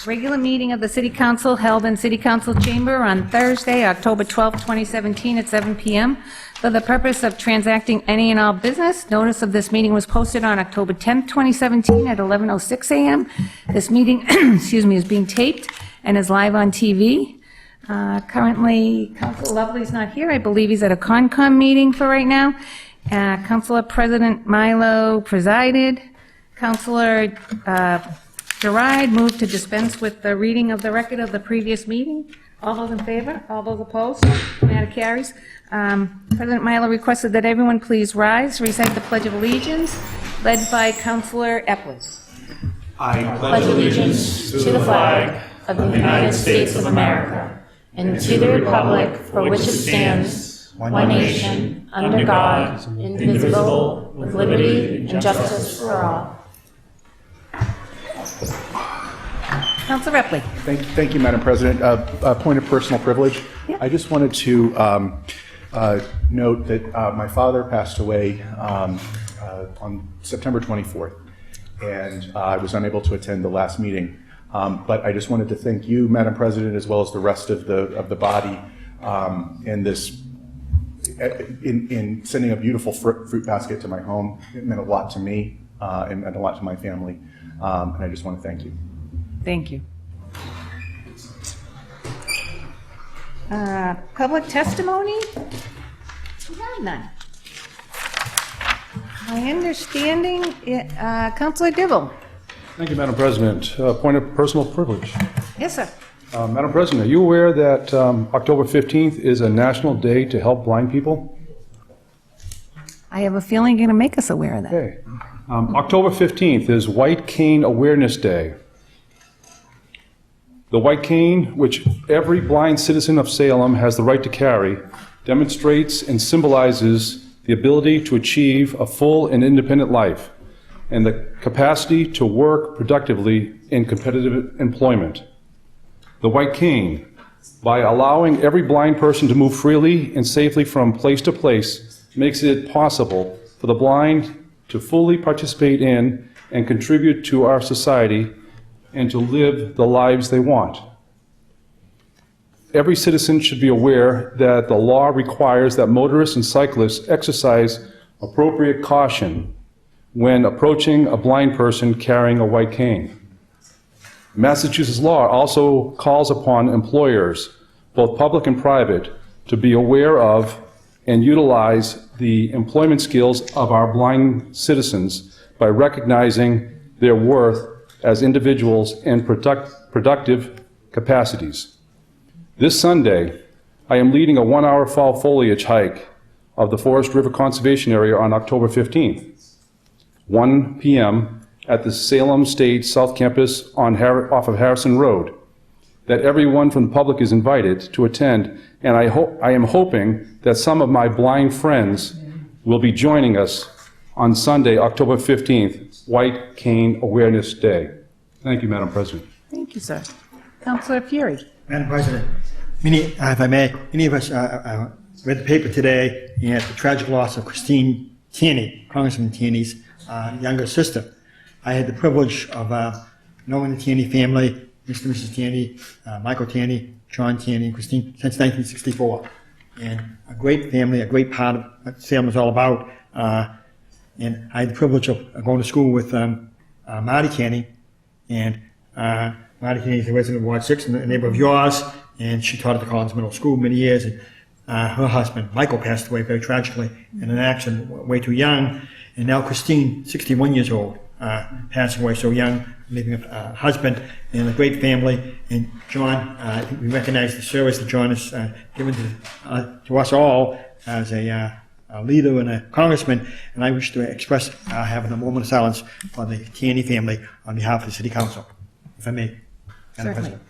Regular meeting of the City Council held in City Council Chamber on Thursday, October 12, 2017 at 7 p.m. For the purpose of transacting any and all business, notice of this meeting was posted on October 10, 2017 at 11:06 a.m. This meeting, excuse me, is being taped and is live on TV. Currently, Councilor Lovely's not here. I believe he's at a Concom meeting for right now. Councilor President Milo presided. Councilor Gerard moved to dispense with the reading of the record of the previous meeting. All those in favor? All those opposed? Matter carries. President Milo requested that everyone please rise, recite the Pledge of Allegiance, led by Councilor Eplis. I pledge allegiance to the flag of the United States of America and to the republic for which it stands, one nation, under God, indivisible, with liberty and justice for all. Councilor Epley. Thank you, Madam President. A point of personal privilege. Yep. I just wanted to note that my father passed away on September 24th, and I was unable to attend the last meeting. But I just wanted to thank you, Madam President, as well as the rest of the body in sending a beautiful fruit basket to my home. It meant a lot to me. It meant a lot to my family, and I just want to thank you. Thank you. Public testimony? We have none. My understanding, Councilor Dibble. Thank you, Madam President. Point of personal privilege. Yes, sir. Madam President, are you aware that October 15th is a national day to help blind people? I have a feeling you're going to make us aware of that. Okay. October 15th is White Cane Awareness Day. The white cane, which every blind citizen of Salem has the right to carry, demonstrates and symbolizes the ability to achieve a full and independent life and the capacity to work productively in competitive employment. The white cane, by allowing every blind person to move freely and safely from place to place, makes it possible for the blind to fully participate in and contribute to our society and to live the lives they want. Every citizen should be aware that the law requires that motorists and cyclists exercise appropriate caution when approaching a blind person carrying a white cane. Massachusetts law also calls upon employers, both public and private, to be aware of and utilize the employment skills of our blind citizens by recognizing their worth as individuals and productive capacities. This Sunday, I am leading a 1-hour fall foliage hike of the Forest River Conservation Area on October 15th, 1 p.m. at the Salem State South Campus off of Harrison Road, that everyone from the public is invited to attend, and I am hoping that some of my blind friends will be joining us on Sunday, October 15th, White Cane Awareness Day. Thank you, Madam President. Thank you, sir. Councilor Fury. Madam President, if I may, many of us read the paper today and the tragic loss of Christine Tierney, Congressman Tierney's younger sister. I had the privilege of knowing the Tierney family, Mr. and Mrs. Tierney, Michael Tierney, John Tierney, Christine, since 1964. And a great family, a great part of what Salem is all about. And I had the privilege of going to school with Marty Tierney, and Marty Tierney is a resident of Ward 6 in the neighborhood of yours, and she taught at the Collins Middle School many years. And her husband, Michael, passed away very tragically in an accident, way too young. And now Christine, 61 years old, passing away so young, leaving a husband and a great family. And John, I think we recognize the service that John has given to us all as a leader and a congressman, and I wish to express having a moment of silence for the Tierney family on behalf of the City Council, if I may. Madam Certainly. President.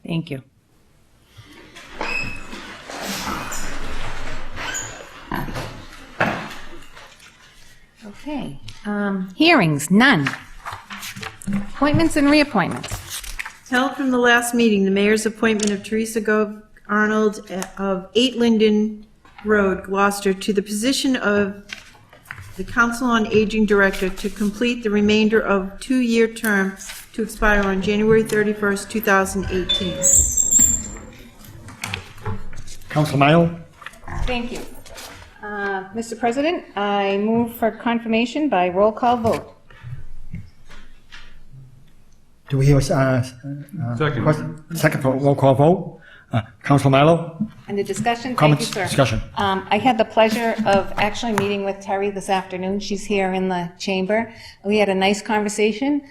Thank you. Okay. Hearings, none. Appointments and reappointments. Held from the last meeting, the mayor's appointment of Teresa Gove Arnold of 8 Linden Road, Gloucester, to the position of the Council on Aging Director to complete the remainder of 2-year term to expire on January 31st, 2018. Council Milo? Thank you. Mr. President, I move for confirmation by roll call vote. Do we hear a second for roll call vote? Council Milo? And the discussion, thank you, Comments? sir. Discussion. I had the pleasure of actually meeting with Terry this afternoon. She's here in the chamber. We had a nice conversation.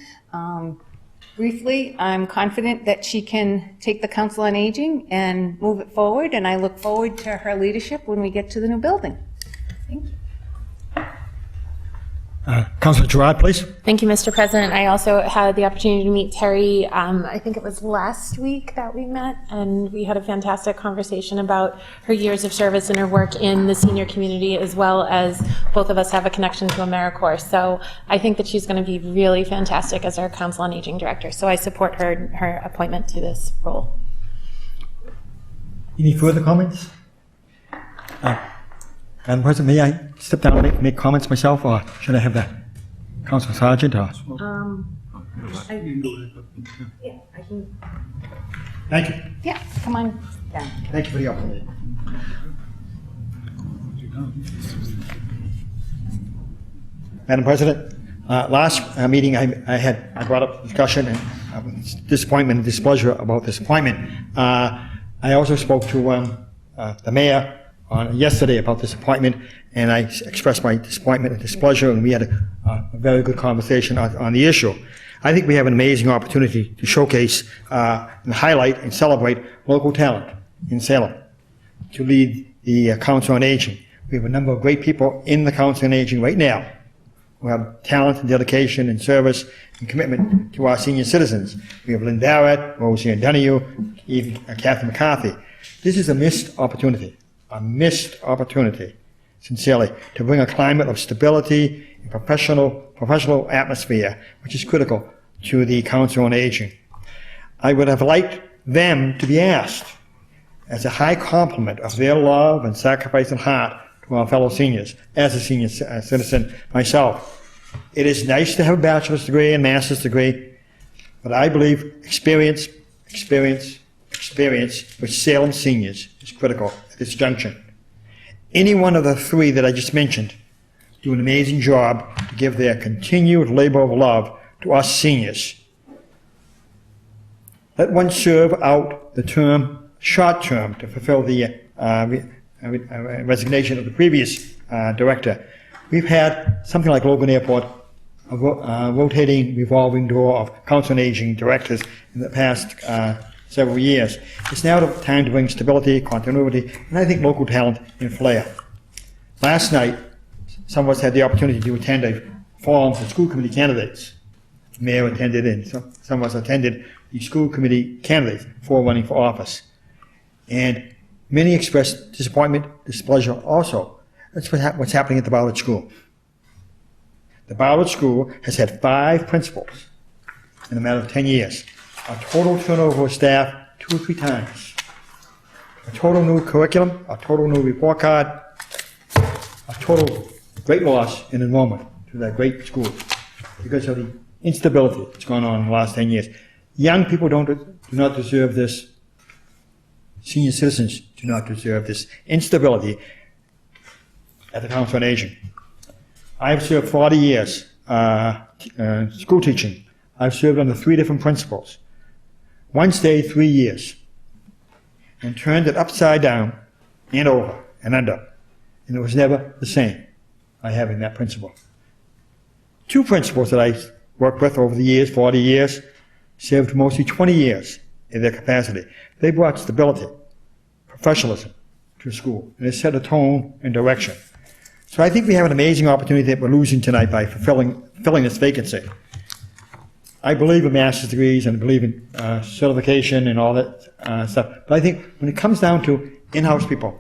Briefly, I'm confident that she can take the Council on Aging and move it forward, and I look forward to her leadership when we get to the new building. Thank you. Councilor Gerard, please. Thank you, Mr. President. I also had the opportunity to meet Terry, I think it was last week that we met, and we had a fantastic conversation about her years of service and her work in the senior community, as well as both of us have a connection to AmeriCorps. So I think that she's going to be really fantastic as our Council on Aging Director. So I support her appointment to this role. Any further comments? Madam President, may I step down and make comments myself, or should I have the Council Sergeant? Or? Yeah, I can, Thank you. yeah, come on down. Thank you for the opportunity. Madam President, last meeting I brought up discussion and disappointment and displeasure about this appointment. I also spoke to the mayor yesterday about this appointment, and I expressed my disappointment and displeasure, and we had a very good conversation on the issue. I think we have an amazing opportunity to showcase and highlight and celebrate local talent in Salem to lead the Council on Aging. We have a number of great people in the Council on Aging right now who have talent and dedication and service and commitment to our senior citizens. We have Lynn Barrett, Roseanne Donahue, even Kathy McCarthy. This is a missed opportunity, sincerely, to bring a climate of stability and professional atmosphere, which is critical to the Council on Aging. I would have liked them to be asked, as a high compliment of their love and sacrifice and heart to our fellow seniors, as a senior citizen myself. It is nice to have a bachelor's degree and master's degree, but I believe experience with Salem seniors is critical at this junction. Any one of the three that I just mentioned do an amazing job to give their continued labor of love to us seniors. Let one serve out the term, short term, to fulfill the resignation of the previous director. We've had something like Logan Airport, a rotating revolving door of Council on Aging directors in the past several years. It's now the time to bring stability, continuity, and I think local talent and flair. Last night, some of us had the opportunity to attend a forum for school committee candidates. The mayor attended, and some of us attended the school committee candidates for running for office. And many expressed disappointment, displeasure also. That's what's happening at the Ballard School. The Ballard School has had 5 principals in a matter of 10 years. A total turnover of staff 2 or 3 times. A total new curriculum, a total new report card, a total great loss in enrollment to that great school because of the instability that's gone on in the last 10 years. Young people do not deserve this. Senior citizens do not deserve this instability at the Council on Aging. I have served 40 years school teaching. I've served under 3 different principals. One stayed 3 years and turned it upside down and over and under, and it was never the same by having that principal. 2 principals that I worked with over the years, 40 years, served mostly 20 years in their capacity. They brought stability, professionalism to the school, and it set a tone and direction. So I think we have an amazing opportunity that we're losing tonight by filling this vacancy. I believe in master's degrees and I believe in certification and all that stuff. But I think when it comes down to in-house people,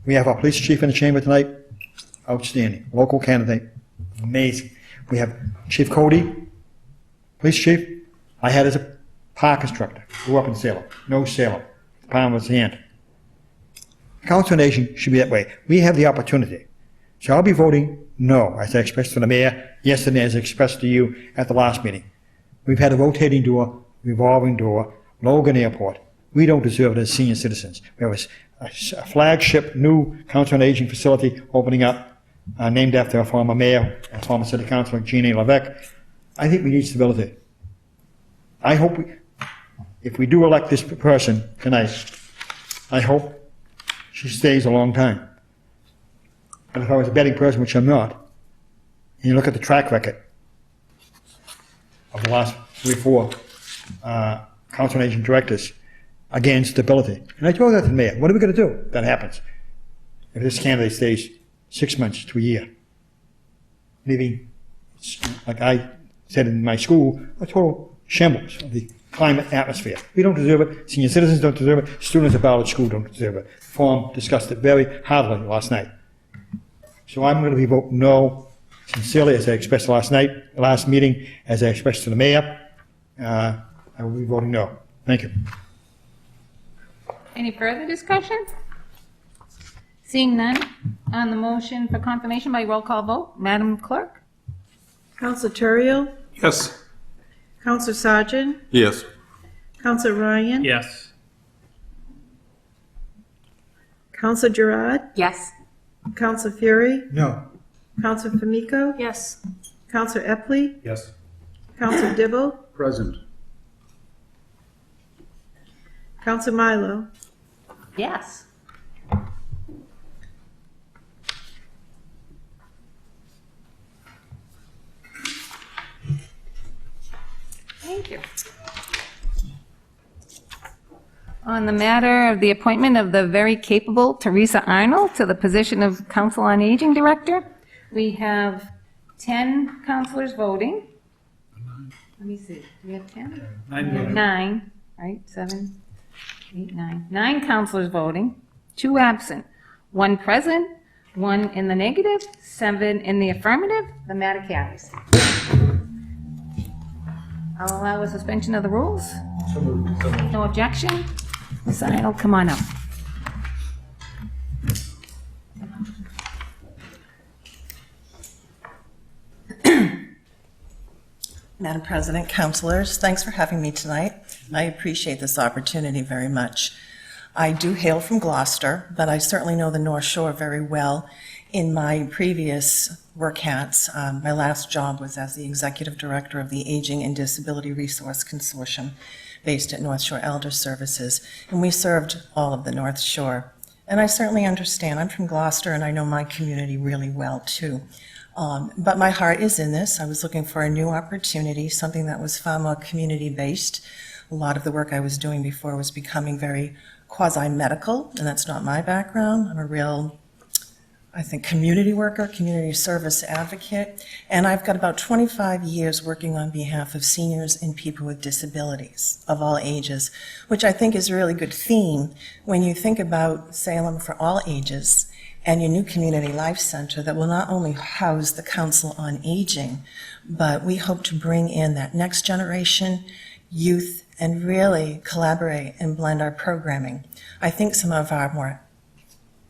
we have our police chief in the chamber tonight, outstanding, local candidate, amazing. We have Chief Cody, Police chief, I had as a park instructor, grew up in Salem, know Salem, the palm of his hand. Council on Aging should be that way. We have the opportunity. So I'll be voting no, as I expressed to the mayor yesterday, as I expressed to you at the last meeting. We've had a rotating door, revolving door, Logan Airport. We don't deserve it as senior citizens. We have a flagship new Council on Aging facility opening up, named after our former mayor, our former city councilor, Jean A. Levesque. I think we need stability. I hope, if we do elect this person tonight, I hope she stays a long time. But if I was a betting person, which I'm not, and you look at the track record of the last 3 or 4 Council on Aging directors, again, stability. And I told that to the mayor. What are we going to do if that happens? If this candidate stays 6 months to a year, leaving, like I said in my school, a total shambles of the climate atmosphere. We don't deserve it. Senior citizens don't deserve it. Students at Ballard School don't deserve it. Forum discussed it very hardly last night. So I'm going to be voting no, sincerely, as I expressed last meeting, as I expressed to the mayor. I will be voting no. Thank you. Any further discussion? Seeing none, on the motion for confirmation by roll call vote, Madam Clerk? Counselor Terrio? Yes. Counselor Sargent? Yes. Counselor Ryan? Yes. Counselor Gerard? Yes. Counselor Fury? No. Counselor Famico? Yes. Counselor Epley? Yes. Counselor Dibble? Present. Counselor Milo? Yes. Thank you. On the matter of the appointment of the very capable Teresa Arnold to the position of Council on Aging Director, we have 10 councilors voting. Let me see, do we have 10? We have 9, right, 7, 8, 9. 9 councilors voting, 2 absent, 1 present, 1 in the negative, 7 in the affirmative. The matter carries. I'll allow a suspension of the rules. No objection? Ms. Arnold, come on up. Madam President, councilors, thanks for having me tonight. I appreciate this opportunity very much. I do hail from Gloucester, but I certainly know the North Shore very well. In my previous work hats, my last job was as the Executive Director of the Aging and Disability Resource Consortium based at North Shore Elder Services, and we served all of the North Shore. And I certainly understand. I'm from Gloucester, and I know my community really well, too. But my heart is in this. I was looking for a new opportunity, something that was far more community-based. A lot of the work I was doing before was becoming very quasi-medical, and that's not my background. I'm a real, I think, community worker, community service advocate, and I've got about 25 years working on behalf of seniors and people with disabilities of all ages, which I think is a really good theme when you think about Salem for all ages and your new community life center that will not only house the Council on Aging, but we hope to bring in that next generation, youth, and really collaborate and blend our programming. I think some of our more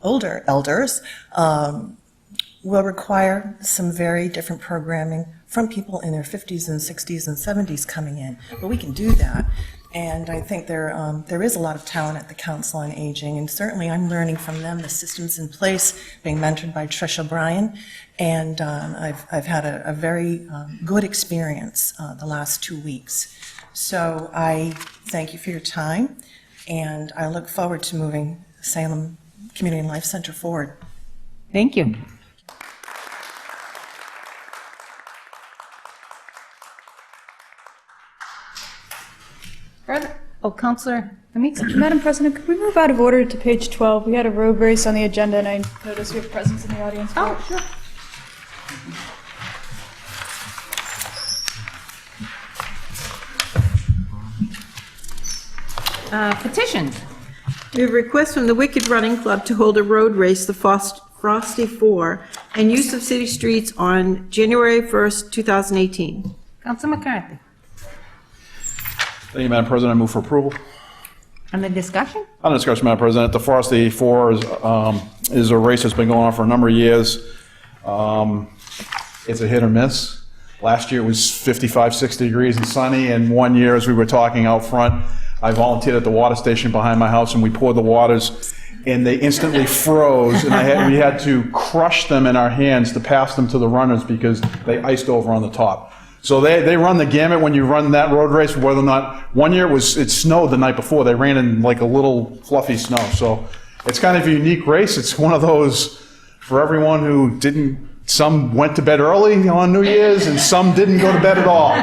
older elders will require some very different programming from people in their 50s and 60s and 70s coming in, but we can do that. And I think there is a lot of talent at the Council on Aging, and certainly I'm learning from them the systems in place, being mentored by Trish O'Brien, and I've had a very good experience the last 2 weeks. So I thank you for your time, and I look forward to moving Salem Community and Life Center forward. Thank you. Further? Oh, Counselor Famico. Madam President, could we move out of order to page 12? We had a road race on the agenda, and I noticed we have presence in the audience. Oh, sure. Petitions. We have a request from the Wicked Running Club to hold a road race, the Frosty 4, and use of city streets on January 1st, 2018. Counselor McCarthy. Thank you, Madam President. I move for approval. On the discussion? On the discussion, Madam President, the Forest 84 is a race that's been going on for a number of years. It's a hit or miss. Last year it was 55, 60 degrees and sunny, and one year, as we were talking out front, I volunteered at the water station behind my house, and we poured the waters, and they instantly froze, and we had to crush them in our hands to pass them to the runners because they iced over on the top. So they run the gamut when you run that road race, whether or not, one year it snowed the night before. They ran in like a little fluffy snow. So it's kind of a unique race. It's one of those for everyone who some went to bed early on New Year's and some didn't go to bed at all.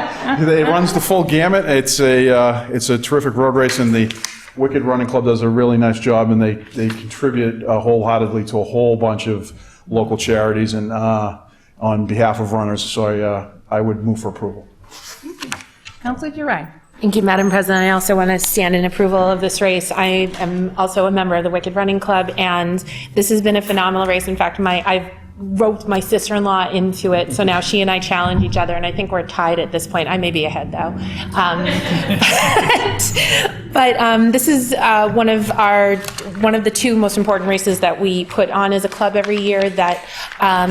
It runs the full gamut. It's a terrific road race, and the Wicked Running Club does a really nice job, and they contribute wholeheartedly to a whole bunch of local charities and on behalf of runners. So I would move for approval. Councilor Girai. Thank you, Madam President. I also want to stand in approval of this race. I am also a member of the Wicked Running Club, and this has been a phenomenal race. In fact, I've roped my sister-in-law into it, so now she and I challenge each other, and I think we're tied at this point. I may be ahead, though. But this is one of the two most important races that we put on as a club every year, that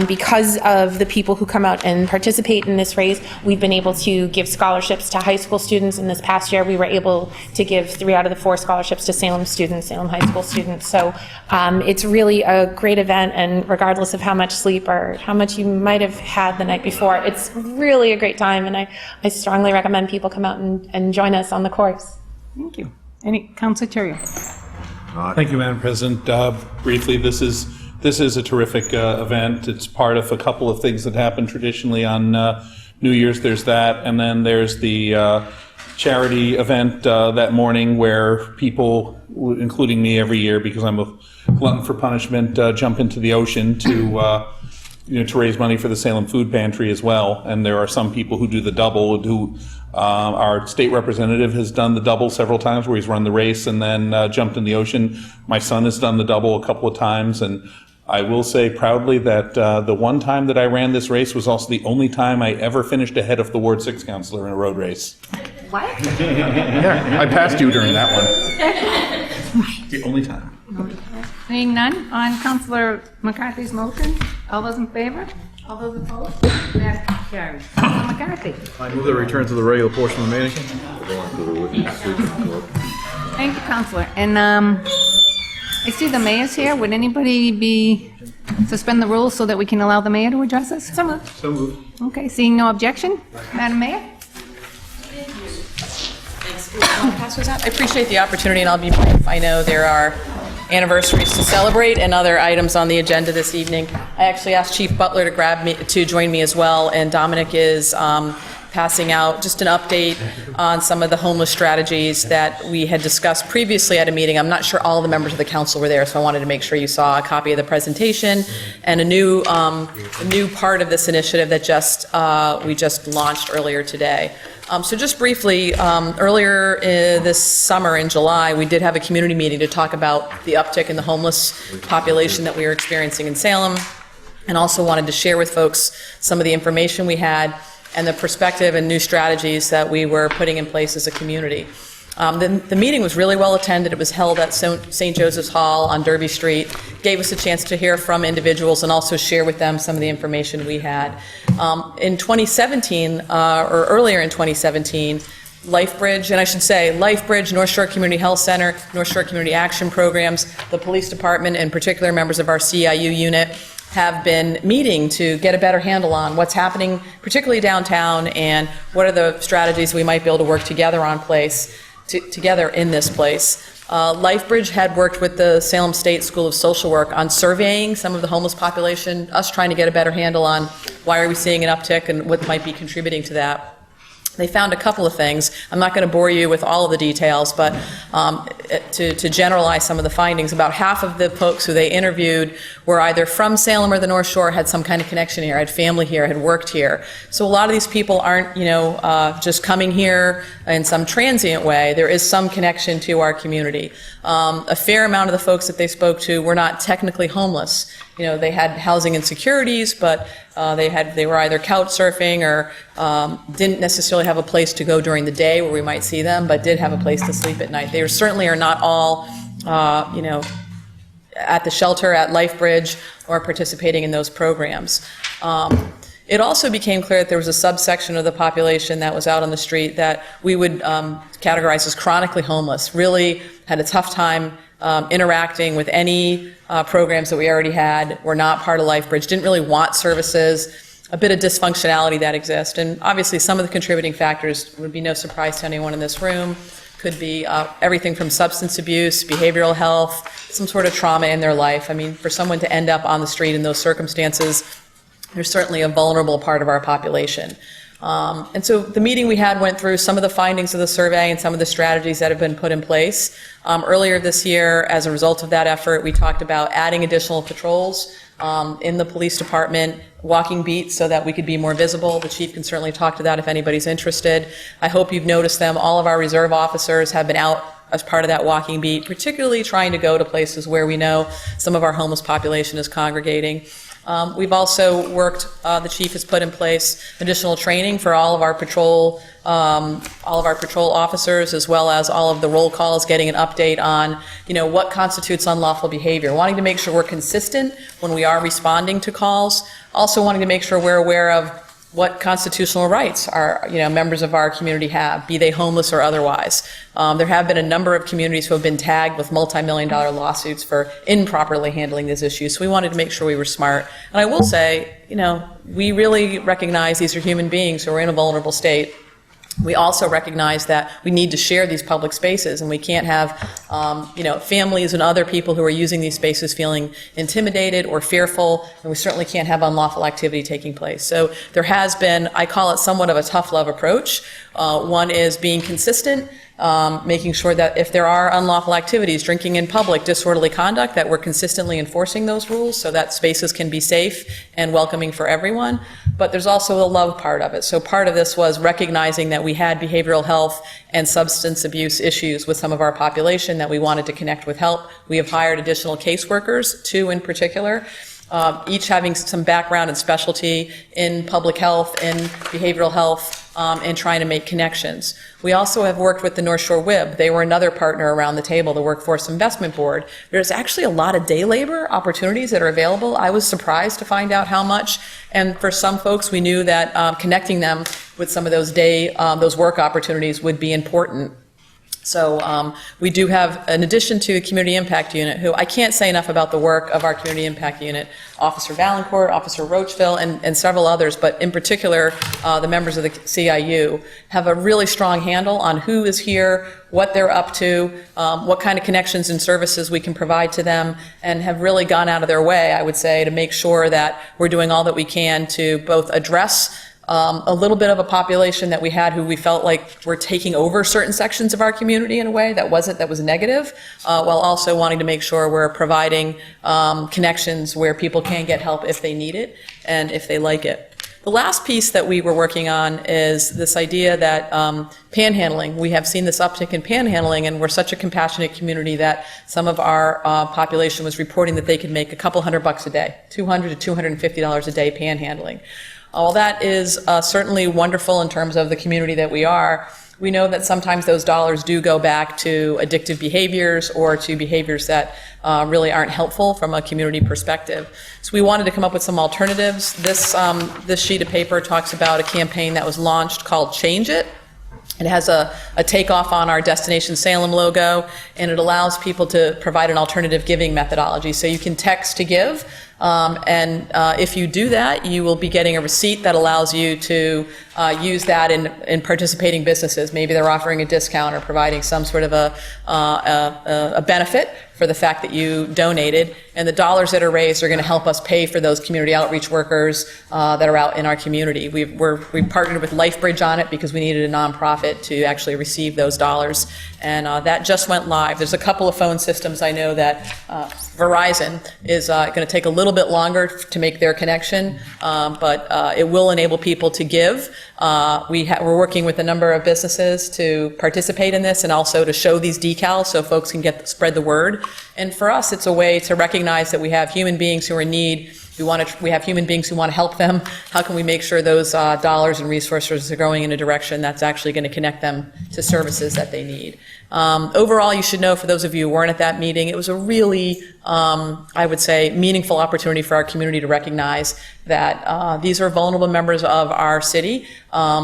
because of the people who come out and participate in this race, we've been able to give scholarships to high school students. And this past year, we were able to give 3 out of the 4 scholarships to Salem students, Salem high school students. So it's really a great event, and regardless of how much sleep or how much you might have had the night before, it's really a great time, and I strongly recommend people come out and join us on the course. Thank you. Councilor Terrio. Thank you, Madam President. Briefly, this is a terrific event. It's part of a couple of things that happen traditionally on New Year's. There's that, and then there's the charity event that morning where people, including me every year, because I'm a glutton for punishment, jump into the ocean to raise money for the Salem Food Pantry as well. And there are some people who do the double, who our state representative has done the double several times, where he's run the race and then jumped in the ocean. My son has done the double a couple of times, and I will say proudly that the one time that I ran this race was also the only time I ever finished ahead of the Ward 6 councilor in a road race. What? Yeah, I passed you during that one. The only time. Seeing none, on Councilor McCarthy's motion, all those in favor? All those opposed? That carries. Councilor McCarthy. I move that we return to the regular portion of the meeting. Thank you, Councilor. And I see the mayor's here. Would anybody suspend the rules so that we can allow the mayor to address us? So moved. So moved. Okay, seeing no objection, Madam Mayor? I appreciate the opportunity, and I'll be brief. I know there are anniversaries to celebrate and other items on the agenda this evening. I actually asked Chief Butler to join me as well, and Dominic is passing out just an update on some of the homeless strategies that we had discussed previously at a meeting. I'm not sure all of the members of the council were there, so I wanted to make sure you saw a copy of the presentation and a new part of this initiative that we just launched earlier today. So just briefly, earlier this summer in July, we did have a community meeting to talk about the uptick in the homeless population that we are experiencing in Salem, and also wanted to share with folks some of the information we had and the perspective and new strategies that we were putting in place as a community. The meeting was really well attended. It was held at St. Joseph's Hall on Derby Street. Gave us a chance to hear from individuals and also share with them some of the information we had. In 2017, or earlier in 2017, LifeBridge, and I should say LifeBridge, North Shore Community Health Center, North Shore Community Action Programs, the police department, in particular members of our CIU unit, have been meeting to get a better handle on what's happening, particularly downtown, and what are the strategies we might be able to work together together in this place. LifeBridge had worked with the Salem State School of Social Work on surveying some of the homeless population, us trying to get a better handle on why are we seeing an uptick and what might be contributing to that. They found a couple of things. I'm not going to bore you with all of the details, but to generalize some of the findings, about half of the folks who they interviewed were either from Salem or the North Shore, had some kind of connection here, had family here, had worked here. So a lot of these people aren't, just coming here in some transient way. There is some connection to our community. A fair amount of the folks that they spoke to were not technically homeless. they had housing insecurities, but they were either couch surfing or didn't necessarily have a place to go during the day where we might see them, but did have a place to sleep at night. They certainly are not all, at the shelter at LifeBridge or participating in those programs. It also became clear that there was a subsection of the population that was out on the street that we would categorize as chronically homeless, really had a tough time interacting with any programs that we already had, were not part of LifeBridge, didn't really want services, a bit of dysfunctionality that exists. And obviously some of the contributing factors would be no surprise to anyone in this room. Could be everything from substance abuse, behavioral health, some sort of trauma in their life. I mean, for someone to end up on the street in those circumstances, they're certainly a vulnerable part of our population. And so the meeting we had went through some of the findings of the survey and some of the strategies that have been put in place. Earlier this year, as a result of that effort, we talked about adding additional patrols in the police department, walking beats so that we could be more visible. The chief can certainly talk to that if anybody's interested. I hope you've noticed them. All of our reserve officers have been out as part of that walking beat, particularly trying to go to places where we know some of our homeless population is congregating. We've also worked, the chief has put in place additional training for all of our patrol officers, as well as all of the roll calls, getting an update on, what constitutes unlawful behavior, wanting to make sure we're consistent when we are responding to calls, also wanting to make sure we're aware of what constitutional rights our members of our community have, be they homeless or otherwise. There have been a number of communities who have been tagged with multi-million-dollar lawsuits for improperly handling these issues, so we wanted to make sure we were smart. And I will say, we really recognize these are human beings who are in a vulnerable state. We also recognize that we need to share these public spaces, and we can't have, families and other people who are using these spaces feeling intimidated or fearful, and we certainly can't have unlawful activity taking place. So there has been, I call it somewhat of a tough love approach. One is being consistent, making sure that if there are unlawful activities, drinking in public, disorderly conduct, that we're consistently enforcing those rules so that spaces can be safe and welcoming for everyone. But there's also a love part of it. So part of this was recognizing that we had behavioral health and substance abuse issues with some of our population that we wanted to connect with help. We have hired additional caseworkers, 2 in particular, each having some background and specialty in public health, in behavioral health, and trying to make connections. We also have worked with the North Shore WIB. They were another partner around the table, the Workforce Investment Board. There's actually a lot of day labor opportunities that are available. I was surprised to find out how much, and for some folks, we knew that connecting them with some of those those work opportunities would be important. So we do have, in addition to the Community Impact Unit, who I can't say enough about the work of our Community Impact Unit, Officer Valancourt, Officer Roachville, and several others, but in particular, the members of the CIU have a really strong handle on who is here, what they're up to, what kind of connections and services we can provide to them, and have really gone out of their way, I would say, to make sure that we're doing all that we can to both address a little bit of a population that we had who we felt like were taking over certain sections of our community in a way that was negative, while also wanting to make sure we're providing connections where people can get help if they need it and if they like it. The last piece that we were working on is this idea that panhandling, we have seen this uptick in panhandling, and we're such a compassionate community that some of our population was reporting that they could make a couple $100 a day, $200 to $250 a day panhandling. While that is certainly wonderful in terms of the community that we are, we know that sometimes those dollars do go back to addictive behaviors or to behaviors that really aren't helpful from a community perspective. So we wanted to come up with some alternatives. This sheet of paper talks about a campaign that was launched called Change It. It has a takeoff on our Destination Salem logo, and it allows people to provide an alternative giving methodology. So you can text to give, and if you do that, you will be getting a receipt that allows you to use that in participating businesses. Maybe they're offering a discount or providing some sort of a benefit for the fact that you donated, and the dollars that are raised are going to help us pay for those community outreach workers that are out in our community. We've partnered with LifeBridge on it because we needed a nonprofit to actually receive those dollars, and that just went live. arrive. There's a couple of phone systems I know that Verizon is going to take a little bit longer to make their connection, but it will enable people to give. We're working with a number of businesses to participate in this and also to show these decals so folks can spread the word. And for us, it's a way to recognize that we have human beings who are in need. We have human beings who want to help them. How can we make sure those dollars and resources are going in a direction that's actually going to connect them to services that they need? Overall, you should know, for those of you who weren't at that meeting, it was a really, I would say, meaningful opportunity for our community to recognize that these are vulnerable members of our city.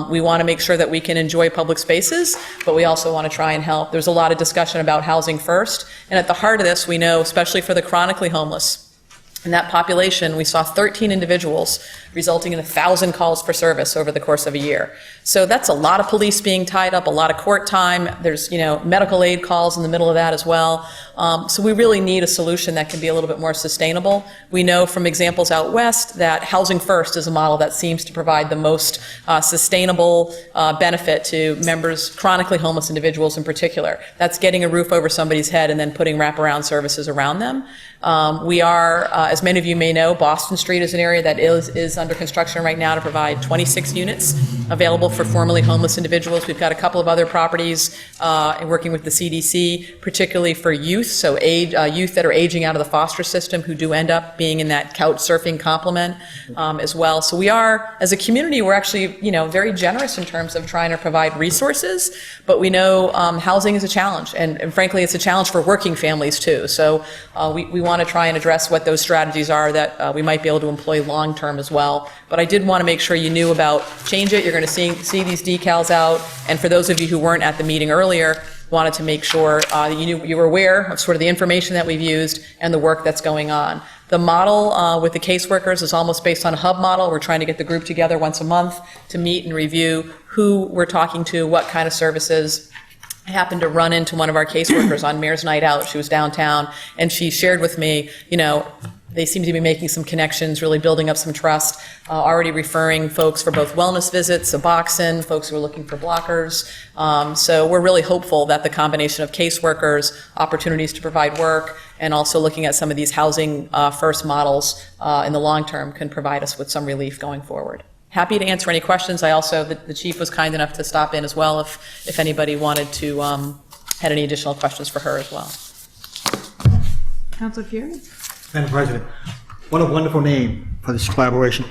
We want to make sure that we can enjoy public spaces, but we also want to try and help. There's a lot of discussion about housing first, and at the heart of this, we know, especially for the chronically homeless, in that population, we saw 13 individuals, resulting in 1,000 calls for service over the course of a year. So that's a lot of police being tied up, a lot of court time. There's, medical aid calls in the middle of that as well. So we really need a solution that can be a little bit more sustainable. We know from examples out west that Housing First is a model that seems to provide the most sustainable benefit to members, chronically homeless individuals in particular. That's getting a roof over somebody's head and then putting wraparound services around them. We are, as many of you may know, Boston Street is an area that is under construction right now to provide 26 units available for formerly homeless individuals. We've got a couple of other properties working with the CDC, particularly for youth, so youth that are aging out of the foster system who do end up being in that couch surfing complement as well. So we are, as a community, we're actually, very generous in terms of trying to provide resources, but we know housing is a challenge, and frankly, it's a challenge for working families too. So we want to try and address what those strategies are that we might be able to employ long-term as well. But I did want to make sure you knew about Change It. You're going to see these decals out. And for those of you who weren't at the meeting earlier, wanted to make sure you were aware of sort of the information that we've used and the work that's going on. The model with the caseworkers is almost based on a hub model. We're trying to get the group together once a month to meet and review who we're talking to, what kind of services. I happened to run into one of our caseworkers on Mayor's Night Out. She was downtown, and she shared with me, they seem to be making some connections, really building up some trust, already referring folks for both wellness visits, Suboxone, folks who are looking for blockers. So we're really hopeful that the combination of caseworkers, opportunities to provide work, and also looking at some of these housing first models in the long term can provide us with some relief going forward. Happy to answer any questions. I also, the chief was kind enough to stop in as well if anybody wanted to, had any additional questions for her as well. Councilor Fury? Madam President, what a wonderful name for this collaboration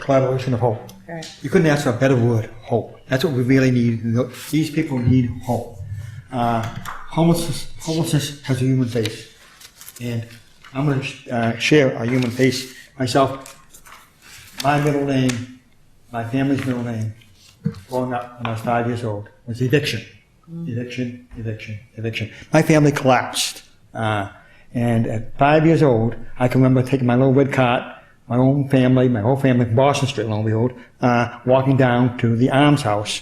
of hope. Right. You couldn't ask for a better word, hope. That's what we really need. These people need hope. Homelessness has a human face. And I'm going to share a human face myself. My middle name, my family's middle name, growing up when I was 5 years old, was eviction. Eviction, eviction, eviction. My family collapsed. And at 5 years old, I can remember taking my little red cart, my whole family, from Boston Street, lo and behold, walking down to the Arms House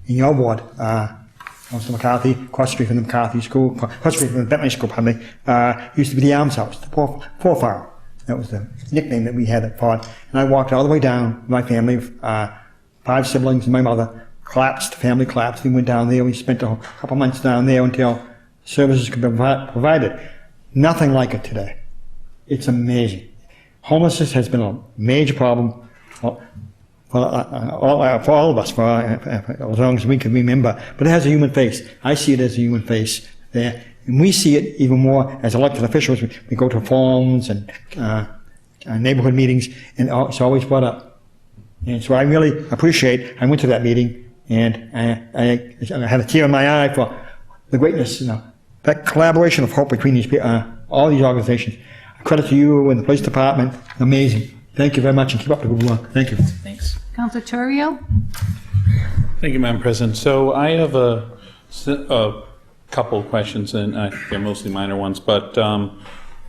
in your ward, Mr. McCarthy, across the street from the McCarthy School, across the street from the Bentley School, pardon me, used to be the Arms House, the poor farm. That was the nickname that we had at Ford. And I walked all the way down with my family, 5 siblings and my mother, collapsed, the family collapsed. We went down there. We spent a couple months down there until services could be provided. Nothing like it today. It's amazing. Homelessness has been a major problem for all of us, for as long as we can remember. But it has a human face. I see it as a human face there. And we see it even more as elected officials. We go to forums and neighborhood meetings, and it's always brought up. And so I really appreciate, I went to that meeting, and I had a tear in my eye for the greatness, that collaboration of hope between these all these organizations. Credit to you and the police department. Amazing. Thank you very much, and keep up the good work. Thank you. Thanks. Councilor Torrio? Thank you, Madam President. So I have a couple of questions, and I think they're mostly minor ones, but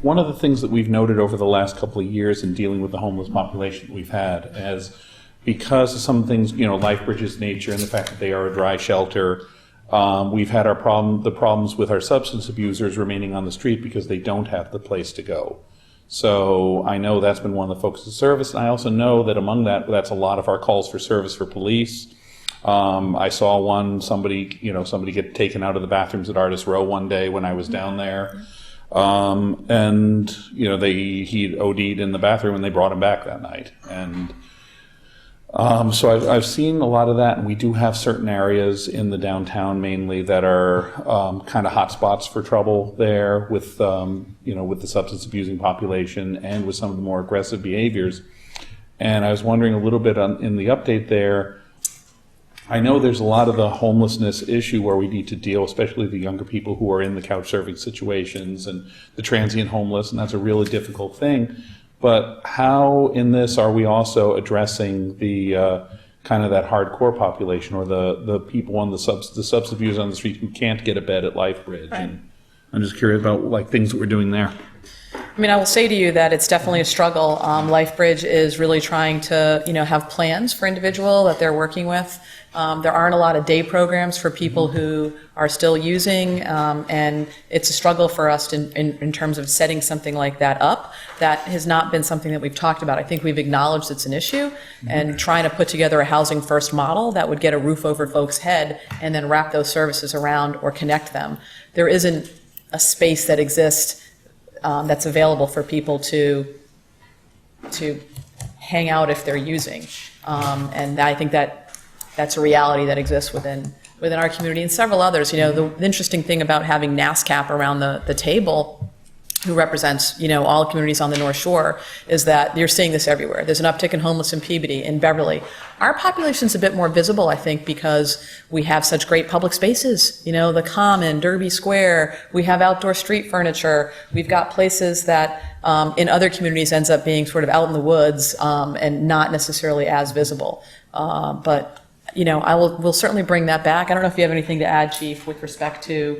one of the things that we've noted over the last couple of years in dealing with the homeless population we've had is because of some things, LifeBridge's nature and the fact that they are a dry shelter, we've had the problems with our substance abusers remaining on the street because they don't have the place to go. So I know that's been one of the focuses of service, and I also know that among that's a lot of our calls for service for police. I saw somebody get taken out of the bathrooms at Artist Row one day when I was down there. And, he'd OD'd in the bathroom and they brought him back that night. And so I've seen a lot of that, and we do have certain areas in the downtown mainly that are kind of hot spots for trouble there with the substance abusing population and with some of the more aggressive behaviors. And I was wondering a little bit in the update there, I know there's a lot of the homelessness issue where we need to deal, especially the younger people who are in the couch surfing situations and the transient homeless, and that's a really difficult thing. But how in this are we also addressing the kind of that hardcore population, or the people on the substance abusers on the street who can't get a bed at LifeBridge? Right. And I'm just curious about things that we're doing there. I mean, I will say to you that it's definitely a struggle. LifeBridge is really trying to, have plans for individual that they're working with. There aren't a lot of day programs for people who are still using, and it's a struggle for us in terms of setting something like that up. That has not been something that we've talked about. I think we've acknowledged it's an issue, and trying to put together a housing first model that would get a roof over folks' head and then wrap those services around or connect them. There isn't a space that exists that's available for people to hang out if they're using, and I think that's a reality that exists within our community and several others. The interesting thing about having NASCAP around the table, who represents, all communities on the North Shore, is that you're seeing this everywhere. There's an uptick in homeless in Peabody, in Beverly. Our population's a bit more visible, I think, because we have such great public spaces. The Common, Derby Square, we have outdoor street furniture. We've got places that in other communities ends up being sort of out in the woods and not necessarily as visible. But we'll certainly bring that back. I don't know if you have anything to add, Chief, with respect to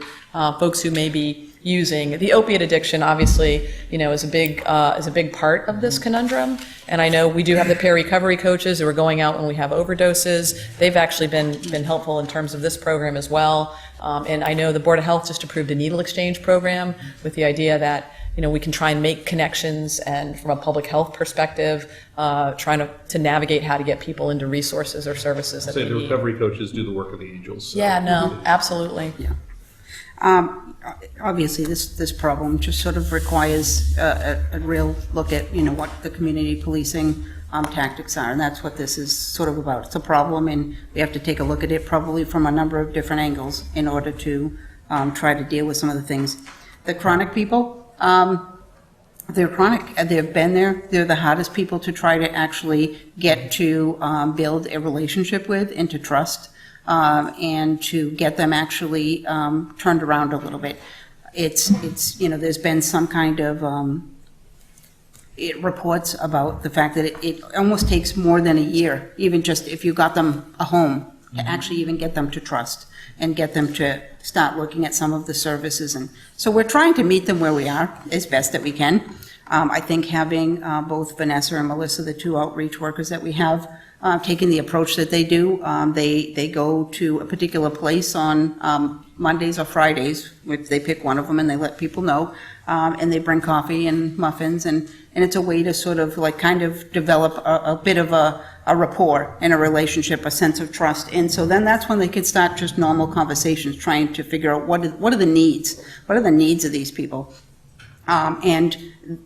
folks who may be using. The opiate addiction, obviously, is a big part of this conundrum. And I know we do have the peer recovery coaches who are going out when we have overdoses. They've actually been helpful in terms of this program as well. And I know the Board of Health just approved a needle exchange program with the idea that we can try and make connections, and from a public health perspective, trying to navigate how to get people into resources or services that they The need. recovery coaches do the work of the angels. So. Yeah, no, absolutely. Obviously, this problem just sort of requires a real look at, what the community policing tactics are, and that's what this is sort of about. It's a problem, and we have to take a look at it probably from a number of different angles in order to try to deal with some of the things. The chronic people, they're chronic. They've been there. They're the hardest people to try to actually get to build a relationship with and to trust. And to get them actually turned around a little bit. It's there's been some kind of reports about the fact that it almost takes more than a year, even just if you got them a home, to actually even get them to trust and get them to start looking at some of the services. And so we're trying to meet them where we are as best that we can. I think having both Vanessa and Melissa, the two outreach workers that we have, taking the approach that they do. They go to a particular place on Mondays or Fridays, which they pick one of them and they let people know, and they bring coffee and muffins, and it's a way to sort of kind of develop a bit of a rapport and a relationship, a sense of trust. And so then that's when they can start just normal conversations, trying to figure out what are the needs? What are the needs of these people? And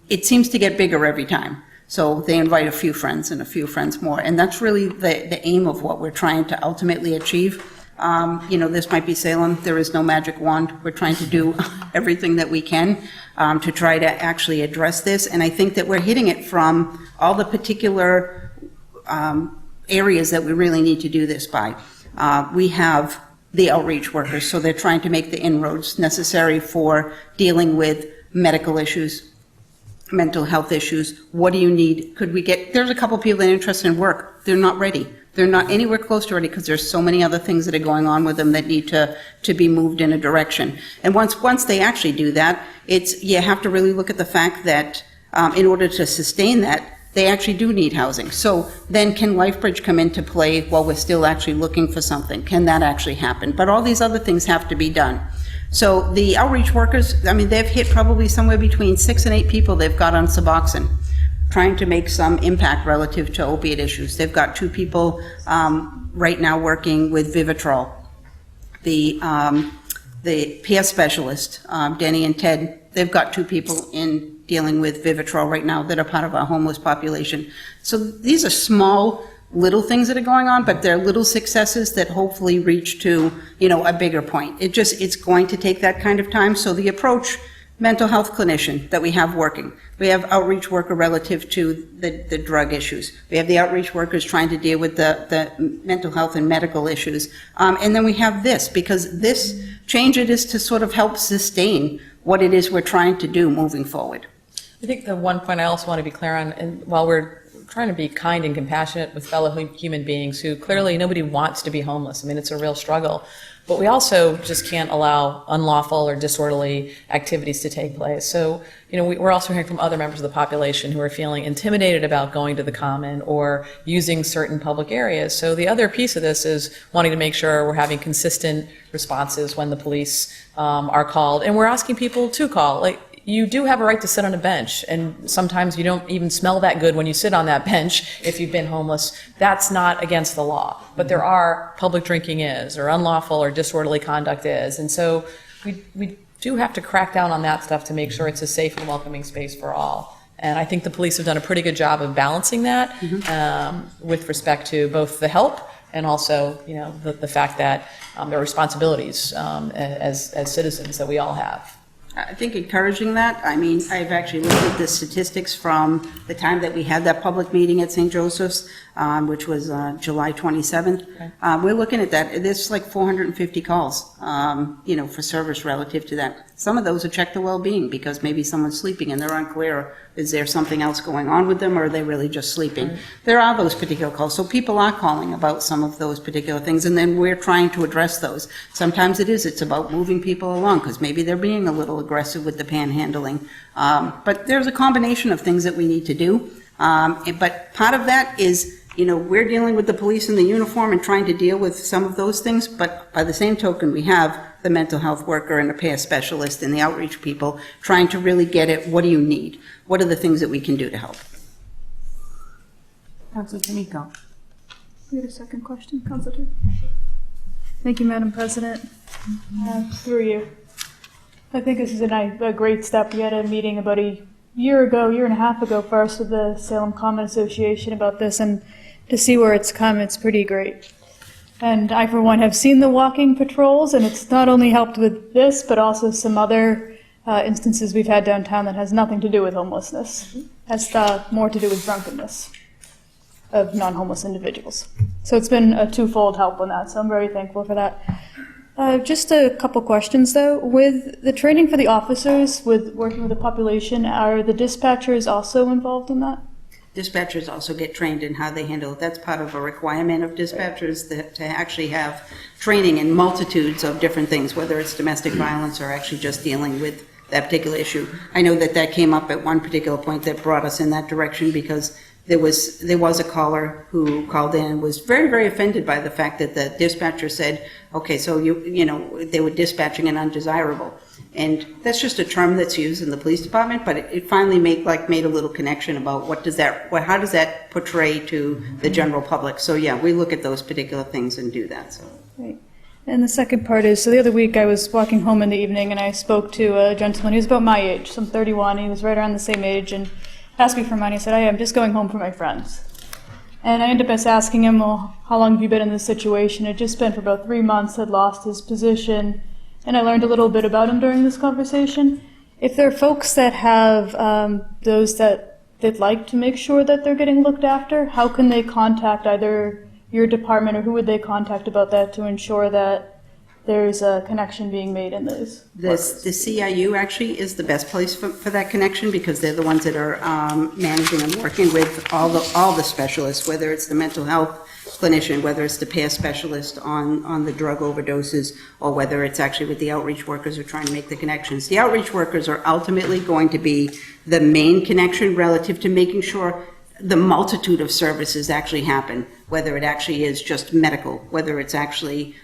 it seems to get bigger every time. So they invite a few friends and a few friends more. And that's really the aim of what we're trying to ultimately achieve. This might be Salem. There is no magic wand. We're trying to do everything that we can to try to actually address this. And I think that we're hitting it from all the particular areas that we really need to do this by. We have the outreach workers, so they're trying to make the inroads necessary for dealing with medical issues, mental health issues. What do you need? There's a couple people that are interested in work. They're not ready. They're not anywhere close to ready because there's so many other things that are going on with them that need to be moved in a direction. And once they actually do that, you have to really look at the fact that in order to sustain that, they actually do need housing. So then can LifeBridge come into play while we're still actually looking for something? Can that actually happen? But all these other things have to be done. So the outreach workers, they've hit probably somewhere between 6 and 8 people they've got on Suboxone, trying to make some impact relative to opiate issues. They've got 2 people right now working with Vivitrol. The peer specialist, Denny and Ted, they've got 2 people in dealing with Vivitrol right now that are part of our homeless population. So these are small, little things that are going on, but they're little successes that hopefully reach to, a bigger point. It's going to take that kind of time. So the approach, mental health clinician that we have working. We have outreach worker relative to the drug issues. We have the outreach workers trying to deal with the mental health and medical issues. And then we have this, because this change it is to sort of help sustain what it is we're trying to do moving forward. I think the one point I also want to be clear on, and while we're trying to be kind and compassionate with fellow human beings who clearly nobody wants to be homeless. I mean, it's a real struggle. But we also just can't allow unlawful or disorderly activities to take place. So, we're also hearing from other members of the population who are feeling intimidated about going to the common or using certain public areas. So the other piece of this is wanting to make sure we're having consistent responses when the police are called. And we're asking people to call. You do have a right to sit on a bench, and sometimes you don't even smell that good when you sit on that bench if you've been homeless. That's not against the law, but there are public drinking is, or unlawful or disorderly conduct is, and so we do have to crack down on that stuff to make sure it's a safe and welcoming space for all. And I think the police have done a pretty good job of balancing that with respect to both the help and also, the fact that there are responsibilities as citizens that we all have. I think encouraging that. I mean, I've actually looked at the statistics from the time that we had that public meeting at St. Joseph's, which was July 27th. Okay. We're looking at that. There's like 450 calls, for service relative to that. Some of those are check the well-being because maybe someone's sleeping and they're unclear. Is there something else going on with them, or are they really just sleeping? Right. There are those particular calls. So people are calling about some of those particular things, and then we're trying to address those. Sometimes it's about moving people along because maybe they're being a little aggressive with the panhandling. But there's a combination of things that we need to do. But part of that is, we're dealing with the police in the uniform and trying to deal with some of those things. But by the same token, we have the mental health worker and the peer specialist and the outreach people trying to really get at what do you need? What are the things that we can do to help? Councilor D'Amico. We had a second question, Councilor. Thank you, Madam President. Through you. I think this is a great step. We had a meeting about a year and a half ago first with the Salem Common Association about this, and to see where it's come, it's pretty great. And I, for one, have seen the walking patrols, and it's not only helped with this, but also some other instances we've had downtown that has nothing to do with homelessness. Has more to do with drunkenness of non-homeless individuals. So it's been a twofold help on that, so I'm very thankful for that. Just a couple questions, though. With the training for the officers, with working with the population, are the dispatchers also involved in that? Dispatchers also get trained in how they handle it. That's part of a requirement of dispatchers to actually have training in multitudes of different things, whether it's domestic violence or actually just dealing with that particular issue. I know that came up at one particular point that brought us in that direction because there was a caller who called in and was very, very offended by the fact that the dispatcher said, okay, so they were dispatching an undesirable. And that's just a term that's used in the police department, but it finally made a little connection about how does that portray to the general public. So yeah, we look at those particular things and do that. So. Right. And the second part is, so the other week I was walking home in the evening and I spoke to a gentleman. He was about my age, so I'm 31. He was right around the same age and asked me for money. He said, I'm just going home for my friends. And I ended up asking him, well, how long have you been in this situation? It had just been for about 3 months, had lost his position. And I learned a little bit about him during this conversation. If there are folks that have those that they'd like to make sure that they're getting looked after, how can they contact either your department or who would they contact about that to ensure that there's a connection being made in those? The CIU actually is the best place for that connection because they're the ones that are managing and working with all the specialists, whether it's the mental health clinician, whether it's the peer specialist on the drug overdoses, or whether it's actually with the outreach workers who are trying to make the connections. The outreach workers are ultimately going to be the main connection relative to making sure the multitude of services actually happen, whether it actually is just medical, whether it's actually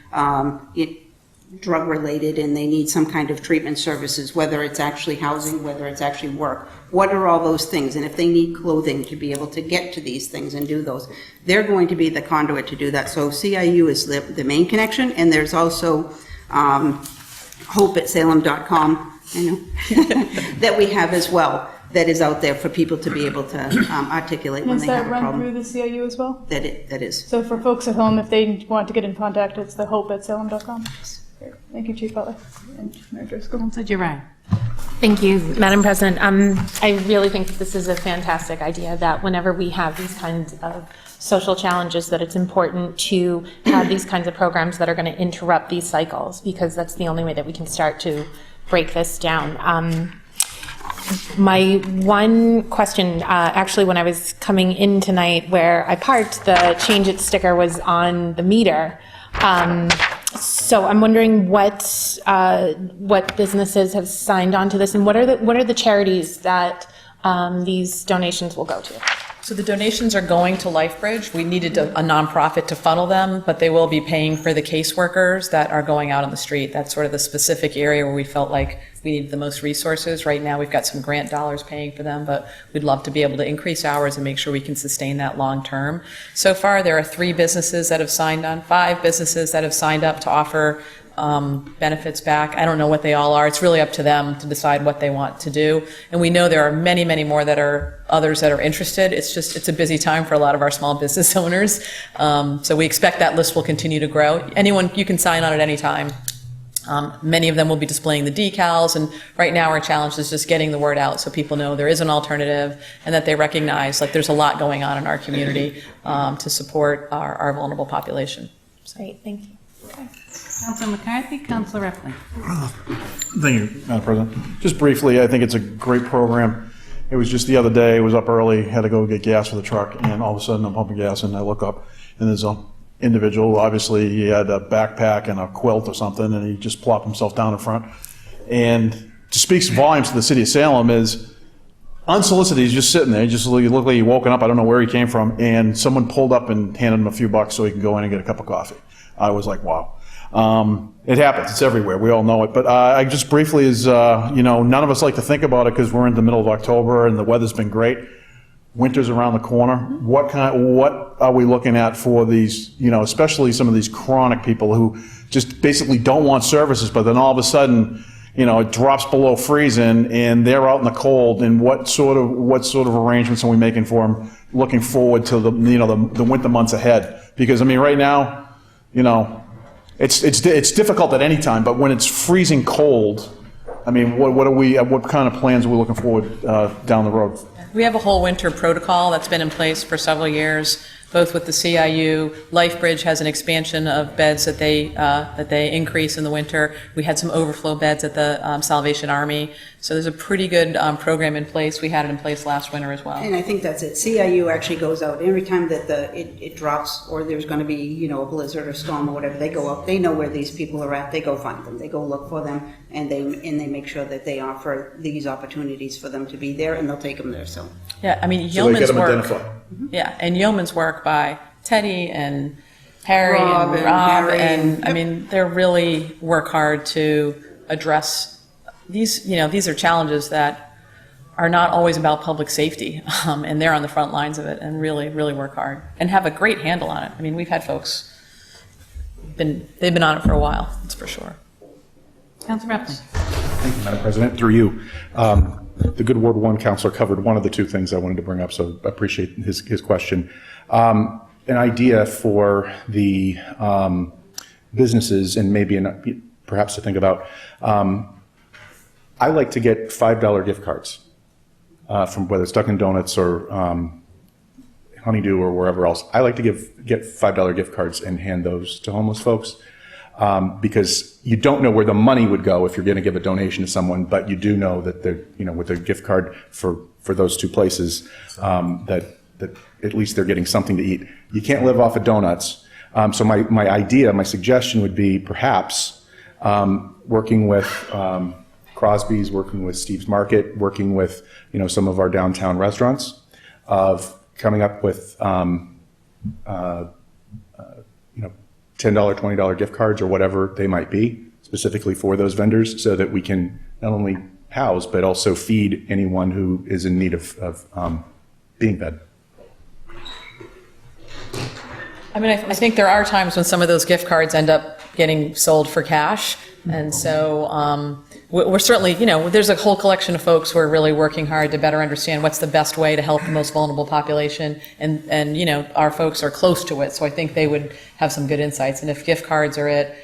drug-related and they need some kind of treatment services, whether it's actually housing, whether it's actually work. What are all those things? And if they need clothing to be able to get to these things and do those, they're going to be the conduit to do that. So CIU is the main connection, and there's also hope at salem.com, I know, that we have as well, that is out there for people to be able to articulate when Is they have that a run problem. through the CIU as well? That is. So for folks at home, if they want to get in contact, it's the hope at salem.com. Great. Thank you, Chief Butler and Mayor Driscoll. Counselor Giron. Thank you, Madam President. I really think that this is a fantastic idea, that whenever we have these kinds of social challenges, that it's important to have these kinds of programs that are going to interrupt these cycles, because that's the only way that we can start to break this down. My one question, actually, when I was coming in tonight where I parked, the change it sticker was on the meter. So I'm wondering what businesses have signed on to this, and what are the charities that these donations will go to? So the donations are going to LifeBridge. We needed a nonprofit to funnel them, but they will be paying for the caseworkers that are going out on the street. That's sort of the specific area where we felt like we needed the most resources. Right now, we've got some grant dollars paying for them, but we'd love to be able to increase hours and make sure we can sustain that long term. So far, there are 3 businesses that have signed on, 5 businesses that have signed up to offer benefits back. I don't know what they all are. It's really up to them to decide what they want to do. And we know there are many, many more others that are interested. It's a busy time for a lot of our small business owners. So we expect that list will continue to grow. Anyone, you can sign on at any time. Many of them will be displaying the decals, and right now our challenge is just getting the word out so people know there is an alternative and that they recognize like there's a lot going on in our community to support our vulnerable population. Great, thank you. Okay. Councilor McCarthy, Councilor Repplin. Thank you, Madam President. Just briefly, I think it's a great program. It was just the other day, I was up early, had to go get gas for the truck, and all of a sudden I'm pumping gas, and I look up, and there's an individual, obviously he had a backpack and a quilt or something, and he just plopped himself down in front. And to speak volumes to the city of Salem is, unsolicited, he's just sitting there, he just looked like he woken up, I don't know where he came from, and someone pulled up and handed him a few bucks so he could go in and get a cup of coffee. I was like, wow. It happens, it's everywhere, we all know it. But I just briefly none of us like to think about it because we're in the middle of October and the weather's been great. Winter's around the corner. What are we looking at for these, especially some of these chronic people who just basically don't want services, but then all of a sudden, it drops below freezing and they're out in the cold, and what sort of arrangements are we making for them looking forward to the winter months ahead? Because right now, it's difficult at any time, but when it's freezing cold, what kind of plans are we looking forward down the road? We have a whole winter protocol that's been in place for several years, both with the CIU. LifeBridge has an expansion of beds that they increase in the winter. We had some overflow beds at the Salvation Army. So there's a pretty good program in place. We had it in place last winter as well. And I think that's it. CIU actually goes out every time that it drops, or there's going to be, a blizzard or storm or whatever. They go up. They know where these people are at. They go find them. They go look for them, and they make sure that they offer these opportunities for them to be there, and they'll take them there. So yeah, Yeoman's work. Yeah, and Yeoman's work by Teddy and Harry Rob and Rob, Harry. and they really work hard to address these. These are challenges that are not always about public safety, and they're on the front lines of it and really, really work hard and have a great handle on it. We've had folks they've been on it for a while. That's for sure. Councilor Repplin. Thank you, Madam President. Through you, the good Ward 1 councilor covered one of the 2 things I wanted to bring up, so I appreciate his question. An idea for the businesses, and maybe perhaps to think about, I like to get $5 gift cards from whether it's Dunkin' Donuts or Honeydew or wherever else. I like to get $5 gift cards and hand those to homeless folks. Because you don't know where the money would go if you're going to give a donation to someone, but you do know that they're, with a gift card for those 2 places, that at least they're getting something to eat. You can't live off of donuts. So my suggestion would be perhaps working with Crosby's, working with Steve's Market, working with some of our downtown restaurants, of coming up with $10, $20 gift cards or whatever they might be, specifically for those vendors so that we can not only house but also feed anyone who is in need of being fed. I mean, I think there are times when some of those gift cards end up getting sold for cash. And so we're certainly, there's a whole collection of folks who are really working hard to better understand what's the best way to help the most vulnerable population. And our folks are close to it, so I think they would have some good insights. And if gift cards are it,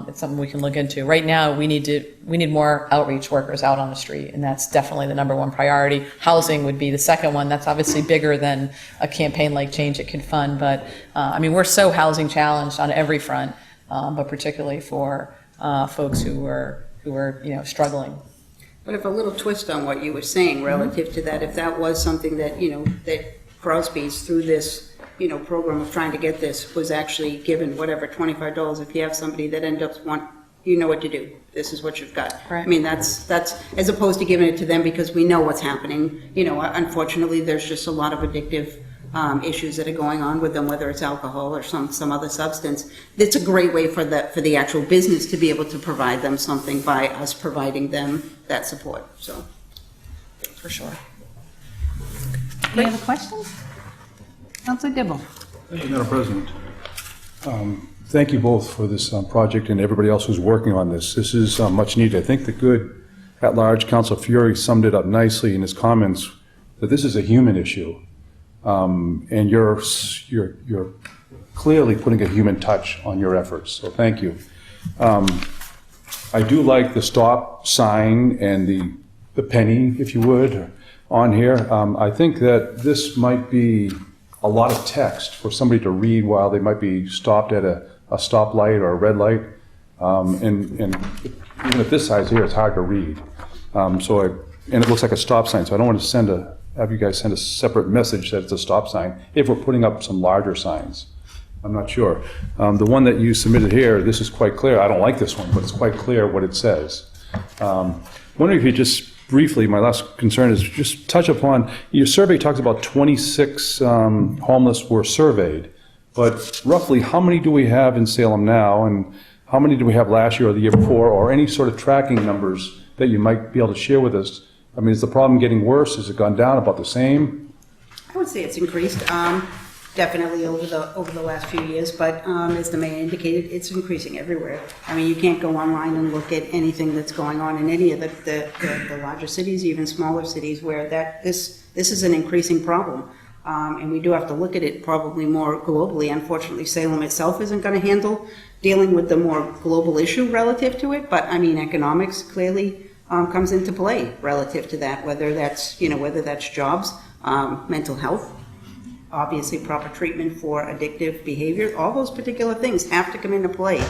it's something we can look into. Right now, we need more outreach workers out on the street, and that's definitely the number one priority. Housing would be the second one. That's obviously bigger than a campaign like Change It Can Fund, but we're so housing challenged on every front, but particularly for folks who are struggling. But if a little twist on what you were saying relative to that, if that was something that, that Crosby's through this, program of trying to get this was actually given whatever, $25, if you have somebody that ends up you know what to do. This is what you've got. Right. I mean, that's as opposed to giving it to them because we know what's happening. Unfortunately, there's just a lot of addictive issues that are going on with them, whether it's alcohol or some other substance. It's a great way for the actual business to be able to provide them something by us providing them that support. So, For sure. Any other questions? Councilor Dibble. Thank you, Madam President. Thank you both for this project and everybody else who's working on this. This is much needed. I think the good at-large Councilor Fury summed it up nicely in his comments that this is a human issue, and you're clearly putting a human touch on your efforts. So thank you. I do like the stop sign and the penny, if you would, on here. I think that this might be a lot of text for somebody to read while they might be stopped at a stoplight or a red light. And even at this size here, it's hard to read. And it looks like a stop sign, so I don't want to have you guys send a separate message that it's a stop sign if we're putting up some larger signs. I'm not sure. The one that you submitted here, this is quite clear. I don't like this one, but it's quite clear what it says. Wondering if you just briefly, my last concern is just touch upon, your survey talks about 26 homeless were surveyed, but roughly how many do we have in Salem now, and how many do we have last year or the year before, or any sort of tracking numbers that you might be able to share with us? I mean, is the problem getting worse? Has it gone down, about the same? I would say it's increased. Definitely over the last few years, but as the mayor indicated, it's increasing everywhere. I mean, you can't go online and look at anything that's going on in any of the larger cities, even smaller cities, where this is an increasing problem. And we do have to look at it probably more globally. Unfortunately, Salem itself isn't going to handle dealing with the more global issue relative to it, but I mean, economics clearly comes into play relative to that, whether that's jobs, mental health, obviously proper treatment for addictive behavior. All those particular things have to come into play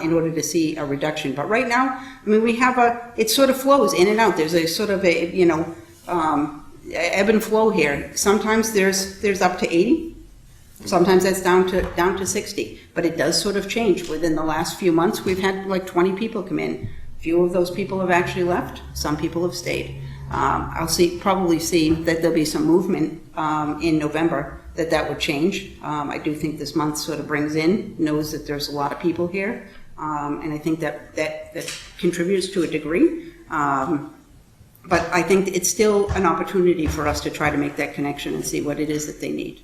in order to see a reduction. But right now, I mean, we have it sort of flows in and out. There's a sort of ebb and flow here. Sometimes there's up to 80. Sometimes that's down to 60. But it does sort of change. Within the last few months, we've had like 20 people come in. Few of those people have actually left. Some people have stayed. I'll probably see that there'll be some movement in November that would change. I do think this month sort of knows that there's a lot of people here, and I think that contributes to a degree. But I think it's still an opportunity for us to try to make that connection and see what it is that they need.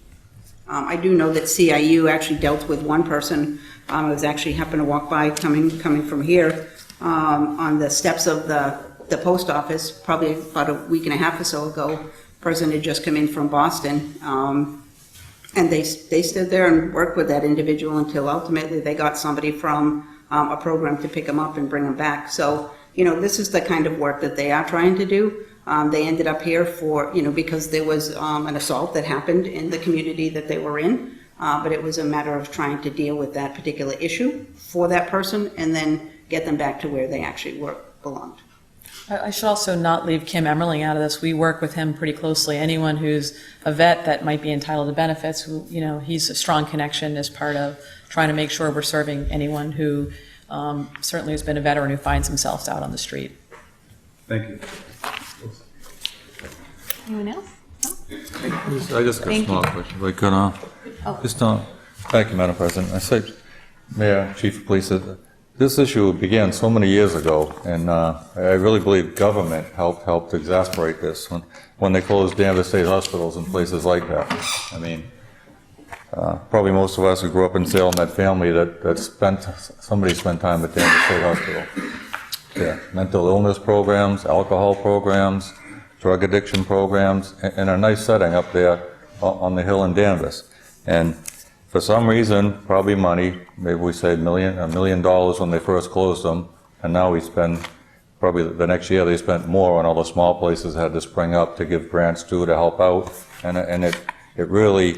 I do know that CIU actually dealt with one person. I was actually happened to walk by coming from here on the steps of the post office, probably about a week and a half or so ago. Person had just come in from Boston, and they stood there and worked with that individual until ultimately they got somebody from a program to pick them up and bring them back. So, this is the kind of work that they are trying to do. They ended up here for, because there was an assault that happened in the community that they were in, but it was a matter of trying to deal with that particular issue for that person and then get them back to where they actually belonged. I should also not leave Kim Emmerling out of this. We work with him pretty closely. Anyone who's a vet that might be entitled to benefits, he's a strong connection as part of trying to make sure we're serving anyone who certainly has been a veteran who finds themselves out on the street. Thank you. Anyone else? I just got a small question. If I could, thank you, Madam President. I said, Mayor, Chief of Police, this issue began so many years ago, and I really believe government helped exasperate this when they closed Danvers State hospitals and places like that. I mean, probably most of us who grew up in Salem had family that spent time at Danvers State Hospital. Yeah, mental illness programs, alcohol programs, drug addiction programs, in a nice setting up there on the hill in Danvers. And for some reason, probably money, maybe we say $1 million when they first closed them, and now we spend, probably the next year they spent more on all the small places that had to spring up to give grants to help out. And it really,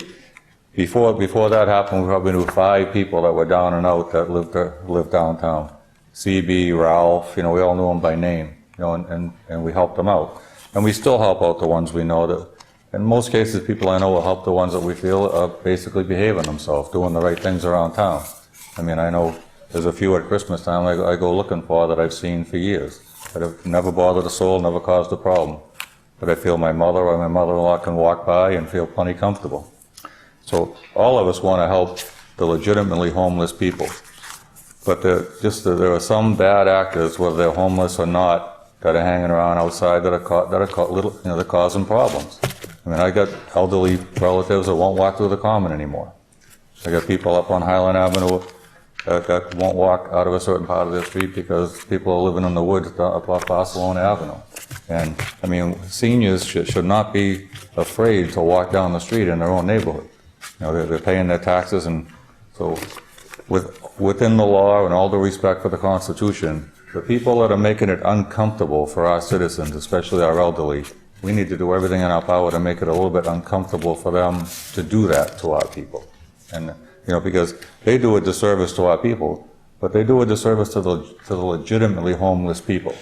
before that happened, we probably knew 5 people that were down and out that lived downtown. CB, Ralph, we all knew them by name, and we helped them out. And we still help out the ones we know that, in most cases, people I know will help the ones that we feel are basically behaving themselves, doing the right things around town. I mean, I know there's a few at Christmas time I go looking for that I've seen for years, that have never bothered a soul, never caused a problem. But I feel my mother or my mother-in-law can walk by and feel plenty comfortable. So all of us want to help the legitimately homeless people. But there are some bad actors, whether they're homeless or not, that are hanging around outside that are causing problems. I mean, I got elderly relatives that won't walk through the common anymore. I got people up on Highland Avenue that won't walk out of a certain part of their street because people are living in the woods up off Barcelona Avenue. And I mean, seniors should not be afraid to walk down the street in their own neighborhood. They're paying their taxes, and so within the law and all the respect for the Constitution, the people that are making it uncomfortable for our citizens, especially our elderly, we need to do everything in our power to make it a little bit uncomfortable for them to do that to our people. And, because they do a disservice to our people, but they do a disservice to the legitimately homeless people.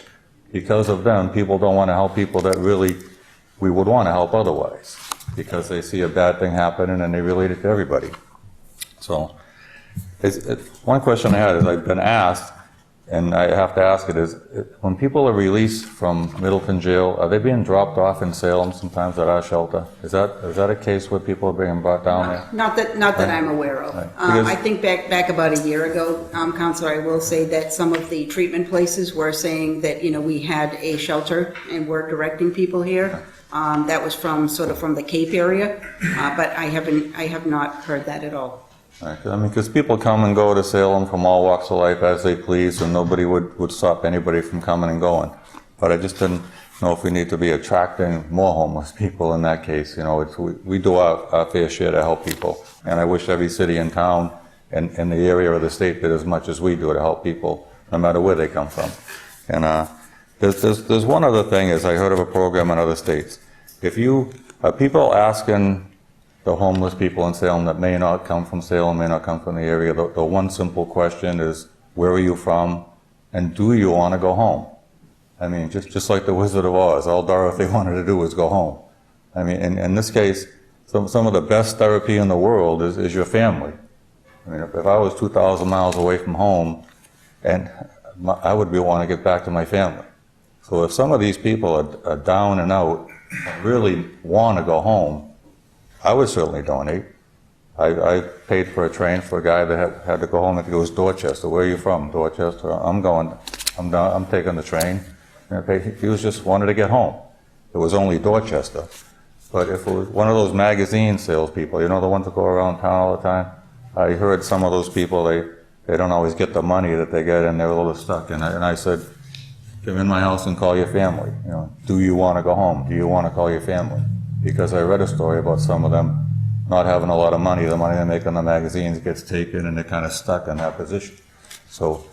Because of them, people don't want to help people that really we would want to help otherwise, because they see a bad thing happening and they relate it to everybody. So, one question I had is, I've been asked, and I have to ask it, is when people are released from Middleton Jail, are they being dropped off in Salem sometimes at our shelter? Is that a case where people are being brought down there? Not that I'm aware of. Right. I think back about a year ago, Counselor, I will say that some of the treatment places were saying that, we had a shelter and we're directing people here. That was from the Cape area, but I have not heard that at all. Right. I mean, because people come and go to Salem from all walks of life as they please, and nobody would stop anybody from coming and going. But I just didn't know if we need to be attracting more homeless people in that case. We do our fair share to help people, and I wish every city and town and in the area of the state did as much as we do to help people, no matter where they come from. And there's one other thing, is I heard of a program in other states. If you people asking the homeless people in Salem that may not come from Salem, may not come from the area, the one simple question is, where are you from, and do you want to go home? I mean, just like the Wizard of Oz, all Dorothy wanted to do was go home. I mean, in this case, some of the best therapy in the world is your family. I mean, if I was 2,000 miles away from home, and I would want to get back to my family. So if some of these people are down and out, and really want to go home, I would certainly donate. I paid for a train for a guy that had to go home. I think it was Dorchester. Where are you from? Dorchester. I'm taking the train. He was just wanted to get home. It was only Dorchester. But if it was one of those magazine salespeople, the ones that go around town all the time, I heard some of those people, they don't always get the money that they get, and they're a little stuck. And I said, come in my house and call your family. Do you want to go home? Do you want to call your family? Because I read a story about some of them not having a lot of money. The money they make on the magazines gets taken, and they're kind of stuck in that position. So,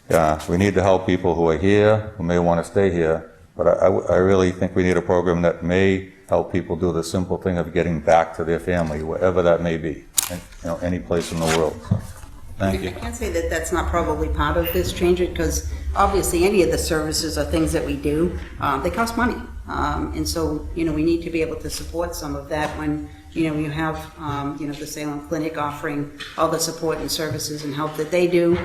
yeah, we need to help people who are here, who may want to stay here, but I really think we need a program that may help people do the simple thing of getting back to their family, wherever that may be, any place in the world. So, thank you. I can't say that that's not probably part of this change, because obviously any of the services or things that we do, they cost money. And so, we need to be able to support some of that when, you have, the Salem Clinic offering all the support and services and help that they do,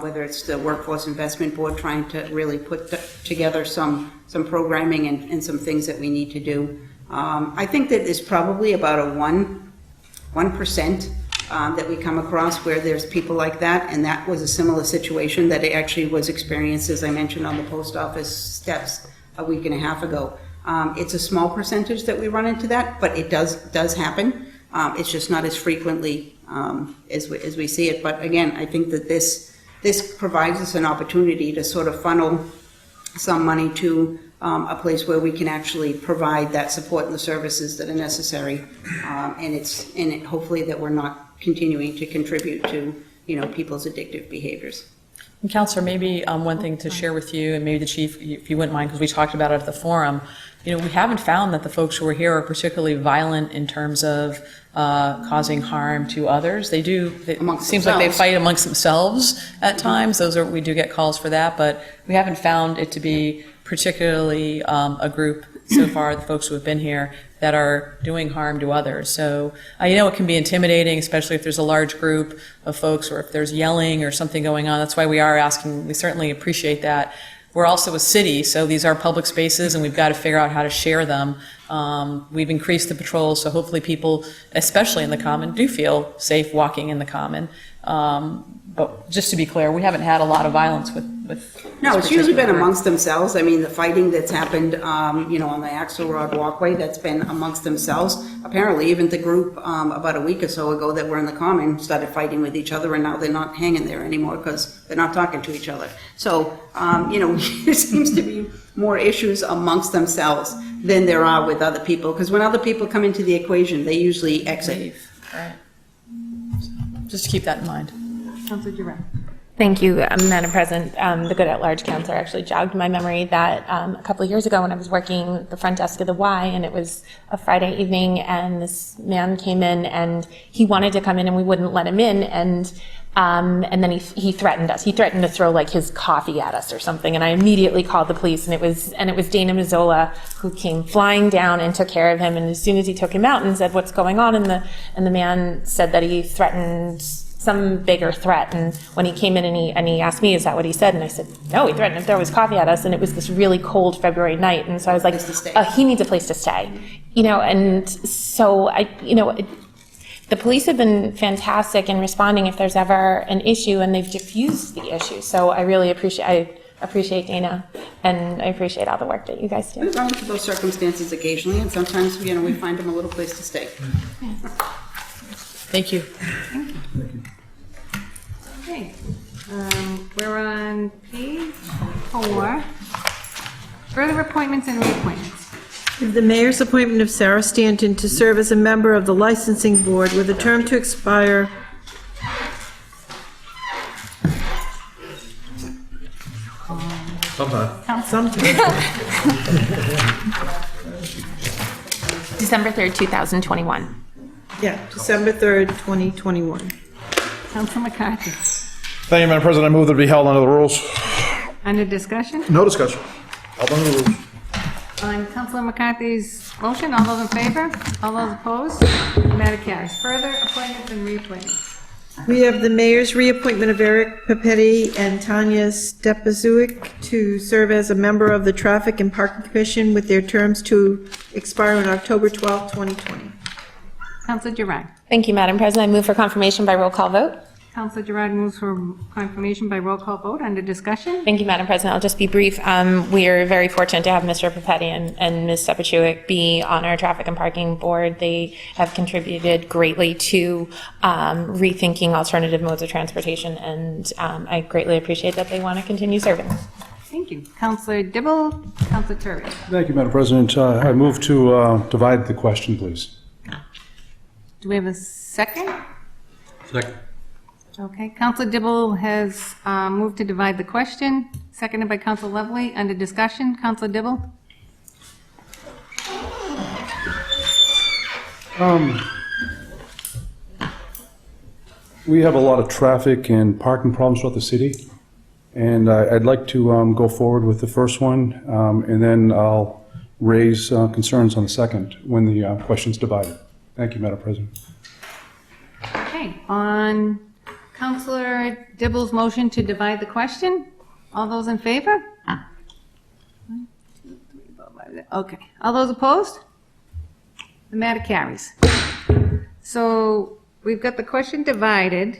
whether it's the Workforce Investment Board trying to really put together some programming and some things that we need to do. I think that there's probably about a 1% that we come across where there's people like that, and that was a similar situation that it actually was experienced, as I mentioned, on the post office steps a week and a half ago. It's a small percentage that we run into that, but it does happen. It's just not as frequently as we see it. But again, I think that this provides us an opportunity to sort of funnel some money to a place where we can actually provide that support and the services that are necessary, and hopefully that we're not continuing to contribute to people's addictive behaviors. And Counselor, maybe one thing to share with you, and maybe the Chief, if you wouldn't mind, because we talked about it at the forum, we haven't found that the folks who are here are particularly violent in terms of causing harm to others. They do, it seems like they fight amongst themselves at times. We do get calls for that, but we haven't found it to be particularly a group so far, the folks who have been here, that are doing harm to others. So, it can be intimidating, especially if there's a large group of folks or if there's yelling or something going on. That's why we are asking, we certainly appreciate that. We're also a city, so these are public spaces, and we've got to figure out how to share them. We've increased the patrols, so hopefully people, especially in the Common, do feel safe walking in the Common. But just to be clear, we haven't had a lot of violence with No, it's usually been amongst themselves. I mean, the fighting that's happened, on the Axelrod walkway, that's been amongst themselves. Apparently, even the group about a week or so ago that were in the Common started fighting with each other, and now they're not hanging there anymore because they're not talking to each other. So, there seems to be more issues amongst themselves than there are with other people, because when other people come into the equation, they usually exit. Right. Just to keep that in mind. Councilor Durant. Thank you, Madam President. The Good at Large counselor actually jogged my memory that a couple of years ago when I was working the front desk of the Y, and it was a Friday evening, and this man came in and he wanted to come in and we wouldn't let him in, and then he threatened us. He threatened to throw like his coffee at us or something, and I immediately called the police, and it was Dana Mazzola who came flying down and took care of him. And as soon as he took him out and said, "What's going on?" and the man said that he threatened some bigger threat, and when he came in and he asked me, "Is that what he said?" and I said, "No, he threatened to throw his coffee at us," and it was this really cold February night, and so I was like, he needs a place to stay, and so the police have been fantastic in responding if there's ever an issue, and they've diffused the issue. So I really appreciate Dana, and I appreciate all the work that you guys do. We run into those circumstances occasionally, and sometimes we find them a little place to stay. Thank you. Okay, we're on page 4. Further appointments and reappointments. The mayor's appointment of Sarah Stanton to serve as a member of the licensing board with a term to expire sometime. December 3rd, 2021. Yeah, December 3rd, 2021. Councilor McCarthy. Thank you, Madam President. I move that it be held under the rules. Under discussion? No discussion. Held under the rules. On Councilor McCarthy's motion, all those in favor? All those opposed? The matter carries. Further appointments and reappointments. We have the mayor's reappointment of Eric Papetti and Tanya Stepazuik to serve as a member of the Traffic and Parking Commission with their terms to expire on October 12, 2020. Councilor Giroux. Thank you, Madam President. I move for confirmation by roll call vote. Councilor Giroux moves for confirmation by roll call vote. Under discussion? Thank you, Madam President. I'll just be brief. We are very fortunate to have Mr. Papetti and Ms. Stepazuik be on our Traffic and Parking Board. They have contributed greatly to rethinking alternative modes of transportation, and I greatly appreciate that they want to continue serving. Thank you. Councilor Dibble, Councilor Turri. Thank you, Madam President. I move to divide the question, please. Do we have a second? Second. Okay, Councilor Dibble has moved to divide the question, seconded by Councilor Lovely. Under discussion, Councilor Dibble? We have a lot of traffic and parking problems throughout the city, and I'd like to go forward with the first one, and then I'll raise concerns on the second when the question's divided. Thank you, Madam President. Okay, on Councilor Dibble's motion to divide the question, all those in favor? 1, 2, 3, 4, 5, okay. All those opposed? The matter carries. So we've got the question divided.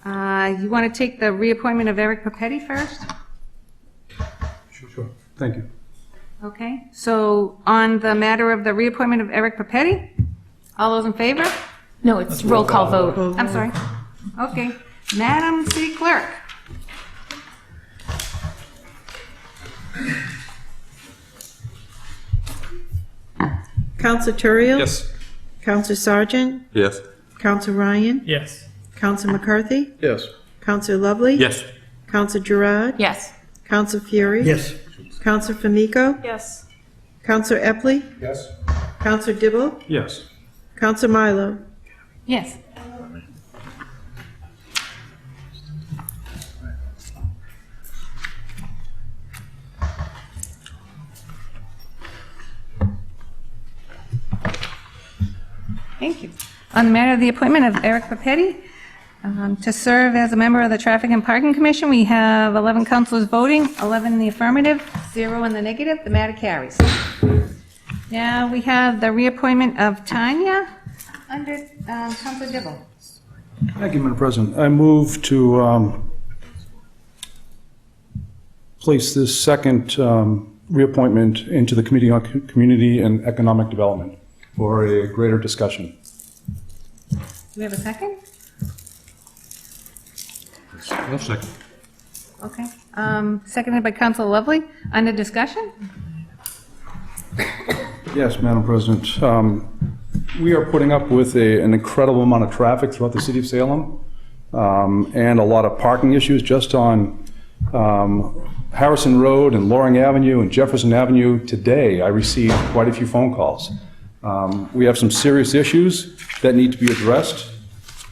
You want to take the reappointment of Eric Papetti first? Sure. Thank you. Okay, so on the matter of the reappointment of Eric Papetti, all those in favor? No, it's roll call vote. I'm sorry. Okay, Madam City Clerk. Counselor Turiel? Yes. Counselor Sargent? Yes. Counselor Ryan? Yes. Counselor McCarthy? Yes. Counselor Lovely? Yes. Counselor Gerard? Yes. Counselor Fury? Yes. Counselor Famiko? Yes. Counselor Epley? Yes. Counselor Dibble? Yes. Counselor Milo? Yes. Thank you. On the matter of the appointment of Eric Papetti to serve as a member of the Traffic and Parking Commission, we have 11 councilors voting, 11 in the affirmative, 0 in the negative. The matter carries. Now we have the reappointment of Tanya under Counselor Dibble. Thank you, Madam President. I move to place this second reappointment into the Committee on Community and Economic Development for a greater discussion. Do we have a second? I'll second. Okay. Seconded by Counselor Lovely. Under discussion? Yes, Madam President. We are putting up with an incredible amount of traffic throughout the city of Salem, and a lot of parking issues just on Harrison Road and Loring Avenue and Jefferson Avenue. Today, I received quite a few phone calls. We have some serious issues that need to be addressed,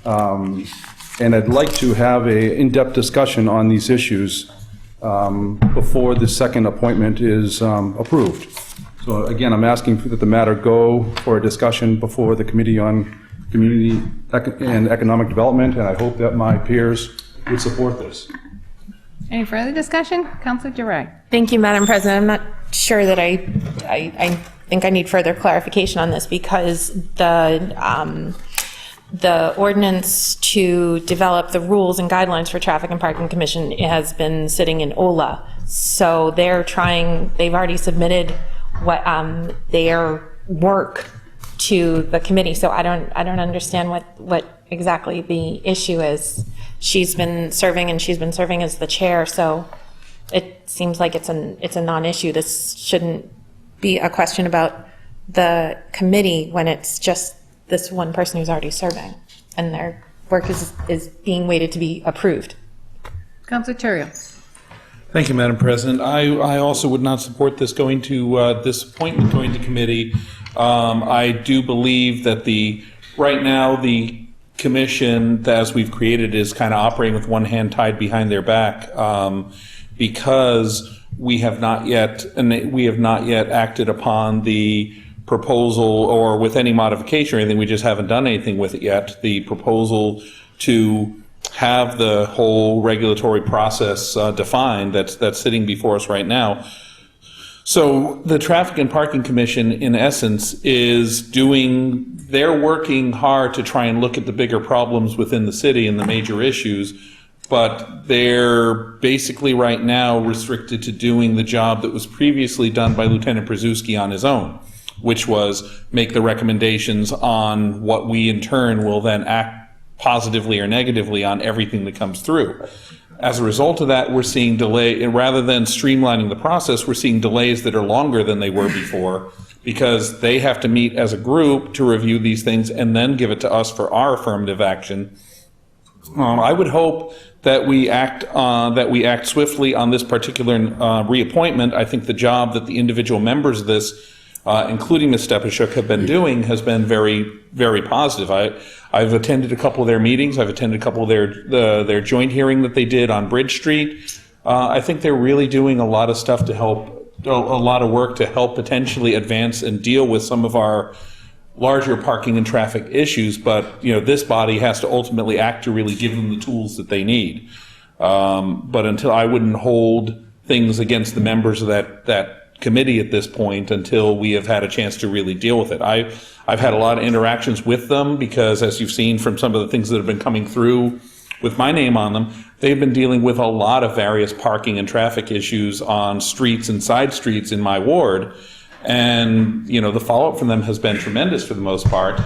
and I'd like to have an in-depth discussion on these issues before the second appointment is approved. So again, I'm asking that the matter go for a discussion before the Committee on Community and Economic Development, and I hope that my peers would support this. Any further discussion? Counselor Gerard. Thank you, Madam President. I'm not sure that I think I need further clarification on this because the ordinance to develop the rules and guidelines for Traffic and Parking Commission has been sitting in OLA. So they've already submitted what their work to the committee. So I don't understand what exactly the issue is. She's been serving as the chair, so it seems like it's a non-issue. This shouldn't be a question about the committee when it's just this one person who's already serving, and their work is being waited to be approved. Counselor Turiel. Thank you, Madam President. I also would not support this going to, this appointment going to committee. I do believe that right now, the commission, as we've created, is kind of operating with one hand tied behind their back, because we have not yet acted upon the proposal, or with any modification or anything. We just haven't done anything with it yet. The proposal to have the whole regulatory process defined that's sitting before us right now. So the Traffic and Parking Commission, in essence, they're working hard to try and look at the bigger problems within the city and the major issues, but they're basically right now restricted to doing the job that was previously done by Lieutenant Brzezinski on his own, which was make the recommendations on what we in turn will then act positively or negatively on everything that comes through. As a result of that, we're seeing delay, and rather than streamlining the process, we're seeing delays that are longer than they were before, because they have to meet as a group to review these things and then give it to us for our affirmative action. I would hope that we act swiftly on this particular reappointment. I think the job that the individual members of this, including Ms. Stepashuk, have been doing has been very, very positive. I've attended a couple of their meetings. I've attended a couple of their joint hearing that they did on Bridge Street. I think they're really doing a lot of stuff to help, a lot of work to help potentially advance and deal with some of our larger parking and traffic issues. But this body has to ultimately act to really give them the tools that they need. But until, I wouldn't hold things against the members of that committee at this point until we have had a chance to really deal with it. I've had a lot of interactions with them because, as you've seen from some of the things that have been coming through with my name on them, they've been dealing with a lot of various parking and traffic issues on streets and side streets in my ward. And, the follow-up from them has been tremendous for the most part.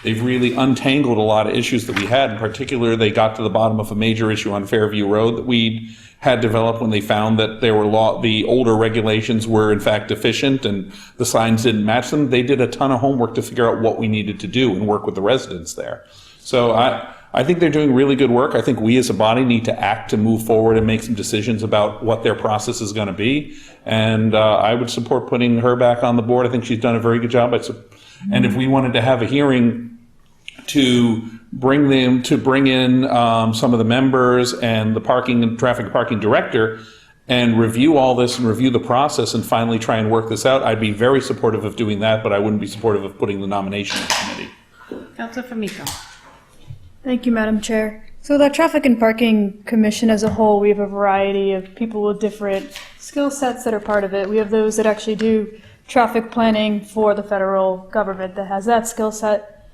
They've really untangled a lot of issues that we had. In particular, they got to the bottom of a major issue on Fairview Road that we had developed when they found that the older regulations were in fact deficient and the signs didn't match them. They did a ton of homework to figure out what we needed to do and work with the residents there. So I think they're doing really good work. I think we as a body need to act to move forward and make some decisions about what their process is going to be. And I would support putting her back on the board. I think she's done a very good job. And if we wanted to have a hearing to bring in some of the members and the parking and traffic parking director and review all this and review the process and finally try and work this out, I'd be very supportive of doing that, but I wouldn't be supportive of putting the nomination in the committee. Councilor Famico. Thank you, Madam Chair. So the Traffic and Parking Commission as a whole, we have a variety of people with different skill sets that are part of it. We have those that actually do traffic planning for the federal government that has that skill set.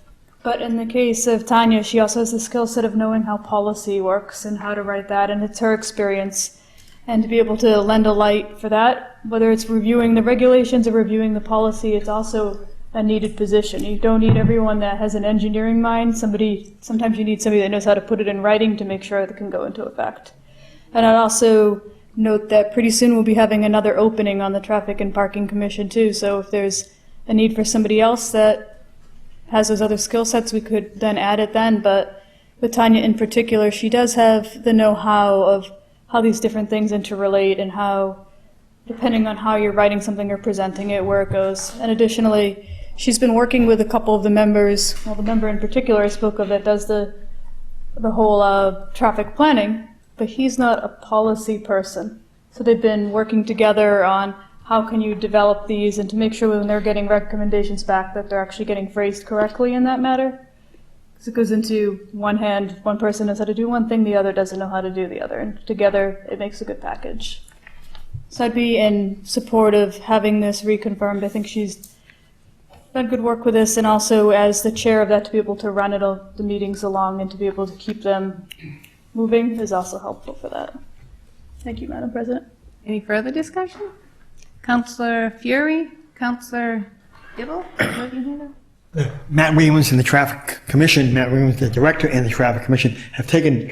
But in the case of Tanya, she also has the skill set of knowing how policy works and how to write that, and it's her experience. And to be able to lend a light for that, whether it's reviewing the regulations or reviewing the policy, it's also a needed position. You don't need everyone that has an engineering mind. Sometimes you need somebody that knows how to put it in writing to make sure that it can go into effect. And I'd also note that pretty soon we'll be having another opening on the Traffic and Parking Commission too. So if there's a need for somebody else that has those other skill sets, we could then add it then. But with Tanya in particular, she does have the know-how of how these different things interrelate and how, depending on how you're writing something or presenting it, where it goes. And additionally, she's been working with a couple of the members, well, the member in particular I spoke of that does the whole traffic planning, but he's not a policy person. So they've been working together on how can you develop these and to make sure when they're getting recommendations back that they're actually getting phrased correctly in that matter. Because it goes into one hand, one person knows how to do one thing, the other doesn't know how to do the other. And together it makes a good package. So I'd be in support of having this reconfirmed. I think she's done good work with this, and also as the chair of that to be able to run the meetings along and to be able to keep them moving is also helpful for that. Thank you, Madam President. Any further discussion? Councilor Fury? Councilor Dibble? Matt Williams and the Traffic Commission, Matt Williams, the director, and the Traffic Commission have taken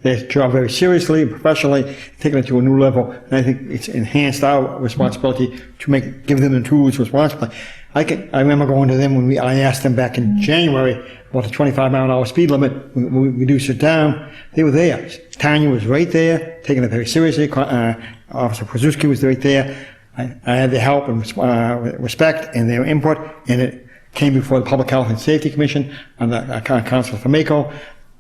their job very seriously, professionally, taken it to a new level, and I think it's enhanced our responsibility to give them the tools responsibly. I remember going to them when I asked them back in January about the 25-mile-an-hour speed limit. We reduced it down. They were there. Tanya was right there, taking it very seriously. Officer Krasuski was right there. I had their help and respect and their input, and it came before the Public Health and Safety Commission under Councilor Famico.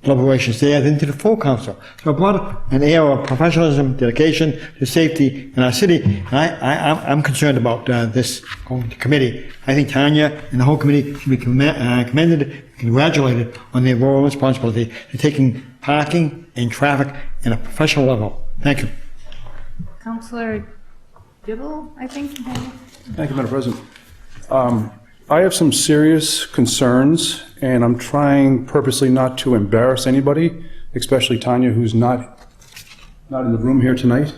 Deliberations there, then to the full council. So I brought an air of professionalism, dedication to safety in our city. I'm concerned about this going to committee. I think Tanya and the whole committee should be commended, congratulated on their role and responsibility to taking parking and traffic in a professional level. Thank you. Councilor Dibble, I think. Thank you, Madam President. I have some serious concerns, and I'm trying purposely not to embarrass anybody, especially Tanya, who's not in the room here tonight,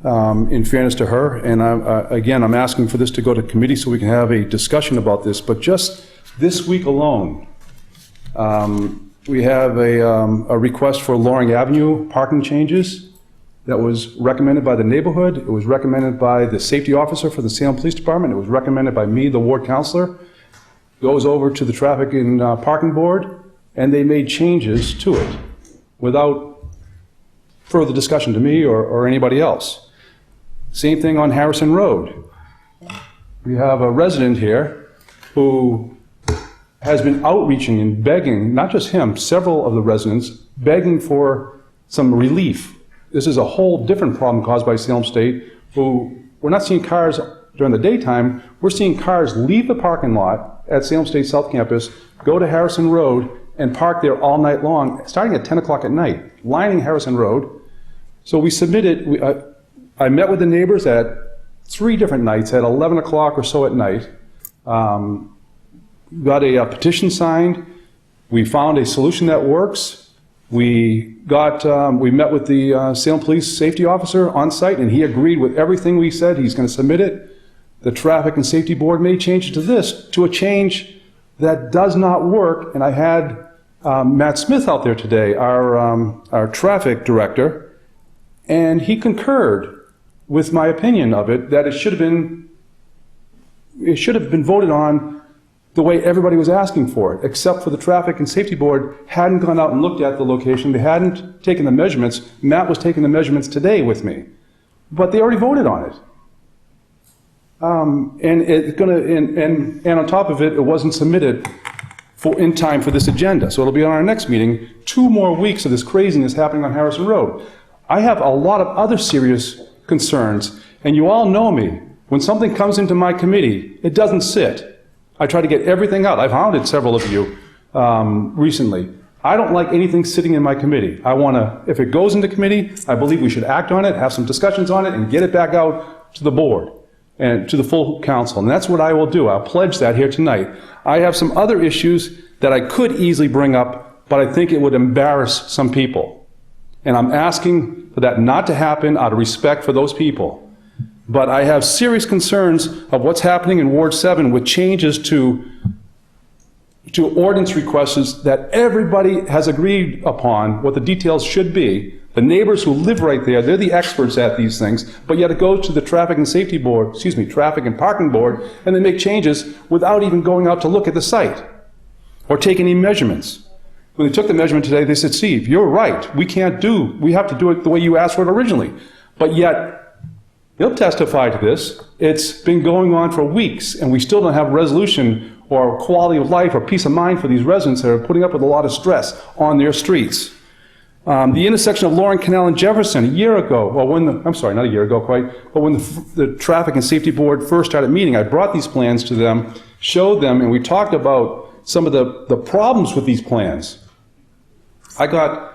in fairness to her. And again, I'm asking for this to go to committee so we can have a discussion about this. But just this week alone, we have a request for Loring Avenue parking changes that was recommended by the neighborhood. It was recommended by the safety officer for the Salem Police Department. It was recommended by me, the ward counselor. Goes over to the Traffic and Parking Board, and they made changes to it without further discussion to me or anybody else. Same thing on Harrison Road. We have a resident here who has been outreaching and begging, not just him, several of the residents, begging for some relief. This is a whole different problem caused by Salem State, who we're not seeing cars during the daytime. We're seeing cars leave the parking lot at Salem State South Campus, go to Harrison Road, and park there all night long, starting at 10 o'clock at night, lining Harrison Road. So we submitted, I met with the neighbors at 3 different nights at 11 o'clock or so at night. Got a petition signed. We found a solution that works. We met with the Salem Police Safety Officer on site, and he agreed with everything we said. He's going to submit it. The Traffic and Safety Board made changes to a change that does not work. And I had Matt Smith out there today, our traffic director, and he concurred with my opinion of it, that it should have been voted on the way everybody was asking for it, except for the Traffic and Safety Board hadn't gone out and looked at the location. They hadn't taken the measurements. Matt was taking the measurements today with me, but they already voted on it. And on top of it, it wasn't submitted in time for this agenda. So it'll be on our next meeting. 2 more weeks of this craziness happening on Harrison Road. I have a lot of other serious concerns, and you all know me. When something comes into my committee, it doesn't sit. I try to get everything out. I've hounded several of you recently. I don't like anything sitting in my committee. If it goes into committee, I believe we should act on it, have some discussions on it, and get it back out to the board and to the full council. And that's what I will do. I'll pledge that here tonight. I have some other issues that I could easily bring up, but I think it would embarrass some people. And I'm asking for that not to happen out of respect for those people. But I have serious concerns of what's happening in Ward 7 with changes to ordinance requests that everybody has agreed upon what the details should be. The neighbors who live right there, they're the experts at these things, but yet it goes to the Traffic and Safety Board, Traffic and Parking Board, and they make changes without even going out to look at the site or take any measurements. When they took the measurement today, they said, Steve, you're right. We have to do it the way you asked for it originally. But yet, he'll testify to this. It's been going on for weeks, and we still don't have resolution or quality of life or peace of mind for these residents that are putting up with a lot of stress on their streets. The intersection of Loring Canal and Jefferson, a year ago, not a year ago quite, but when the Traffic and Safety Board first started meeting, I brought these plans to them, showed them, and we talked about some of the problems with these plans. I got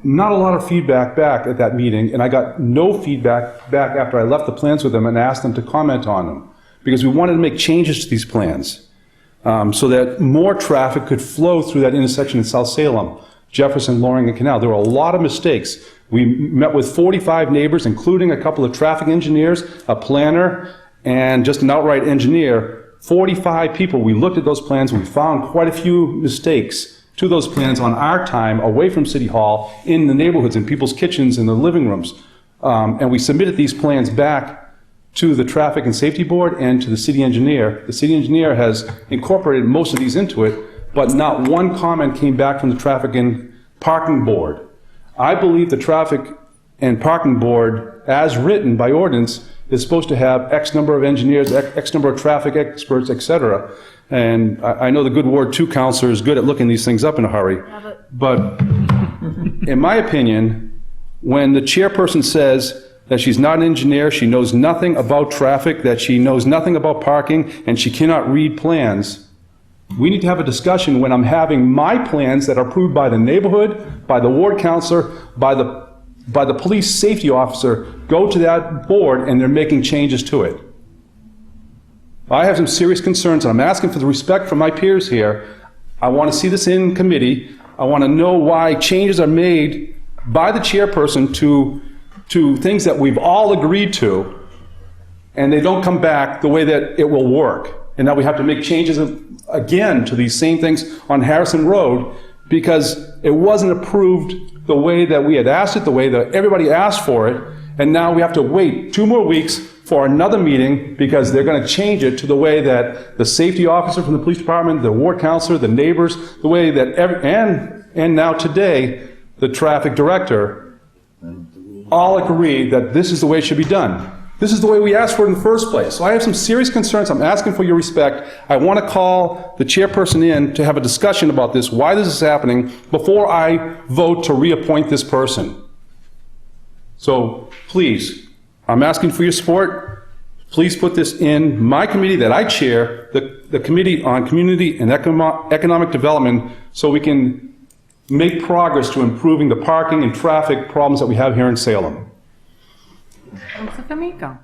not a lot of feedback back at that meeting, and I got no feedback back after I left the plans with them and asked them to comment on them, because we wanted to make changes to these plans so that more traffic could flow through that intersection in South Salem, Jefferson, Loring, and Canal. There were a lot of mistakes. We met with 45 neighbors, including a couple of traffic engineers, a planner, and just an outright engineer. 45 people. We looked at those plans, and we found quite a few mistakes to those plans on our time away from City Hall in the neighborhoods, in people's kitchens, in the living rooms. And we submitted these plans back to the Traffic and Safety Board and to the city engineer. The city engineer has incorporated most of these into it, but not one comment came back from the Traffic and Parking Board. I believe the Traffic and Parking Board, as written by ordinance, is supposed to have X number of engineers, X number of traffic experts, etc. And I know the good Ward 2 counselor is good at looking these things up in a hurry. But in my opinion, when the chairperson says that she's not an engineer, she knows nothing about traffic, that she knows nothing about parking, and she cannot read plans, we need to have a discussion when I'm having my plans that are approved by the neighborhood, by the ward counselor, by the police safety officer, go to that board and they're making changes to it. I have some serious concerns, and I'm asking for the respect from my peers here. I want to see this in committee. I want to know why changes are made by the chairperson to things that we've all agreed to, and they don't come back the way that it will work. And now we have to make changes again to these same things on Harrison Road because it wasn't approved the way that we had asked it, the way that everybody asked for it, and now we have to wait 2 more weeks for another meeting because they're going to change it to the way that the safety officer from the police department, the ward counselor, the neighbors, the way that and now today, the traffic director all agree that this is the way it should be done. This is the way we asked for it in the first place. So I have some serious concerns. I'm asking for your respect. I want to call the chairperson in to have a discussion about this, why this is happening, before I vote to reappoint this person. So please, I'm asking for your support. Please put this in my committee that I chair, the Committee on Community and Economic Development, so we can make progress to improving the parking and traffic problems that we have here in Salem. Councilor D'Amico.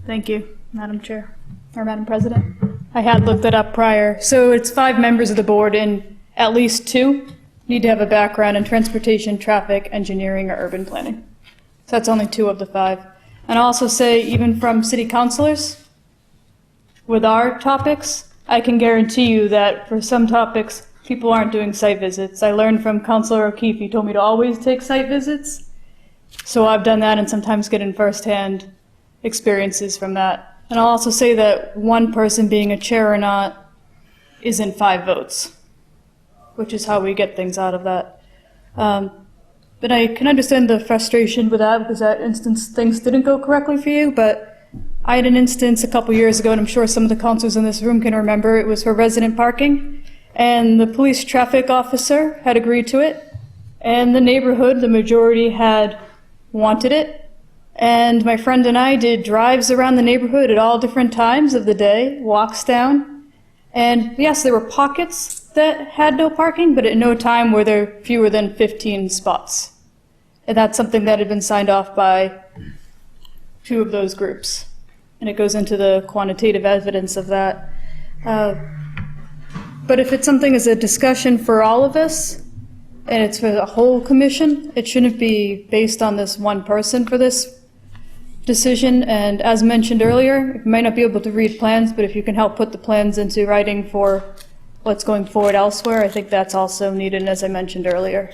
Thank you, Madam Chair, or Madam President. I had looked it up prior. So it's 5 members of the board, and at least 2 need to have a background in transportation, traffic, engineering, or urban planning. So that's only 2 of the 5. And I'll also say, even from city councilors, with our topics, I can guarantee you that for some topics, people aren't doing site visits. I learned from Councilor O'Keefe, he told me to always take site visits. So I've done that and sometimes get in firsthand experiences from that. And I'll also say that one person being a chair or not isn't 5 votes, which is how we get things out of that. But I can understand the frustration with that, because that instance things didn't go correctly for you. But I had an instance a couple years ago, and I'm sure some of the councilors in this room can remember. It was for resident parking, and the police traffic officer had agreed to it, and the neighborhood, the majority, had wanted it. And my friend and I did drives around the neighborhood at all different times of the day, walks down. And yes, there were pockets that had no parking, but at no time were there fewer than 15 spots. And that's something that had been signed off by 2 of those groups. And it goes into the quantitative evidence of that. But if it's something as a discussion for all of us, and it's for the whole commission, it shouldn't be based on this one person for this decision. And as mentioned earlier, you might not be able to read plans, but if you can help put the plans into writing for what's going forward elsewhere, I think that's also needed, as I mentioned earlier.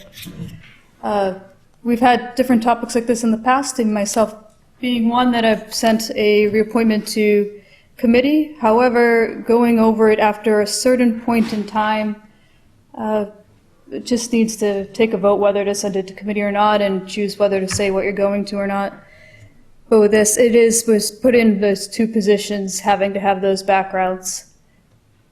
We've had different topics like this in the past, and myself being one that I've sent a reappointment to committee. However, going over it after a certain point in time, it just needs to take a vote whether to send it to committee or not, and choose whether to say what you're going to or not. But with this, was put in those 2 positions having to have those backgrounds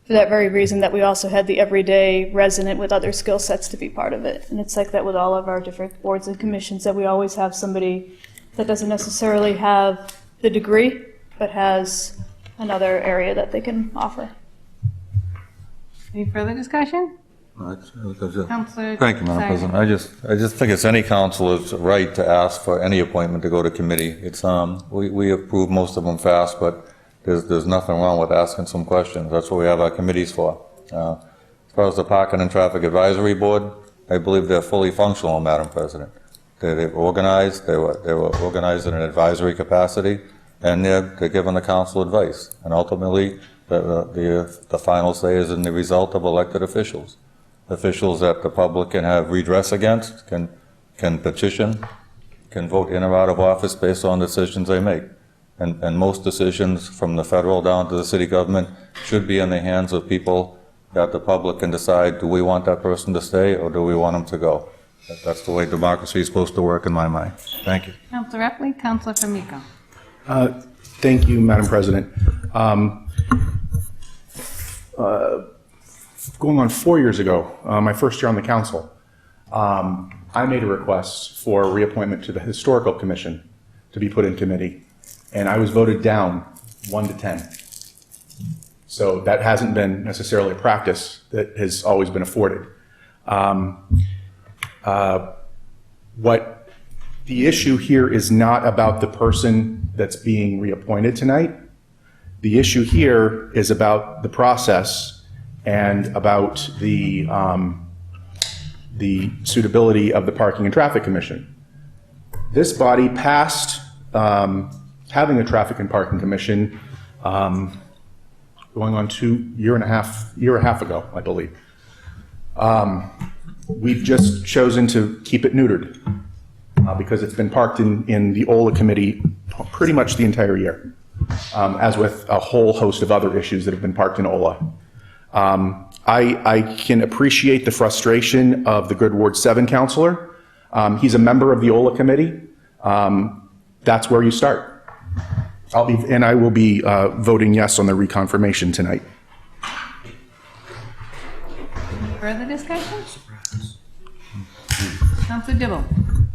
for that very reason, that we also had the everyday resident with other skill sets to be part of it. And it's like that with all of our different boards and commissions, that we always have somebody that doesn't necessarily have the degree, but has another area that they can offer. Any further discussion? Councilor Thank you, Madam President. I just think it's any councilor's right to ask for any appointment to go to committee. It's, we approve most of them fast, but there's nothing wrong with asking some questions. That's what we have our committees for. As far as the Parking and Traffic Advisory Board, I believe they're fully functional, Madam President. They're organized, they were organized in an advisory capacity, and they're giving the council advice. And ultimately, the final say is in the result of elected officials. Officials that the public can have redress against, can petition, can vote in or out of office based on decisions they make. And most decisions from the federal down to the city government should be in the hands of people that the public can decide, do we want that person to stay or do we want them to go? That's the way democracy is supposed to work in my mind. Thank you. Councilor Epley, Councilor D'Amico. Thank you, Madam President. Going on 4 years ago, my first year on the council, I made a request for reappointment to the Historical Commission to be put in committee, and I was voted down 1 to 10. So that hasn't been necessarily a practice that has always been afforded. What the issue here is not about the person that's being reappointed tonight. The issue here is about the process and about the suitability of the Parking and Traffic Commission. This body passed having a Traffic and Parking Commission going on year and a half ago, I believe. We've just chosen to keep it neutered because it's been parked in the OLA committee pretty much the entire year, as with a whole host of other issues that have been parked in OLA. I can appreciate the frustration of the good Ward 7 councilor. He's a member of the OLA committee. That's where you start. I will be voting yes on the reconfirmation tonight. Any further discussion? Councilor Dibble.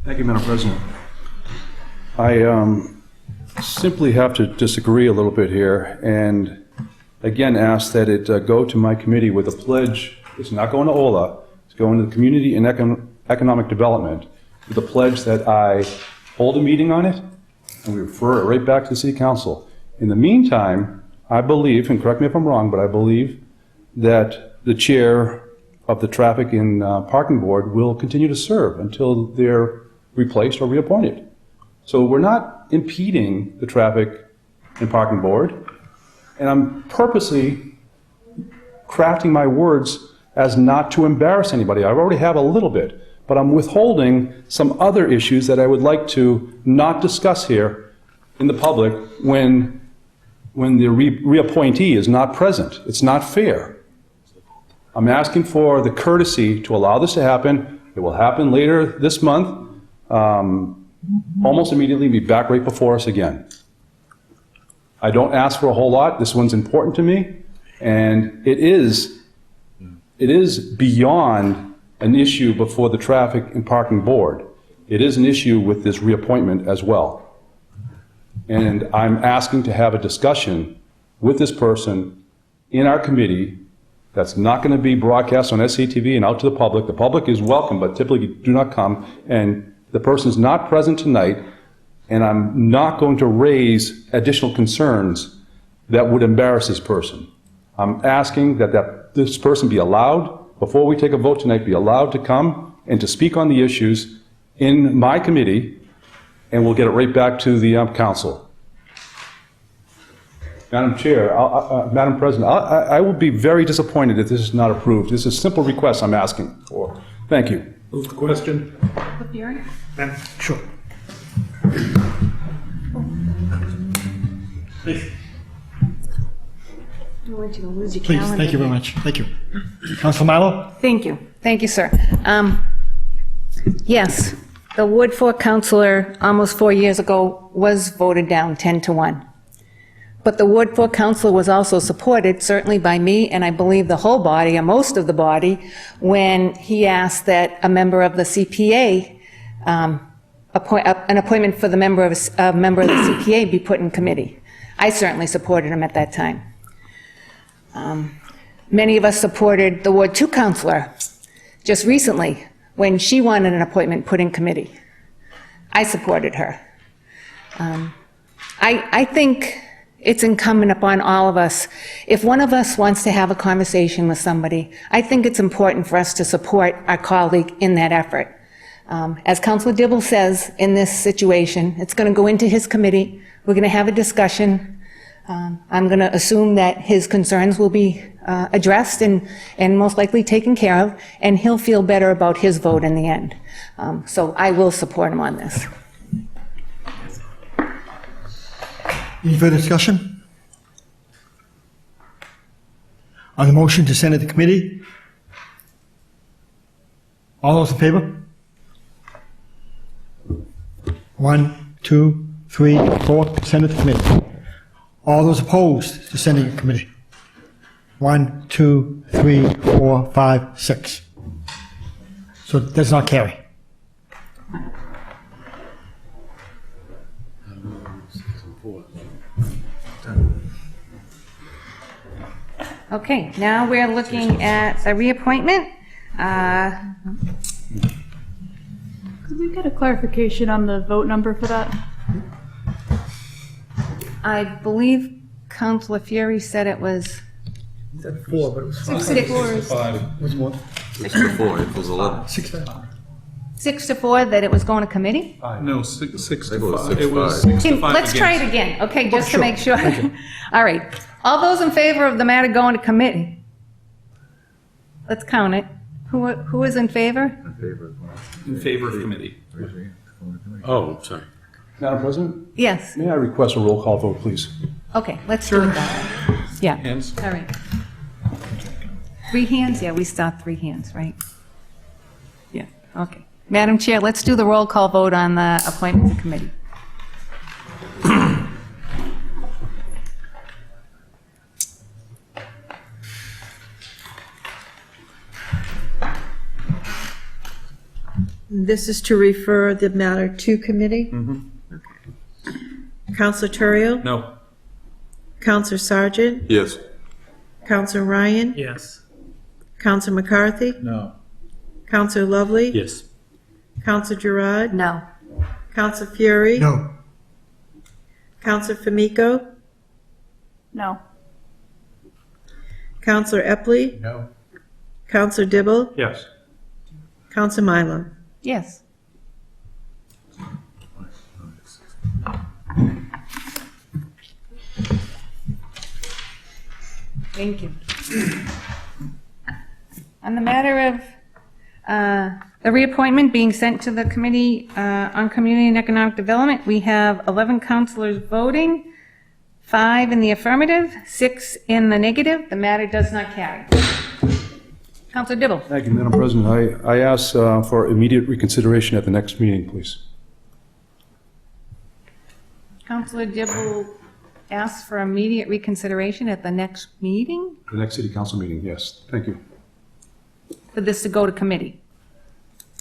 Thank you, Madam President. I simply have to disagree a little bit here and again ask that it go to my committee with a pledge. It's not going to OLA. It's going to the Community and Economic Development with a pledge that I hold a meeting on it, and we refer it right back to the city council. In the meantime, I believe, and correct me if I'm wrong, but I believe that the chair of the Traffic and Parking Board will continue to serve until they're replaced or reappointed. So we're not impeding the Traffic and Parking Board, and I'm purposely crafting my words as not to embarrass anybody. I already have a little bit, but I'm withholding some other issues that I would like to not discuss here in the public when the reappointee is not present. It's not fair. I'm asking for the courtesy to allow this to happen. It will happen later this month. Almost immediately, be back right before us again. I don't ask for a whole lot. This one's important to me, and it is beyond an issue before the Traffic and Parking Board. It is an issue with this reappointment as well. And I'm asking to have a discussion with this person in our committee that's not going to be broadcast on SCTV and out to the public. The public is welcome, but typically do not come. And the person's not present tonight, and I'm not going to raise additional concerns that would embarrass this person. I'm asking that this person be allowed, before we take a vote tonight, be allowed to come and to speak on the issues in my committee, and we'll get it right back to the council. Madam Chair, Madam President, I will be very disappointed if this is not approved. This is a simple request I'm asking for. Thank you. Move the question. Sure. Please. I want you to lose your Please, calendar. thank you very much. Thank you. Councilor Milo? Thank you. Thank you, sir. Yes, the Ward 4 councilor almost 4 years ago was voted down 10-1. But the Ward 4 councilor was also supported, certainly by me, and I believe the whole body, or most of the body, when he asked that a member of the CPA, an appointment for the member of the CPA be put in committee. I certainly supported him at that time. Many of us supported the Ward 2 councilor just recently when she wanted an appointment put in committee. I supported her. I think it's incumbent upon all of us. If one of us wants to have a conversation with somebody, I think it's important for us to support our colleague in that effort. As Councilor Dibble says, in this situation, it's going to go into his committee. We're going to have a discussion. I'm going to assume that his concerns will be addressed and most likely taken care of, and he'll feel better about his vote in the end. So I will support him on this. Any further discussion? On the motion to send it to committee? All those in favor? 1, 2, 3, 4, send it to committee. All those opposed to sending it to committee? 1, 2, 3, 4, 5, 6. So it does not carry. Okay, now we're looking at the reappointment. Could we get a clarification on the vote number for that? I believe Councilor Fury said it was 4, but it was 5. 5. Was more. 6 to 4, it was 11. 6 6-4 that it was going to committee? No, 6 I think to it was 5. 6 It was to 6 to 5 Let's try it against. again, okay, just to sure. make sure. All right. All those in favor of the matter going to committee? Let's count it. Who is in favor? In favor of committee. Oh, sorry. Madam President, Yes. may I request a roll call vote, please? Okay, let's do it that way. Yeah. Hands? All right. 3 hands? Yeah, we start 3 hands, right? Yeah, okay. Madam Chair, let's do the roll call vote on the appointment to committee. This is to refer the matter to committee? Okay. Counselor Terrio? No. Counselor Sargent? Yes. Counselor Ryan? Yes. Counselor McCarthy? No. Counselor Lovely? Yes. Counselor Gerard? No. Counselor Fury? No. Counselor Famiko? No. Counselor Epley? No. Counselor Dibble? Yes. Counselor Milo? Yes. Thank you. On the matter of the reappointment being sent to the Committee on Community and Economic Development, we have 11 counselors voting, 5 in the affirmative, 6 in the negative. The matter does not carry. Counselor Dibble. Thank you, Madam President. I ask for immediate reconsideration at the next meeting, please. Counselor Dibble asks for immediate reconsideration at the next meeting The next city council meeting, yes. Thank you. for this to go to committee.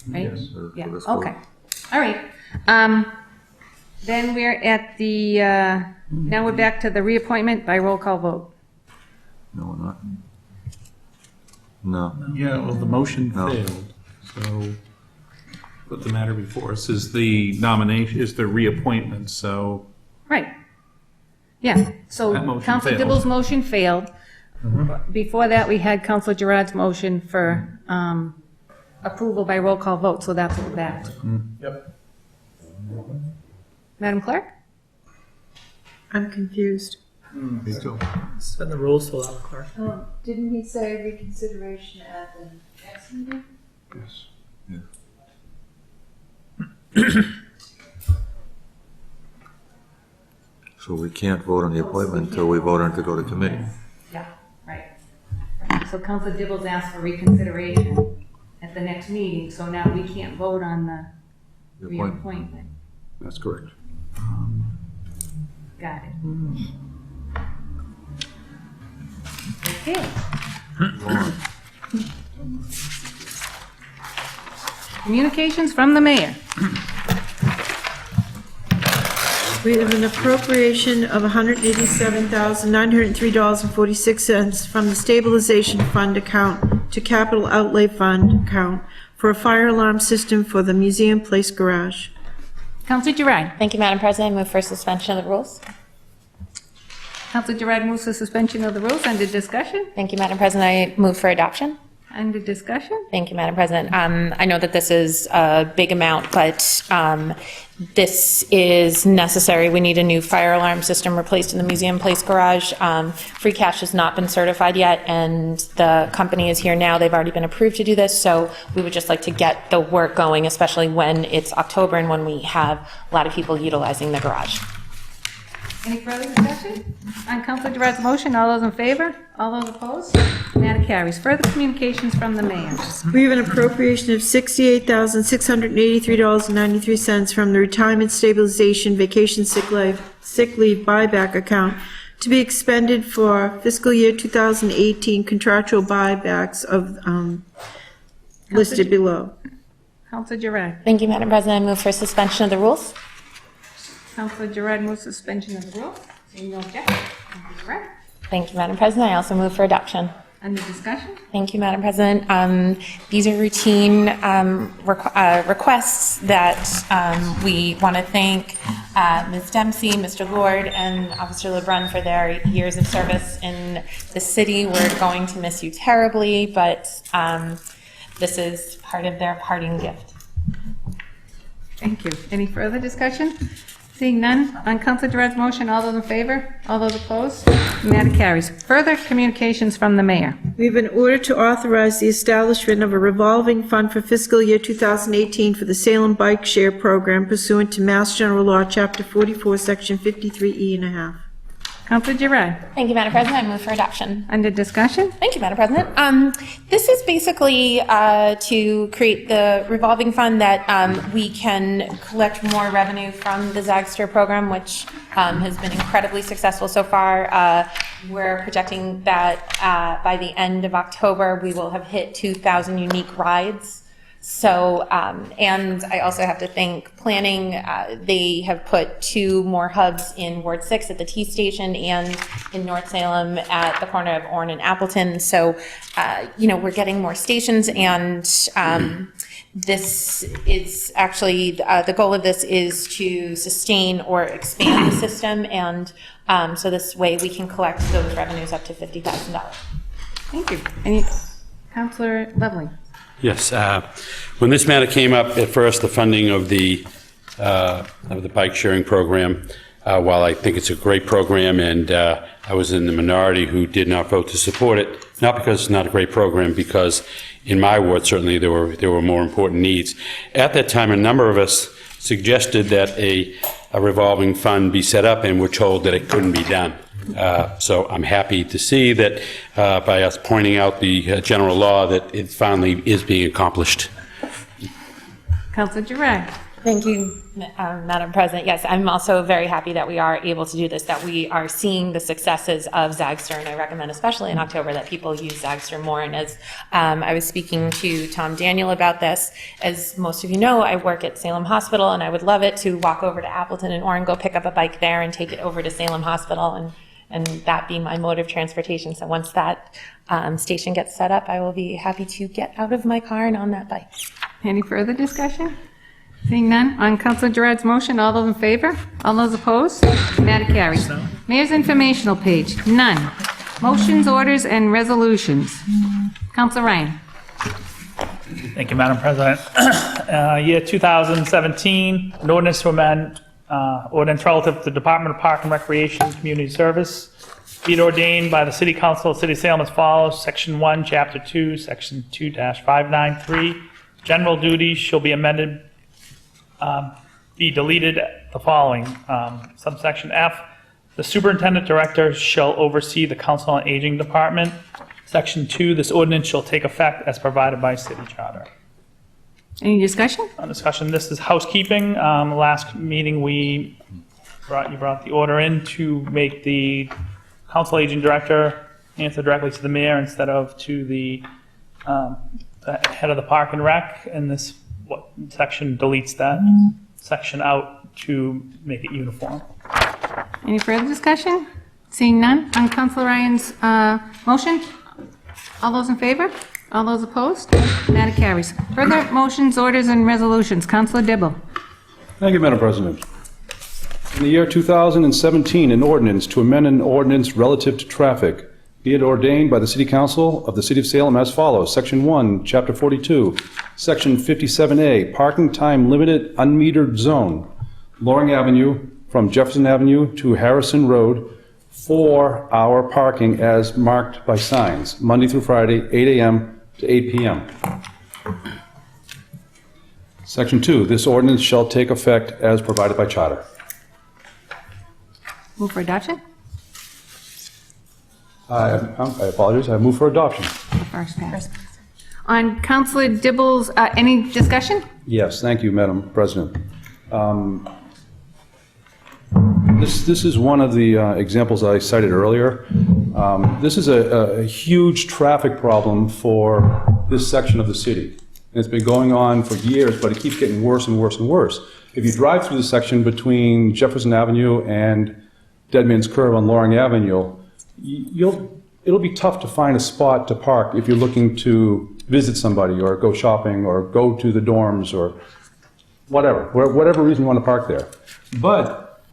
Right? Yes, Yeah, for this vote. okay. All right. Then we're at the, now we're back to the reappointment by roll call vote. No, we're not. No. Yeah, well, the motion No. failed, so, but the matter before us is the nomination, is the reappointment, so, Right. Yeah, so That motion Counselor failed. Dibble's motion failed. Before that, we had Counselor Gerard's motion for approval by roll call vote, so that's what we're back to. Yep. Madam Clerk? I'm confused. Suspend the rules to allow the clerk. Didn't he say reconsideration at the next meeting? Yes. So we can't vote on the appointment until we vote on it to go to committee. Yeah, right. So Counselor Dibble's asked for reconsideration at the next meeting, so now we can't vote on the The appointment. reappointment. That's correct. Got it. Okay. Communications from the mayor. We have an appropriation of $187,903.46 from the stabilization fund account to capital outlay fund account for a fire alarm system for the Museum Place garage. Counselor Gerard. Thank you, Madam President. I move for suspension of the rules. Counselor Gerard moves for suspension of the rules. Under discussion? Thank you, Madam President. I move for adoption. Under discussion? Thank you, Madam President. I know that this is a big amount, but this is necessary. We need a new fire alarm system replaced in the Museum Place garage. Free cash has not been certified yet, and the company is here now. They've already been approved to do this, so we would just like to get the work going, especially when it's October and when we have a lot of people utilizing the garage. Any further discussion? On Counselor Gerard's motion, all those in favor? All those opposed? Matter carries. Further communications from the mayor. We have an appropriation of $68,683.93 from the Retirement Stabilization Vacation Sick Leave Buyback Account to be expended for fiscal year 2018 contractual buybacks of listed below. Counselor Gerard. Thank you, Madam President. I move for suspension of the rules. Counselor Gerard moves suspension of the rules. Seeing no objection. Counselor Gerard. Thank you, Madam President. I also move for adoption. Under discussion? Thank you, Madam President. These are routine requests that we want to thank Ms. Dempsey, Mr. Lord, and Officer LeBrun for their years of service in the city. We're going to miss you terribly, but this is part of their parting gift. Thank you. Any further discussion? Seeing none, on Counselor Gerard's motion, all those in favor? All those opposed? Matter carries. Further communications from the mayor. We have an order to authorize the establishment of a revolving fund for fiscal year 2018 for the Salem Bike Share Program pursuant to Mass General Law, Chapter 44, Section 53E and a half. Counselor Gerard. Thank you, Madam President. I move for adoption. Under discussion? Thank you, Madam President. This is basically to create the revolving fund that we can collect more revenue from the Zagster program, which has been incredibly successful so far. We're projecting that by the end of October, we will have hit 2,000 unique rides. So, and I also have to thank planning. They have put 2 more hubs in Ward 6 at the T station and in North Salem at the corner of Orne and Appleton. So, you know, we're getting more stations, and this is actually, the goal of this is to sustain or expand the system, and so this way we can collect those revenues up to $50,000. Thank you. Any, Councillor Lovely? Yes. When this matter came up, at first, the funding of the bike sharing program, while I think it's a great program, and I was in the minority who did not vote to support it, not because it's not a great program, because in my ward, certainly, there were more important needs. At that time, a number of us suggested that a revolving fund be set up, and were told that it couldn't be done. So I'm happy to see that by us pointing out the general law, that it finally is being accomplished. Councillor Giroux? Thank you, Madam President. Yes, I'm also very happy that we are able to do this, that we are seeing the successes of Zagster, and I recommend especially in October that people use Zagster more. And as I was speaking to Tom Daniel about this, as most of you know, I work at Salem Hospital, and I would love it to walk over to Appleton and Orem, go pick up a bike there and take it over to Salem Hospital, and that be my mode of transportation. So once that station gets set up, I will be happy to get out of my car and on that bike. Any further discussion? Seeing none, on Councillor Gerard's motion, all those in favor? All those opposed? Matter carries. Mayor's informational page, none. Motions, orders, and resolutions. Councillor Ryan. Thank you, Madam President. Year 2017, an ordinance to amend ordinance relative to the Department of Park and Recreation and Community Service. Be it ordained by the City Council of the City of Salem as follows. Section 1, Chapter 2, Section 2-593. General duties shall be amended, be deleted the following. Subsection F, the superintendent director shall oversee the Council on Aging Department. Section 2, this ordinance shall take effect as provided by city charter. Any discussion? Discussion, this is housekeeping. Last meeting, you brought the order in to make the Council Aging Director answer directly to the mayor instead of to the head of the Park and Rec, and this section deletes that section out to make it uniform. Any further discussion? Seeing none, on Councillor Ryan's motion, all those in favor? All those opposed? Matter carries. Further motions, orders, and resolutions. Councillor Dibble. Thank you, Madam President. In the year 2017, an ordinance to amend an ordinance relative to traffic, be it ordained by the City Council of the City of Salem as follows. Section 1, Chapter 42, Section 57A, parking time limited unmetered zone, Loring Avenue from Jefferson Avenue to Harrison Road, 4-hour parking as marked by signs, Monday through Friday, 8 a.m. to 8 p.m. Section 2, this ordinance shall take effect as provided by charter. Move for adoption? I apologize, I move for adoption. First pass. On Councillor Dibble's, any discussion? Yes, thank you, Madam President. This is one of the examples I cited earlier. This is a huge traffic problem for this section of the city. And it's been going on for years, but it keeps getting worse and worse and worse. If you drive through the section between Jefferson Avenue and Dead Man's Curve on Loring Avenue, it'll be tough to find a spot to park if you're looking to visit somebody or go shopping or go to the dorms or whatever reason you want to park there. But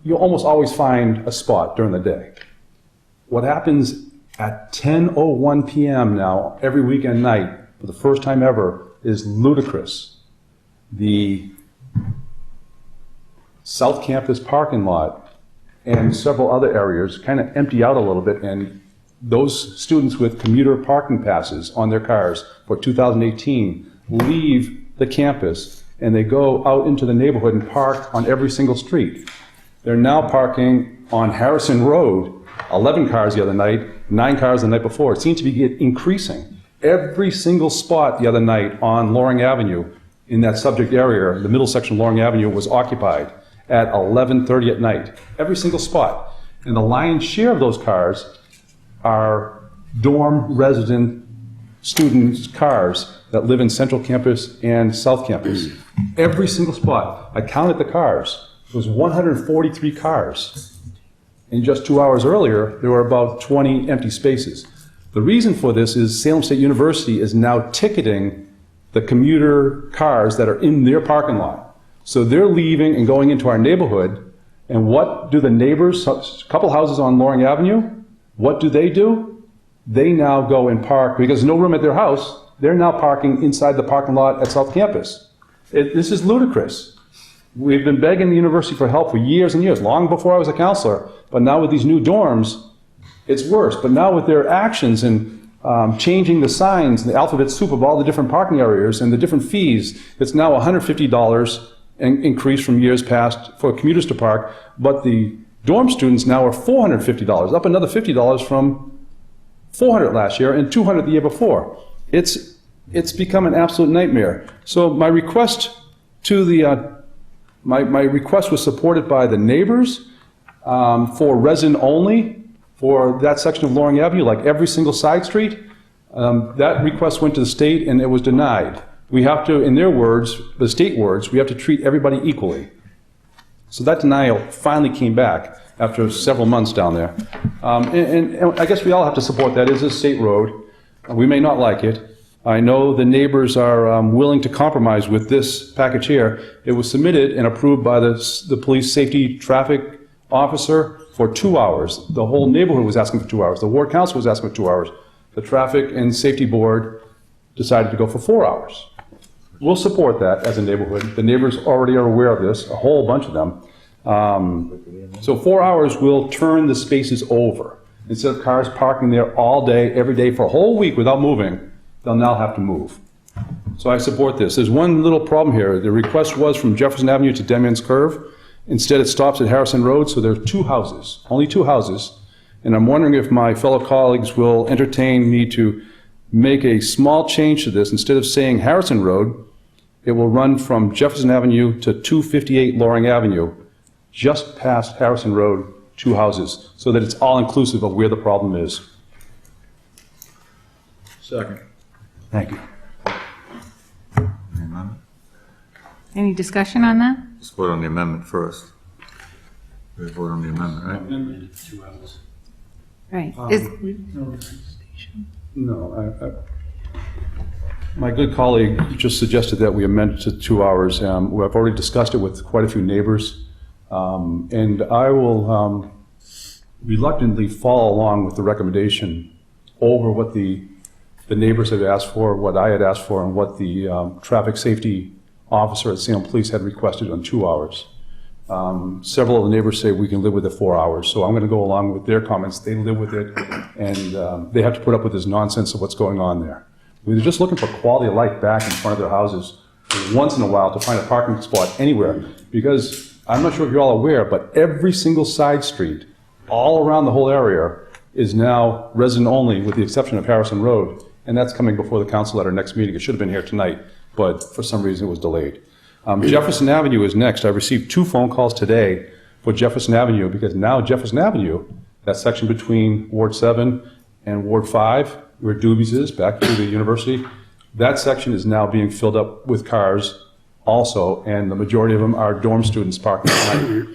you'll almost always find a spot during the day. What happens at 10:01 p.m. now, every weekend night, for the first time ever, is ludicrous. The South Campus parking lot and several other areas kind of empty out a little bit, and those students with commuter parking passes on their cars for 2018 leave the campus and they go out into the neighborhood and park on every single street. They're now parking on Harrison Road, 11 cars the other night, 9 cars the night before. It seems to be increasing. Every single spot the other night on Loring Avenue in that subject area, the middle section of Loring Avenue, was occupied at 11:30 at night. Every single spot. And the lion's share of those cars are dorm resident students' cars that live in Central Campus and South Campus. Every single spot. I counted the cars. It was 143 cars. And just 2 hours earlier, there were about 20 empty spaces. The reason for this is Salem State University is now ticketing the commuter cars that are in their parking lot. So they're leaving and going into our neighborhood, and what do the neighbors, a couple houses on Loring Avenue, what do? They now go and park, because there's no room at their house, they're now parking inside the parking lot at South Campus. This is ludicrous. We've been begging the university for help for years and years, long before I was a counselor, but now with these new dorms, it's worse. But now with their actions and changing the signs, the alphabet soup of all the different parking areas and the different fees, it's now $150 increase from years past for commuters to park, but the dorm students now are $450, up another $50 from $400 last year and $200 the year before. It's become an absolute nightmare. So my request to the my request was supported by the neighbors for resident only for that section of Loring Avenue, like every single side street. That request went to the state and it was denied. We have to, in their words, the state words, we have to treat everybody equally. So that denial finally came back after several months down there. And I guess we all have to support that. It is a state road. We may not like it. I know the neighbors are willing to compromise with this package here. It was submitted and approved by the police safety traffic officer for 2 hours. The whole neighborhood was asking for 2 hours. The ward council was asking for 2 hours. The traffic and safety board decided to go for 4 hours. We'll support that as a neighborhood. The neighbors already are aware of this, a whole bunch of them. So 4 hours will turn the spaces over. Instead of cars parking there all day, every day for a whole week without moving, they'll now have to move. So I support this. There's one little problem here. The request was from Jefferson Avenue to Dead Man's Curve. Instead, it stops at Harrison Road, so there are 2 houses, only 2 houses. And I'm wondering if my fellow colleagues will entertain me to make a small change to this. Instead of saying Harrison Road, it will run from Jefferson Avenue to 258 Loring Avenue, just past Harrison Road, 2 houses, so that it's all inclusive of where the problem is. Second. Thank you. Amendment? Any discussion on that? Let's vote on the amendment first. We vote on the amendment, right? Right. No, my good colleague just suggested that we amend it to 2 hours. I've already discussed it with quite a few neighbors, and I will reluctantly follow along with the recommendation over what the neighbors had asked for, what I had asked for, and what the traffic safety officer at Salem Police had requested on 2 hours. Several of the neighbors say we can live with it 4 hours, so I'm going to go along with their comments. They live with it, and they have to put up with this nonsense of what's going on there. They're just looking for quality of life back in front of their houses once in a while to find a parking spot anywhere, because I'm not sure if you're all aware, but every single side street all around the whole area is now resident only, with the exception of Harrison Road, and that's coming before the council at our next meeting. It should have been here tonight, but for some reason it was delayed. Jefferson Avenue is next. I received 2 phone calls today for Jefferson Avenue, because now Jefferson Avenue, that section between Ward 7 and Ward 5, where Doobies is, back to the university, that section is now being filled up with cars also, and the majority of them are dorm students parking at night.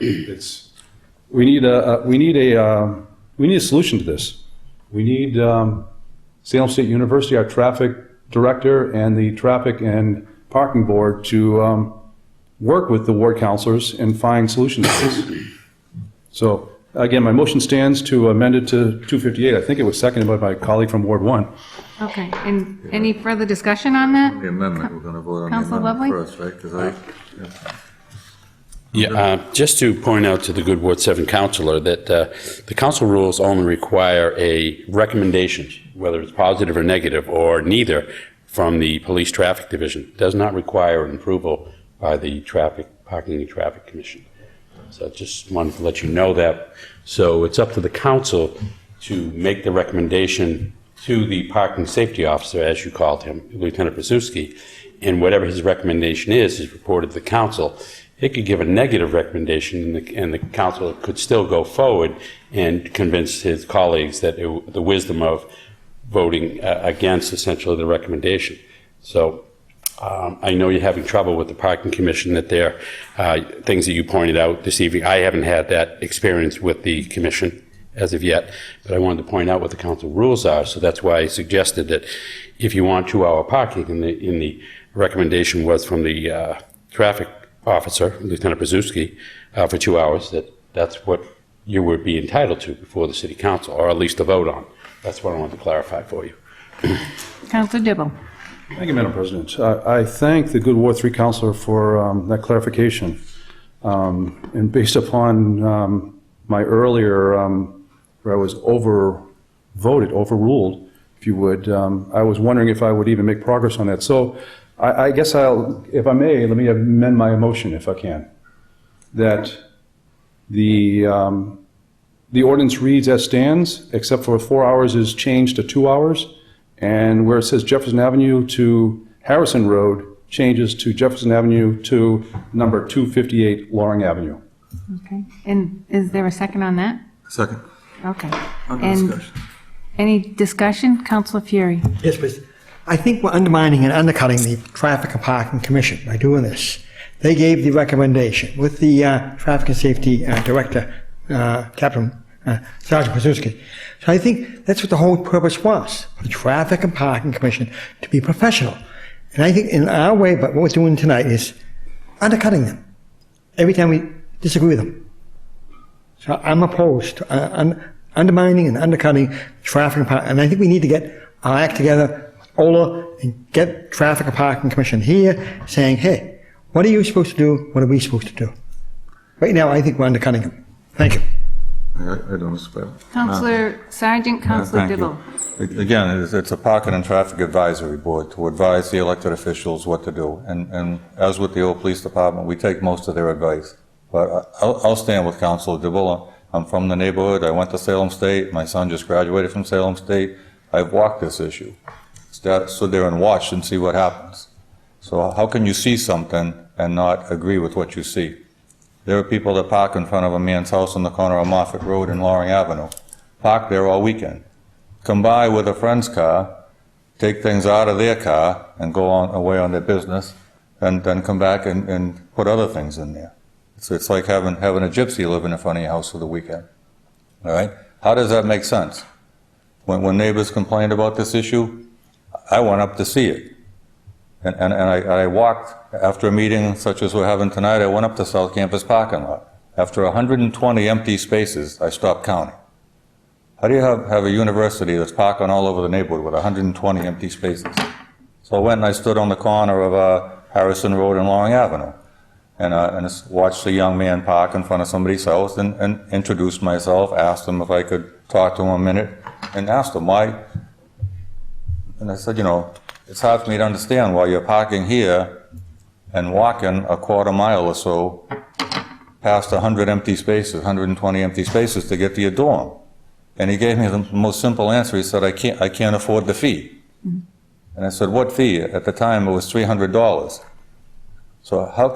We need a solution to this. We need Salem State University, our traffic director, and the traffic and parking board to work with the ward councilors and find solutions to this. So again, my motion stands to amend it to 258. I think it was seconded by my colleague from Ward 1. Okay, and any further discussion on that? The amendment, we're going to vote on the Councilor amendment Lovely? first, right? 'Cause I- Yeah, just to point out to the good Ward 7 councilor that the council rules only require a recommendation, whether it's positive or negative, or neither, from the Police Traffic Division. It does not require an approval by the Parking and Traffic Commission. So I just wanted to let you know that. So it's up to the council to make the recommendation to the parking safety officer, as you called him, Lieutenant Brzezinski, and whatever his recommendation is reported to the council. It could give a negative recommendation, and the council could still go forward and convince his colleagues that the wisdom of voting against essentially the recommendation. So I know you're having trouble with the parking commission, that there are things that you pointed out this evening. I haven't had that experience with the commission as of yet, but I wanted to point out what the council rules are. So that's why I suggested that if you want 2-hour parking in the recommendation was from the traffic officer, Lieutenant Brzezinski, for 2 hours, that's what you would be entitled to before the city council, or at least to vote on. That's what I wanted to clarify for you. Counselor Dibble. Thank you, Madam President. I thank the good Ward 3 councilor for that clarification. And based upon my earlier, where I was overruled, if you would, I was wondering if I would even make progress on that. So I guess if I may, let me amend my motion if I can. That the ordinance reads as stands, except for 4 hours is changed to 2 hours. And where it says Jefferson Avenue to Harrison Road changes to Jefferson Avenue to number 258 Loring Avenue. Okay. And is there a second on that? Second. Okay. And any discussion? Counselor Fury. Yes, please. I think we're undermining and undercutting the Traffic and Parking Commission by doing this. They gave the recommendation with the Traffic and Safety Director, Captain Sergeant Brzezinski. So I think that's what the whole purpose was, for the Traffic and Parking Commission to be professional. And I think in our way, but what we're doing tonight is undercutting them every time we disagree with them. So I'm opposed to undermining and undercutting traffic and parking. And I think we need to get our act together, Ola, and get Traffic and Parking Commission here saying, hey, what are you supposed to do? What are we supposed to do? Right now, I think we're undercutting them. Thank you. I don't suppose. Counselor Sargent, Counselor Dibble. Again, it's a Parking and Traffic Advisory Board to advise the elected officials what to do. And as with the old police department, we take most of their advice. But I'll stand with Counselor Dibble. I'm from the neighborhood. I went to Salem State. My son just graduated from Salem State. I've walked this issue. Stood there and watched and see what happens. So how can you see something and not agree with what you see? There are people that park in front of a man's house on the corner of Moffett Road and Loring Avenue. Park there all weekend. Come by with a friend's car, take things out of their car and go on away on their business, and then come back and put other things in there. It's like having a gypsy living in front of your house for the weekend. All right? How does that make sense? When neighbors complained about this issue, I went up to see it. And I walked, after a meeting such as we're having tonight, I went up to South Campus parking lot. After 120 empty spaces, I stopped counting. How do you have a university that's parking all over the neighborhood with 120 empty spaces? So I went and I stood on the corner of Harrison Road and Loring Avenue. And watched a young man park in front of somebody's house and introduced myself, asked him if I could talk to him a minute, and asked him why. And I said, you know, it's hard for me to understand why you're parking here and walking a quarter mile or so past 100 empty spaces, 120 empty spaces to get to your dorm. And he gave me the most simple answer. He said, I can't afford the fee. Mm-hmm. And I said, what fee? At the time, it was $300. So how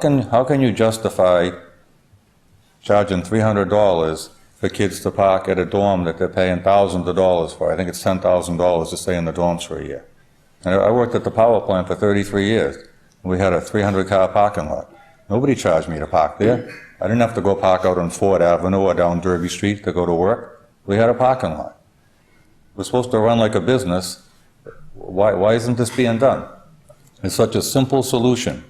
can you justify charging $300 for kids to park at a dorm that they're paying thousands of dollars for? I think it's $10,000 to stay in the dorms for a year. And I worked at the power plant for 33 years. We had a 300-car parking lot. Nobody charged me to park there. I didn't have to go park out on Ford Avenue or down Derby Street to go to work. We had a parking lot. We're supposed to run like a business. Why isn't this being done? It's such a simple solution.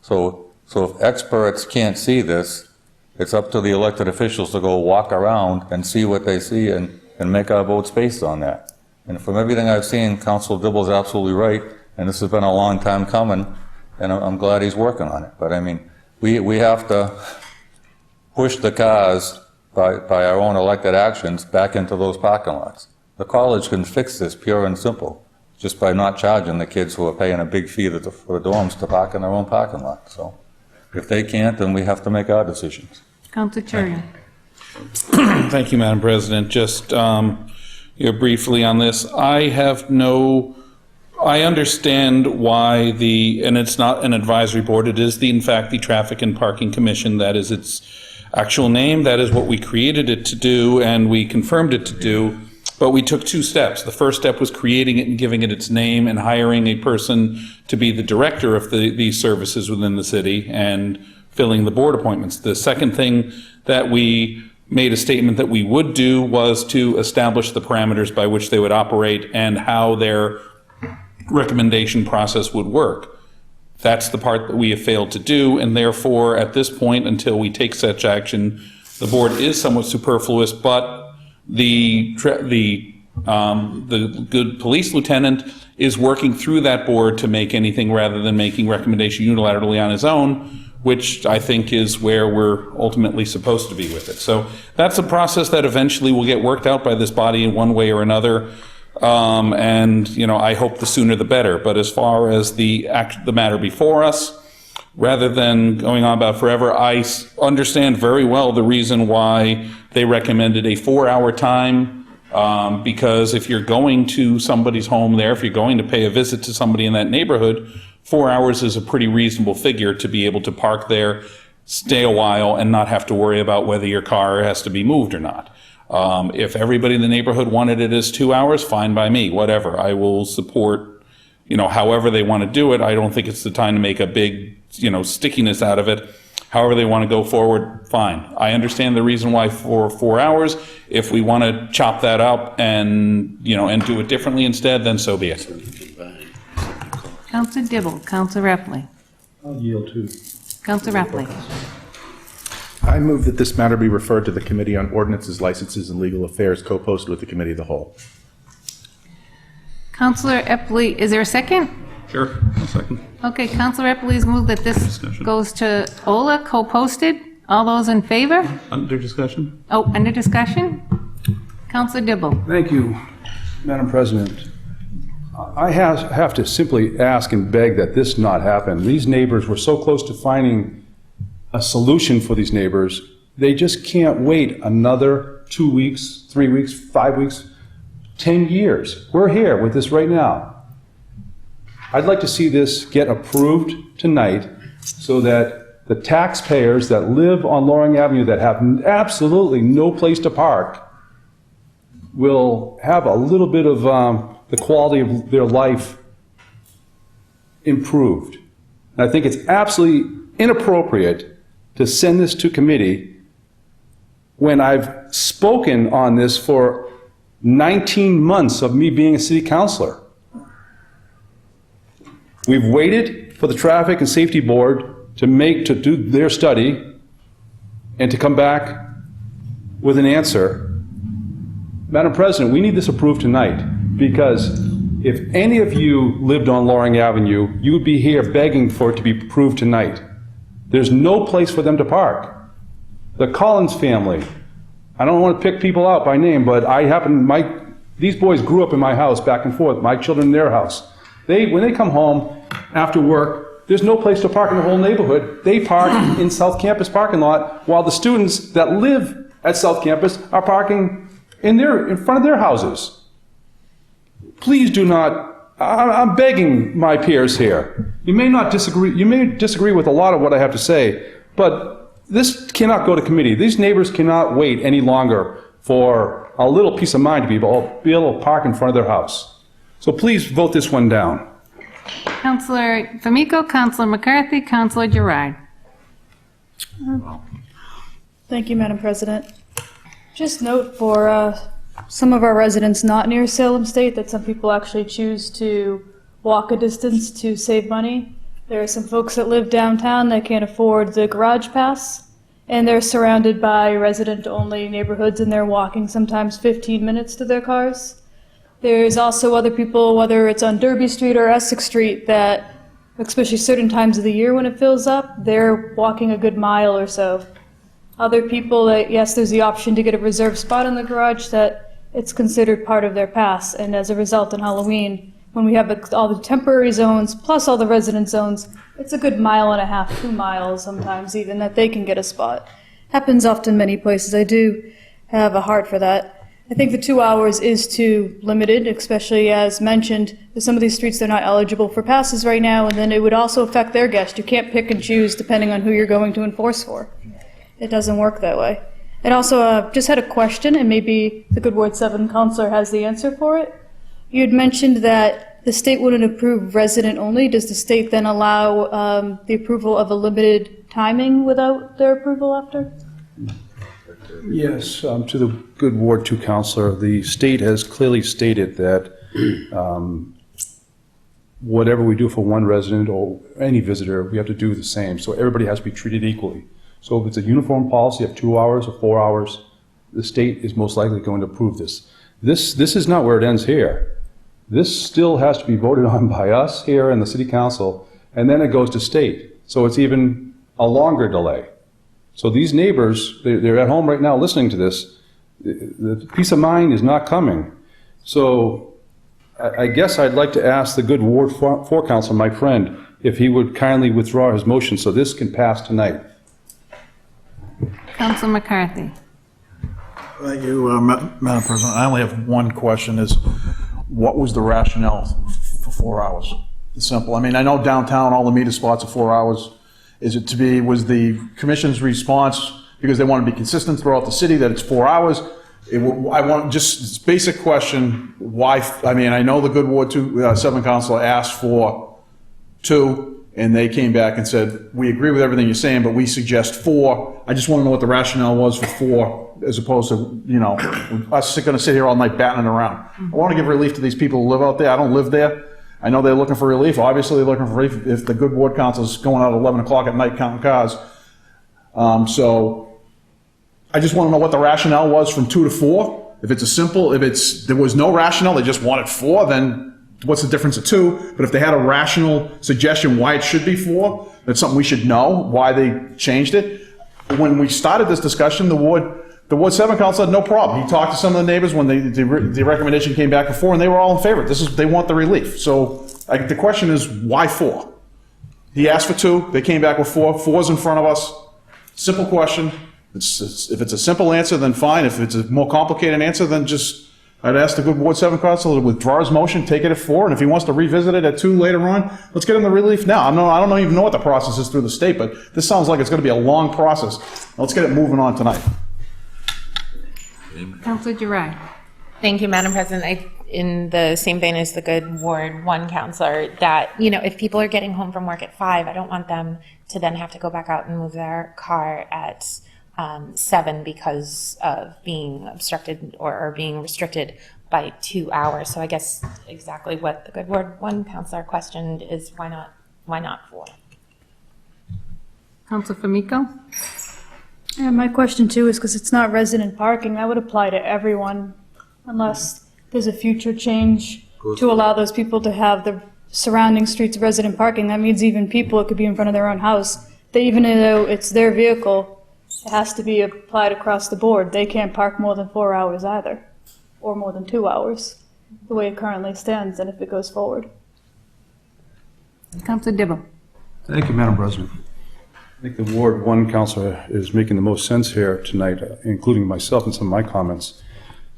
So if experts can't see this, it's up to the elected officials to go walk around and see what they see and make our votes based on that. And from everything I've seen, Councilor Dibble is absolutely right, and this has been a long time coming, and I'm glad he's working on it. But I mean, we have to push the cars by our own elected actions back into those parking lots. The college can fix this pure and simple, just by not charging the kids who are paying a big fee for the dorms to park in their own parking lot. So if they can't, then we have to make our decisions. Counselor Churian. Thank you, Madam President. Just briefly on this, I understand why and it's not an advisory board, it is in fact the Traffic and Parking Commission. That is its actual name. That is what we created it to do, and we confirmed it to do. But we took two steps. The first step was creating it and giving it its name and hiring a person to be the director of these services within the city and filling the board appointments. The second thing that we made a statement that we would do was to establish the parameters by which they would operate and how their recommendation process would work. That's the part that we have failed to do, and therefore, at this point, until we take such action, the board is somewhat superfluous, but the good police lieutenant is working through that board to make anything rather than making recommendation unilaterally on his own, which I think is where we're ultimately supposed to be with it. So that's a process that eventually will get worked out by this body in one way or another. And, you know, I hope the sooner the better. But as far as the matter before us, rather than going on about forever, I understand very well the reason why they recommended a 4-hour time, because if you're going to somebody's home there, if you're going to pay a visit to somebody in that neighborhood, 4 hours is a pretty reasonable figure to be able to park there, stay a while, and not have to worry about whether your car has to be moved or not. If everybody in the neighborhood wanted it as 2 hours, fine by me, whatever. I will support, you know, however they want to do it. I don't think it's the time to make a big, you know, stickiness out of it. However they want to go forward, fine. I understand the reason why for 4 hours. If we want to chop that up and, you know, and do it differently instead, then so be it. Counselor Dibble, Counselor Epley. I'll yield to. Counselor Epley. I move that this matter be referred to the Committee on Ordinances, Licenses, and Legal Affairs, co-posted with the Committee of the Whole. Counselor Epley, is there a second? Sure, a second. Okay, Counselor Epley's moved that this goes to Ola, co-posted. All those in favor? Under discussion? Oh, under discussion? Counselor Dibble. Thank you, Madam President. I have to simply ask and beg that this not happen. These neighbors were so close to finding a solution for these neighbors. They just can't wait another 2 weeks, 3 weeks, 5 weeks, 10 years. We're here with this right now. I'd like to see this get approved tonight so that the taxpayers that live on Loring Avenue that have absolutely no place to park will have a little bit of the quality of their life improved. And I think it's absolutely inappropriate to send this to committee when I've spoken on this for 19 months of me being a city councilor. We've waited for the Traffic and Safety Board to do their study and to come back with an answer. Madam President, we need this approved tonight, because if any of you lived on Loring Avenue, you would be here begging for it to be approved tonight. There's no place for them to park. The Collins family, I don't want to pick people out by name, but these boys grew up in my house back and forth, my children in their house. When they come home after work, there's no place to park in the whole neighborhood. They park in South Campus parking lot, while the students that live at South Campus are parking in front of their houses. Please do not, I'm begging my peers here. You may disagree with a lot of what I have to say, but this cannot go to committee. These neighbors cannot wait any longer for a little peace of mind to be able to park in front of their house. So please vote this one down. Counselor Famico, Counselor McCarthy, Counselor Gerard. Thank you, Madam President. Just note for some of our residents not near Salem State that some people actually choose to walk a distance to save money. There are some folks that live downtown that can't afford the garage pass, and they're surrounded by resident-only neighborhoods, and they're walking sometimes 15 minutes to their cars. There's also other people, whether it's on Derby Street or Essex Street, that, especially certain times of the year when it fills up, they're walking a good mile or so. Other people that, yes, there's the option to get a reserved spot in the garage, that it's considered part of their pass, and as a result on Halloween, when we have all the temporary zones plus all the resident zones, it's a good 1.5 miles, 2 miles sometimes even, that they can get a spot. Happens often many places. I do have a heart for that. I think the 2 hours is too limited, especially as mentioned, some of these streets, they're not eligible for passes right now, and then it would also affect their guests. You can't pick and choose depending on who you're going to enforce for. It doesn't work that way. And also, just had a question, and maybe the Good Ward 7 counselor has the answer for it. You had mentioned that the state wouldn't approve resident only. Does the state then allow the approval of a limited timing without their approval after? Yes, to the Good Ward 2 counselor, the state has clearly stated that whatever we do for one resident or any visitor, we have to do the same. So everybody has to be treated equally. So if it's a uniform policy of 2 hours or 4 hours, the state is most likely going to approve this. This is not where it ends here. This still has to be voted on by us here in the city council, and then it goes to state. So it's even a longer delay. So these neighbors, they're at home right now listening to this. The peace of mind is not coming. So I guess I'd like to ask the good Ward 4 council, my friend, if he would kindly withdraw his motion so this can pass tonight. Council McCarthy. Thank you, Madam President. I only have one question, is what was the rationale for 4 hours? It's simple. I mean, I know downtown, all the meter spots are 4 hours. Was the commission's response because they want to be consistent throughout the city that it's 4 hours? I want just this basic question, why, I mean, I know the good Ward 7 councilor asked for 2, and they came back and said, we agree with everything you're saying, but we suggest 4. I just want to know what the rationale was for 4, as opposed to, you know, us going to sit here all night batting it around. I want to give relief to these people who live out there. I don't live there. I know they're looking for relief. Obviously, they're looking for relief if the good Ward council is going out at 11 o'clock at night counting cars. So I just want to know what the rationale was from 2 to 4. If there was no rationale, they just wanted 4, then what's the difference of 2? But if they had a rational suggestion why it should be 4, that's something we should know, why they changed it. When we started this discussion, the Ward 7 council had no problem. He talked to some of the neighbors when the recommendation came back before, and they were all in favor. They want the relief. So the question is, why 4? He asked for 2. They came back with 4. 4's in front of us. Simple question. If it's a simple answer, then fine. If it's a more complicated answer, then I'd ask the good Ward 7 council to withdraw his motion, take it at 4, and if he wants to revisit it at 2 later on, let's get him the relief now. I don't even know what the process is through the state, but this sounds like it's going to be a long process. Let's get it moving on tonight. Councilor Girai. Thank you, Madam President. In the same vein as the good Ward 1 councilor, that, you know, if people are getting home from work at 5, I don't want them to then have to go back out and move their car at 7 because of being obstructed or being restricted by 2 hours. So I guess exactly what the good Ward 1 councilor questioned is why not 4? Councilor Famico. Yeah, my question too is because it's not resident parking, that would apply to everyone unless there's a future change to allow those people to have the surrounding streets resident parking. That means even people, it could be in front of their own house, that even though it's their vehicle, it has to be applied across the board. They can't park more than 4 hours either, or more than 2 hours, the way it currently stands, and if it goes forward. Councilor Dibble. Thank you, Madam President. I think the Ward 1 councilor is making the most sense here tonight, including myself in some of my comments.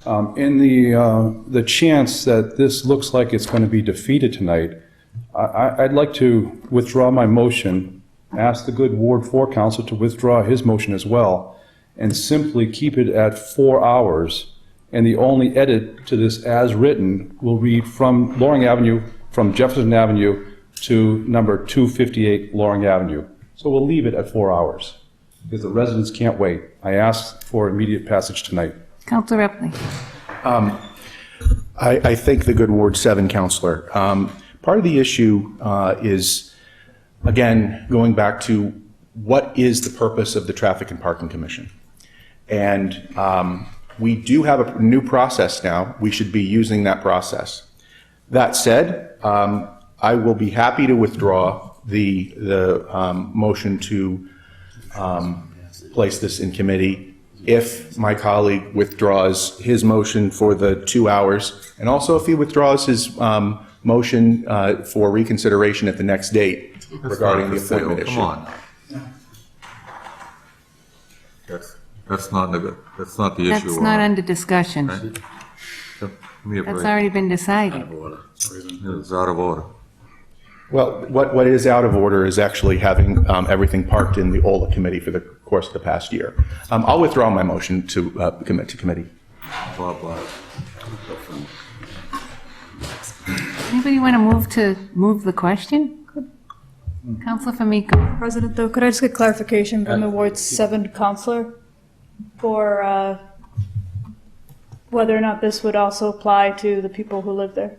In the chance that this looks like it's going to be defeated tonight, I'd like to withdraw my motion, ask the good Ward 4 council to withdraw his motion as well, and simply keep it at 4 hours. And the only edit to this as written will read from Loring Avenue, from Jefferson Avenue to number 258 Loring Avenue. So we'll leave it at 4 hours because the residents can't wait. I ask for immediate passage tonight. Councilor Ripley. I thank the good Ward 7 councilor. Part of the issue is, again, going back to what is the purpose of the Traffic and Parking Commission. And we do have a new process now. We should be using that process. That said, I will be happy to withdraw the motion to place this in committee if my colleague withdraws his motion for the 2 hours, and also if he withdraws his motion for reconsideration at the next date regarding the appointment issue. Come on. That's not the issue. That's not under discussion. Right? So, give me a That's break. already been decided. It's out of order. Well, what is out of order is actually having everything parked in the OLA committee for the course of the past year. I'll withdraw my motion to commit to committee. Blah, blah. Anybody want to move the question? Councilor Famico. President, though, could I just get clarification from the Ward 7 councilor for whether or not this would also apply to the people who live there?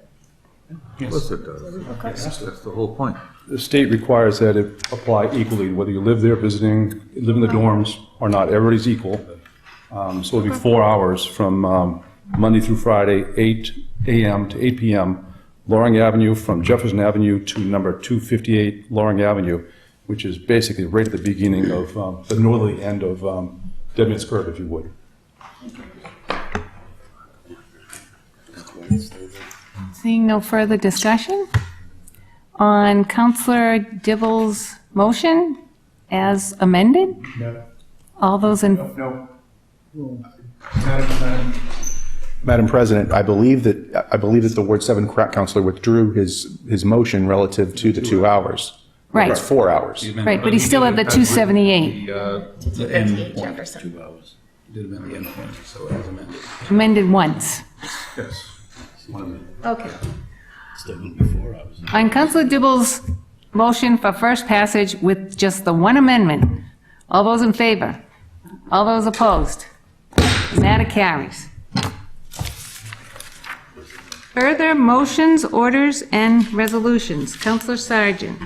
Of course it does. That's the whole point. The state requires that it apply equally, whether you live there visiting, live in the dorms or not. Everybody's equal. So it'll be 4 hours from Monday through Friday, 8 a.m. to 8 p.m., Loring Avenue from Jefferson Avenue to number 258 Loring Avenue, which is basically right at the beginning of the northerly end of Deadman's Curve, if you would. Seeing no further discussion on Counselor Dibble's motion as amended? No. All those in, No. Madam President, I believe that the Ward 7 counselor withdrew his motion relative to the 2 hours. Right. It's 4 hours. right, but he's still at the 278, The end point, 2 hours. Did amend the end point, so as amended. amended once. Yes. Okay. Still going to be 4 hours. On Counselor Dibble's motion for first passage with just the one amendment, all those in favor? All those opposed? The matter carries. Further motions, orders, and resolutions. Counselor Sargent.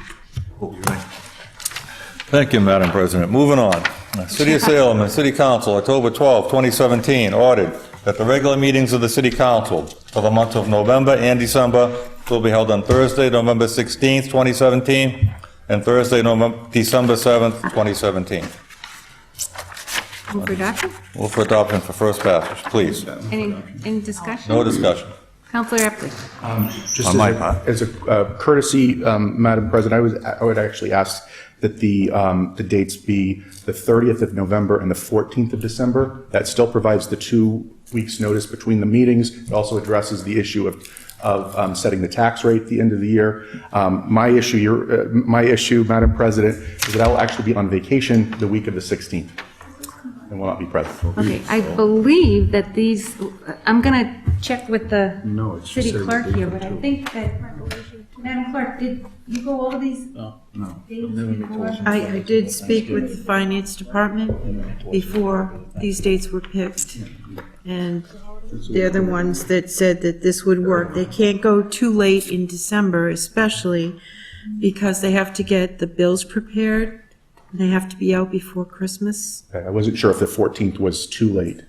Thank you, Madam President. Moving on. City of Salem and City Council, October 12, 2017, ordered that the regular meetings of the City Council for the months of November and December will be held on Thursday, November 16, 2017, and Thursday, December 7th, 2017. Move for adoption? Move for adoption for first passage, please. Any discussion? No discussion. Counselor Epley. Just On my part. as a courtesy, Madam President, I would actually ask that the dates be the 30th of November and the 14th of December. That still provides the 2 weeks' notice between the meetings. It also addresses the issue of setting the tax rate at the end of the year. My issue, Madam President, is that I will actually be on vacation the week of the 16th and will not be present. Okay, I believe that these, I'm going to check with the city clerk here, but I think that, Madam Clerk, did you go over these? No. dates before? I did speak with the finance department before these dates were picked, and they're the ones that said that this would work. They can't go too late in December, especially because they have to get the bills prepared, and they have to be out before Christmas I wasn't sure if the 14th was too late.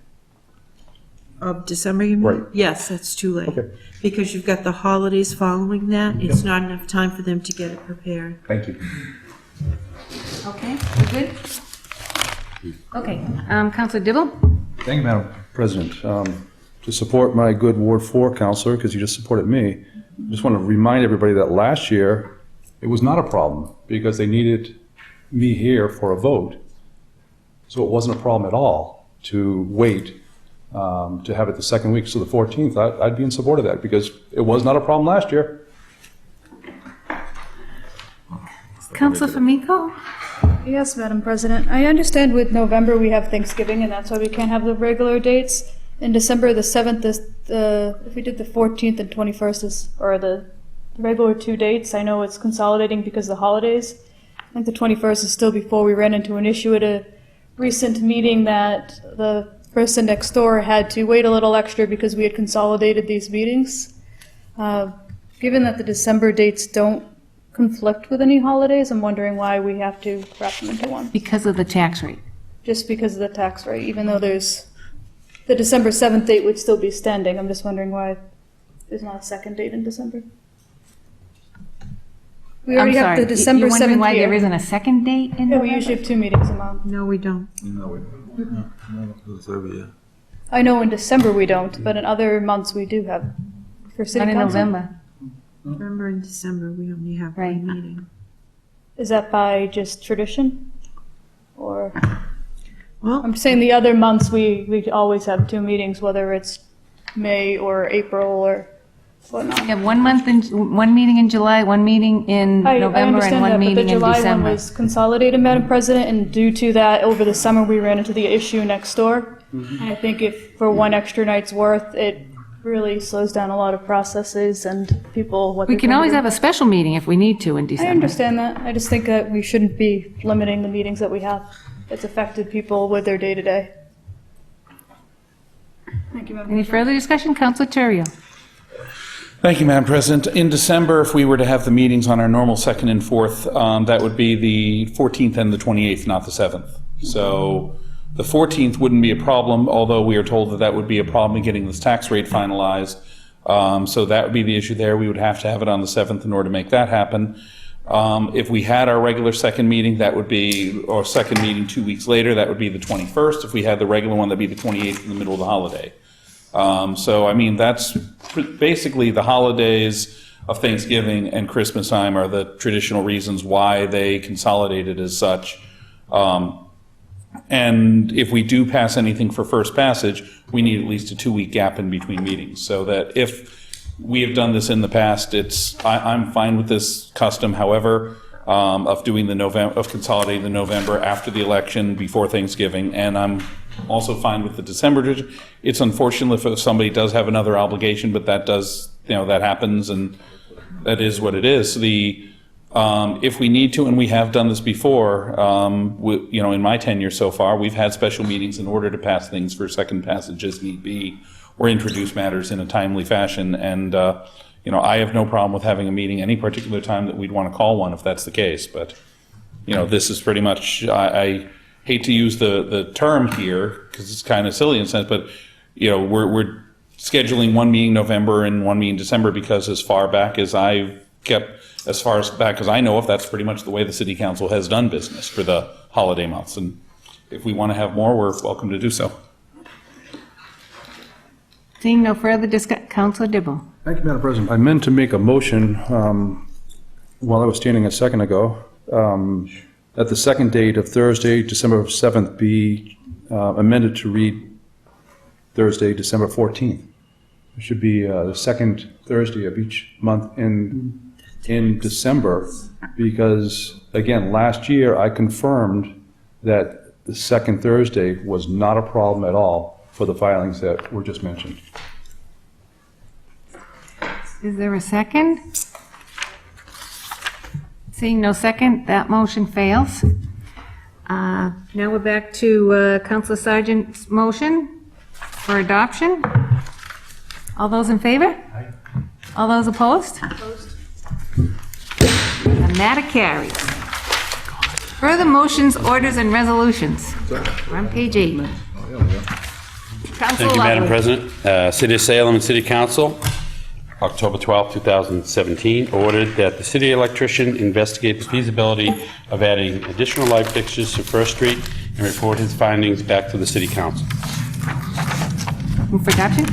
of December, you mean? Right. Yes, that's too late. Okay. Because you've got the holidays following that, it's not enough time for them to get it prepared. Thank you. Okay, we good? Okay, Counselor Dibble? Thank you, Madam President. To support my good Ward 4 counselor, because you just supported me, I just want to remind everybody that last year, it was not a problem because they needed me here for a vote. So it wasn't a problem at all to wait to have it the second week, so the 14th. I'd be in support of that because it was not a problem last year. Counselor Famiko? Yes, Madam President. I understand with November we have Thanksgiving, and that's why we can't have the regular dates. In December, the 7th is if we did the 14th and 21st or the regular 2 dates, I know it's consolidating because of the holidays. I think the 21st is still before we ran into an issue at a recent meeting that the person next door had to wait a little extra because we had consolidated these meetings. Given that the December dates don't conflict with any holidays, I'm wondering why we have to wrap them into one. Because of the tax rate. Just because of the tax rate, even though there's, the December 7th date would still be standing. I'm just wondering why there's not a second date in December. We I'm already have sorry, the December 7th you're wondering why here. there isn't a second date in Yeah, November? we usually have 2 meetings a month. No, we don't. I know in December we don't, but in other months we do have. For city Not in council? November. November and December, we only have Right. one meeting. Is that by just tradition? Or, Well, I'm saying the other months we always have 2 meetings, whether it's May or April or whatnot. We have 1 month, one meeting in July, 1 meeting in I November, and understand 1 that, but the meeting in July one December. was consolidated, Madam President, and due to that, over the summer, we ran into the issue next door. And I think if, for 1 extra night's worth, it really slows down a lot of processes and people, what We they're can trying to always do. have a special meeting if we need to in I December. understand that. I just think that we shouldn't be limiting the meetings that we have. It's affected people with their day-to-day. Thank you, Madam Any President. further discussion? Counselor Terrio? Thank you, Madam President. In December, if we were to have the meetings on our normal 2nd and 4th, that would be the 14th and the 28th, not the 7th. So the 14th wouldn't be a problem, although we are told that that would be a problem in getting this tax rate finalized. So that would be the issue there. We would have to have it on the 7th in order to make that happen. If we had our regular second meeting, that would be, or second meeting 2 weeks later, that would be the 21st. If we had the regular one, that'd be the 28th in the middle of the holiday. So, I mean, that's basically the holidays of Thanksgiving and Christmas time are the traditional reasons why they consolidated as such. And if we do pass anything for first passage, we need at least a 2-week gap in between meetings, so that if we have done this in the past, I'm fine with this custom, however, of doing consolidating the November after the election before Thanksgiving, and I'm also fine with the December. It's unfortunate if somebody does have another obligation, but that does, that happens, and that is what it is. If we need to, and we have done this before, in my tenure so far, we've had special meetings in order to pass things for second passage as need be, or introduce matters in a timely fashion. And, I have no problem with having a meeting any particular time that we'd want to call one if that's the case. But, this is pretty much, I hate to use the term here because it's kind of silly in a sense, but, we're scheduling one meeting November and one meeting December because as far back as I know of, that's pretty much the way the city council has done business for the holiday months. And if we want to have more, we're welcome to do so. Seeing no further discussion, Councilor Dibble. Thank you, Madam President. I meant to make a motion while I was standing a second ago that the second date of Thursday, December 7th, be amended to read Thursday, December 14th. It should be the second Thursday of each month in December, because, again, last year I confirmed that the second Thursday was not a problem at all for the filings that were just mentioned. Is there a second? Seeing no second, that motion fails. Now we're back to Councilor Sargent's motion for adoption. All those in favor? Aye. All those opposed? Opposed. The matter carries. Further motions, orders, and resolutions. We're on page 8. Thank you, Madam President. City of Salem and City Council, October 12, 2017, ordered that the city electrician investigate the feasibility of adding additional light fixtures to First Street and report his findings back to the City Council. Move for adoption?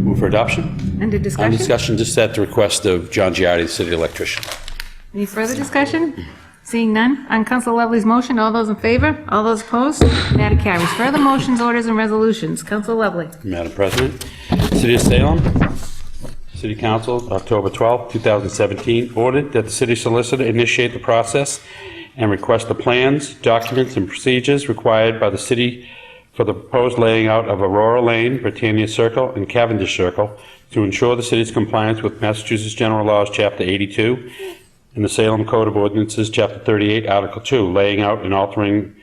Move for adoption. Under discussion? On discussion, just at the request of John Giardi, the city electrician. Any further discussion? Seeing none, on Council Lovely's motion, all those in favor? All those opposed? Matter carries. Further motions, orders, and resolutions. Council Lovely. Madam President, City of Salem, City Council, October 12, 2017, ordered that the city solicitor initiate the process and request the plans, documents, and procedures required by the city for the proposed laying out of Aurora Lane, Britannia Circle, and Cavendish Circle to ensure the city's compliance with Massachusetts General Laws, Chapter 82, and the Salem Code of Ordinances, Chapter 38, Article 2, laying out and altering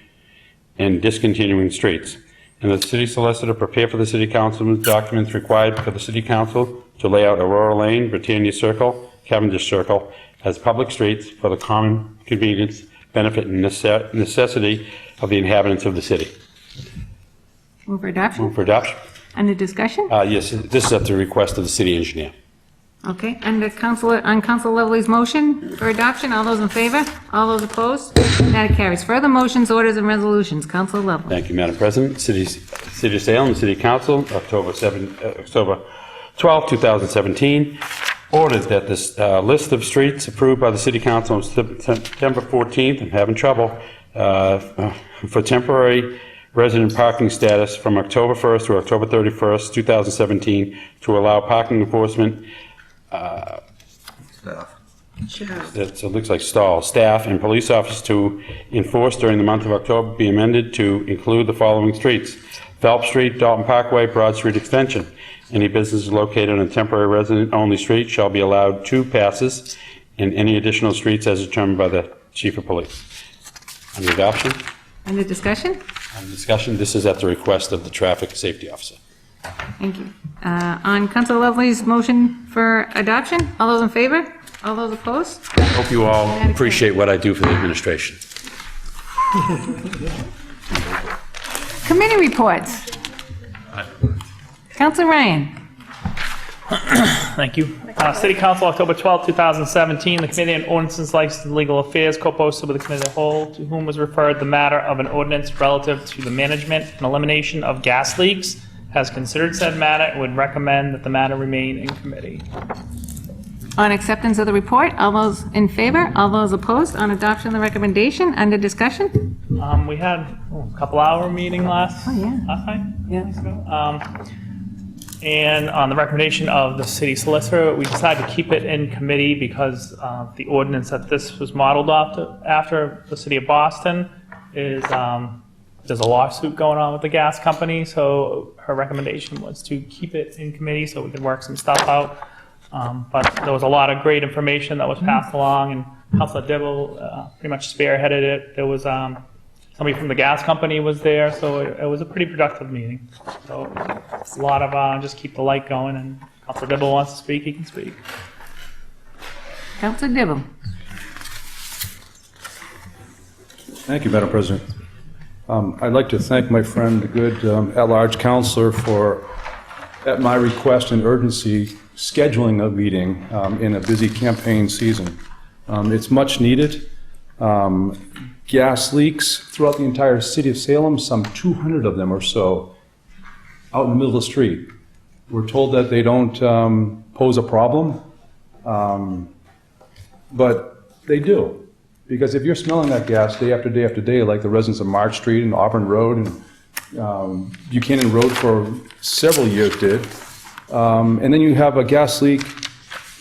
and discontinuing streets. And the city solicitor prepare for the city council documents required for the city council to lay out Aurora Lane, Britannia Circle, Cavendish Circle as public streets for the common convenience, benefit, and necessity of the inhabitants of the city. Move for adoption? Move for adoption. Under discussion? Yes, this is at the request of the city engineer. Okay, on Council Lovely's motion for adoption, all those in favor? All those opposed? Matter carries. Further motions, orders, and resolutions. Council Lovely. Thank you, Madam President. City of Salem, City Council, October 12, 2017, ordered that this list of streets approved by the City Council on September 14th, I'm having trouble, for temporary resident parking status from October 1st through October 31st, 2017, to allow parking enforcement it looks like staff and police officers to enforce during the month of October be amended to include the following streets: Phelps Street, Dalton Parkway, Broad Street Extension. Any business located on a temporary resident-only street shall be allowed 2 passes in any additional streets as determined by the Chief of Police. Under adoption? Under discussion? Under discussion, this is at the request of the Traffic Safety Officer. Thank you. On Council Lovely's motion for adoption, all those in favor? All those opposed? Hope you all appreciate what I do for the administration. Committee reports. Council Ryan. Thank you. City Council, October 12, 2017, the Committee on Ordinances, License, and Legal Affairs co-posted with the Committee of the Whole, to whom was referred the matter of an ordinance relative to the management and elimination of gas leaks, has considered said matter and would recommend that the matter remain in committee. On acceptance of the report, all those in favor? All those opposed? On adoption of the recommendation, under discussion? We had a couple-hour meeting last night. Yeah. And on the recommendation of the city solicitor, we decided to keep it in committee because the ordinance that this was modeled after the city of Boston is, there's a lawsuit going on with the gas company, so her recommendation was to keep it in committee so we could work some stuff out. But there was a lot of great information that was passed along, and Councilor Dibble pretty much spearheaded it. There was somebody from the gas company was there, so it was a pretty productive meeting. So a lot of just keep the light going, and Councilor Dibble wants to speak, he can speak. Councilor Dibble. Thank you, Madam President. I'd like to thank my friend, the good at-large counselor, for, at my request and urgency, scheduling a meeting in a busy campaign season. It's much needed. Gas leaks throughout the entire city of Salem, some 200 of them or so, out in the middle of the street. We're told that they don't pose a problem, but they do. Because if you're smelling that gas day after day after day, like the residents of March Street and Auburn Road and Buchanan Road for several years did, and then you have a gas leak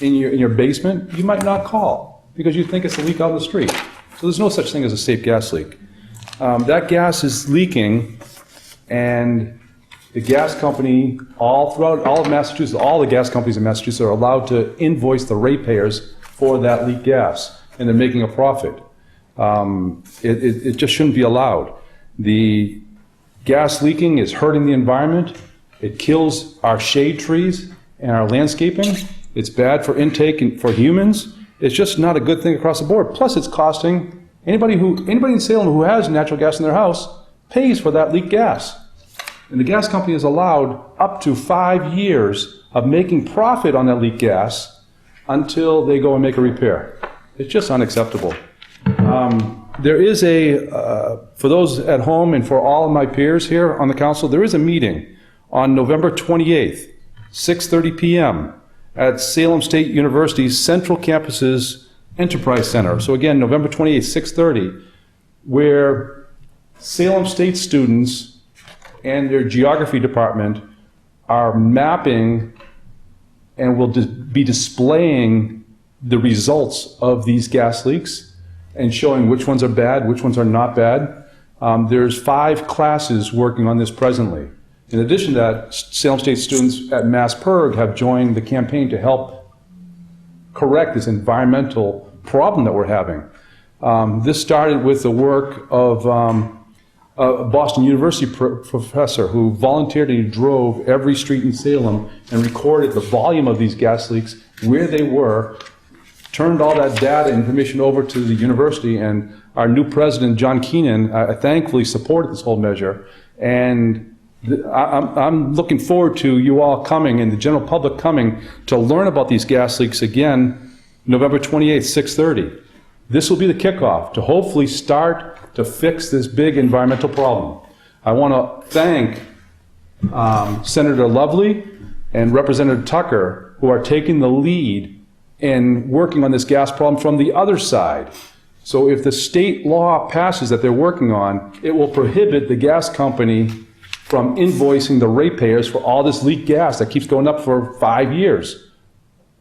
in your basement, you might not call because you think it's a leak out in the street. So there's no such thing as a safe gas leak. That gas is leaking, and the gas company, throughout all of Massachusetts, all the gas companies in Massachusetts are allowed to invoice the ratepayers for that leaked gas, and they're making a profit. It just shouldn't be allowed. The gas leaking is hurting the environment. It kills our shade trees and our landscaping. It's bad for intake and for humans. It's just not a good thing across the board. Plus, it's costing anybody in Salem who has natural gas in their house pays for that leaked gas. And the gas company is allowed up to 5 years of making profit on that leaked gas until they go and make a repair. It's just unacceptable. There is for those at home and for all of my peers here on the council, there is a meeting on November 28th, 6:30 p.m. at Salem State University's Central Campus's Enterprise Center. So again, November 28th, 6:30, where Salem State students and their geography department are mapping and will be displaying the results of these gas leaks and showing which ones are bad, which ones are not bad. There's 5 classes working on this presently. In addition to that, Salem State students at MassPIRG have joined the campaign to help correct this environmental problem that we're having. This started with the work of a Boston University professor who volunteered and he drove every street in Salem and recorded the volume of these gas leaks, where they were, turned all that data and information over to the university, and our new president, John Keenan, thankfully supported this whole measure. And I'm looking forward to you all coming and the general public coming to learn about these gas leaks again, November 28th, 6:30. This will be the kickoff to hopefully start to fix this big environmental problem. I want to thank Senator Lovely and Representative Tucker, who are taking the lead in working on this gas problem from the other side. So if the state law passes that they're working on, it will prohibit the gas company from invoicing the ratepayers for all this leaked gas that keeps going up for 5 years,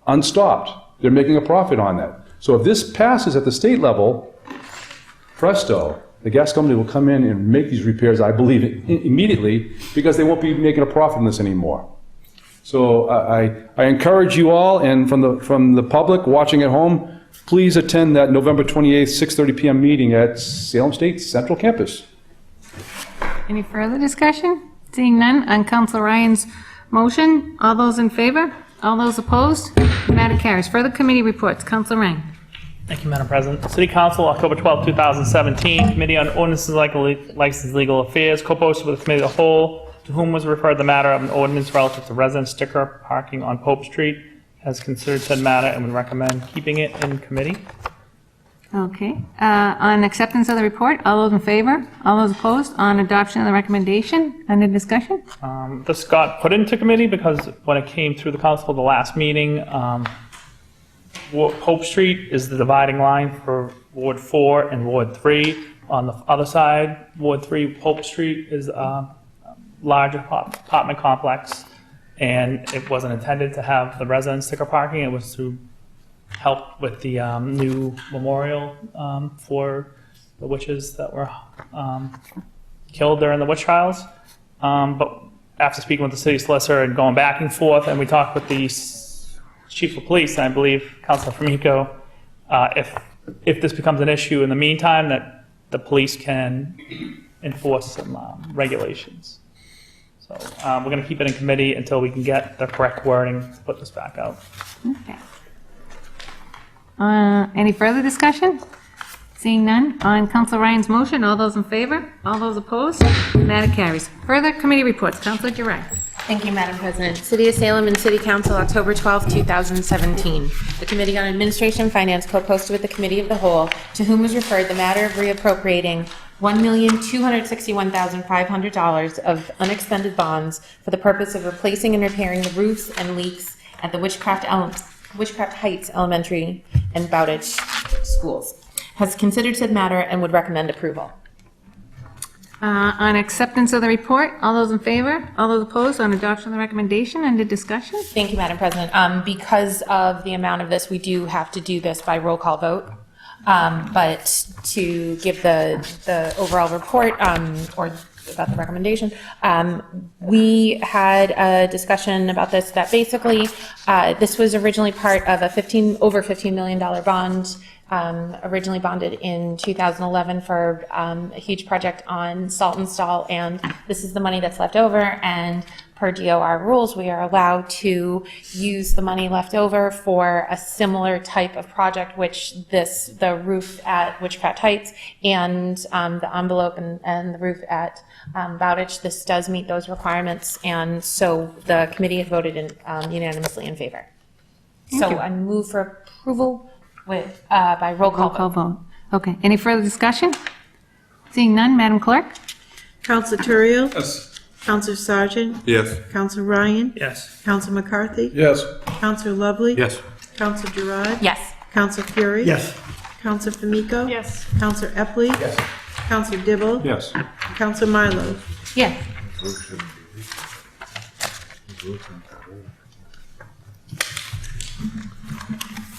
unstopped. They're making a profit on that. So if this passes at the state level, presto, the gas company will come in and make these repairs, I believe, immediately, because they won't be making a profit on this anymore. So I encourage you all, and from the public watching at home, please attend that November 28th, 6:30 p.m. meeting at Salem State Central Campus. Any further discussion? Seeing none, on Council Ryan's Motion, all those in favor? All those opposed? The matter carries. Further committee reports. Councilor Ryan. Thank you, Madam President. City Council, October 12, 2017, Committee on Ordinances, License, Legal Affairs, co-posted with the Committee of the Whole, to whom was referred the matter of an ordinance relative to resident sticker parking on Pope Street, has considered said matter and would recommend keeping it in committee. Okay. On acceptance of the report, all those in favor? All those opposed? On adoption of the recommendation? Under discussion? This got put into committee because when it came through the council the last meeting, Pope Street is the dividing line for Ward 4 and Ward 3. On the other side, Ward 3, Pope Street is a large apartment complex, and it wasn't intended to have the resident sticker parking. It was to help with the new memorial for the witches that were killed during the witch trials. But after speaking with the city solicitor and going back and forth, and we talked with the chief of police, and I believe Councilor Formico, if this becomes an issue in the meantime, that the police can enforce some regulations. So we're going to keep it in committee until we can get the correct wording to put this back out. Okay. Any further discussion? Seeing none, on Councilor Ryan's motion, all those in favor? All those opposed? Matter carries. Further committee reports. Councilor Girai. Thank you, Madam President. City of Salem and City Council, October 12, 2017. The Committee on Administration and Finance co-posted with the Committee of the Whole, to whom was referred the matter of reappropriating $1,261,500 of unexpended bonds for the purpose of replacing and repairing the roofs and leaks at the Witchcraft Heights Elementary and Bowditch schools. Has considered said matter and would recommend approval. On acceptance of the report, all those in favor? All those opposed? On adoption of the recommendation, under discussion? Thank you, Madam President. Because of the amount of this, we do have to do this by roll call vote. But to give the overall report or about the recommendation, we had a discussion about this, that basically this was originally part of a over $15 million bond, originally bonded in 2011 for a huge project on salt install, and this is the money that's left over, and per DOR rules, we are allowed to use the money left over for a similar type of project, which the roof at Witchcraft Heights and the envelope and the roof at Bowditch, this does meet those requirements, and so the committee had voted unanimously in favor. So I move for approval with by roll call vote. Okay. Any further discussion? Seeing none, Madam Clerk? Councilor Turiel? Yes. Councilor Sargent? Yes. Councilor Ryan? Yes. Councilor McCarthy? Yes. Councilor Lovely? Yes. Councilor Girai? Yes. Councilor Fury? Yes. Councilor Formico? Yes. Councilor Epley? Yes. Councilor Dibble? Yes. Councilor Milo? Yes.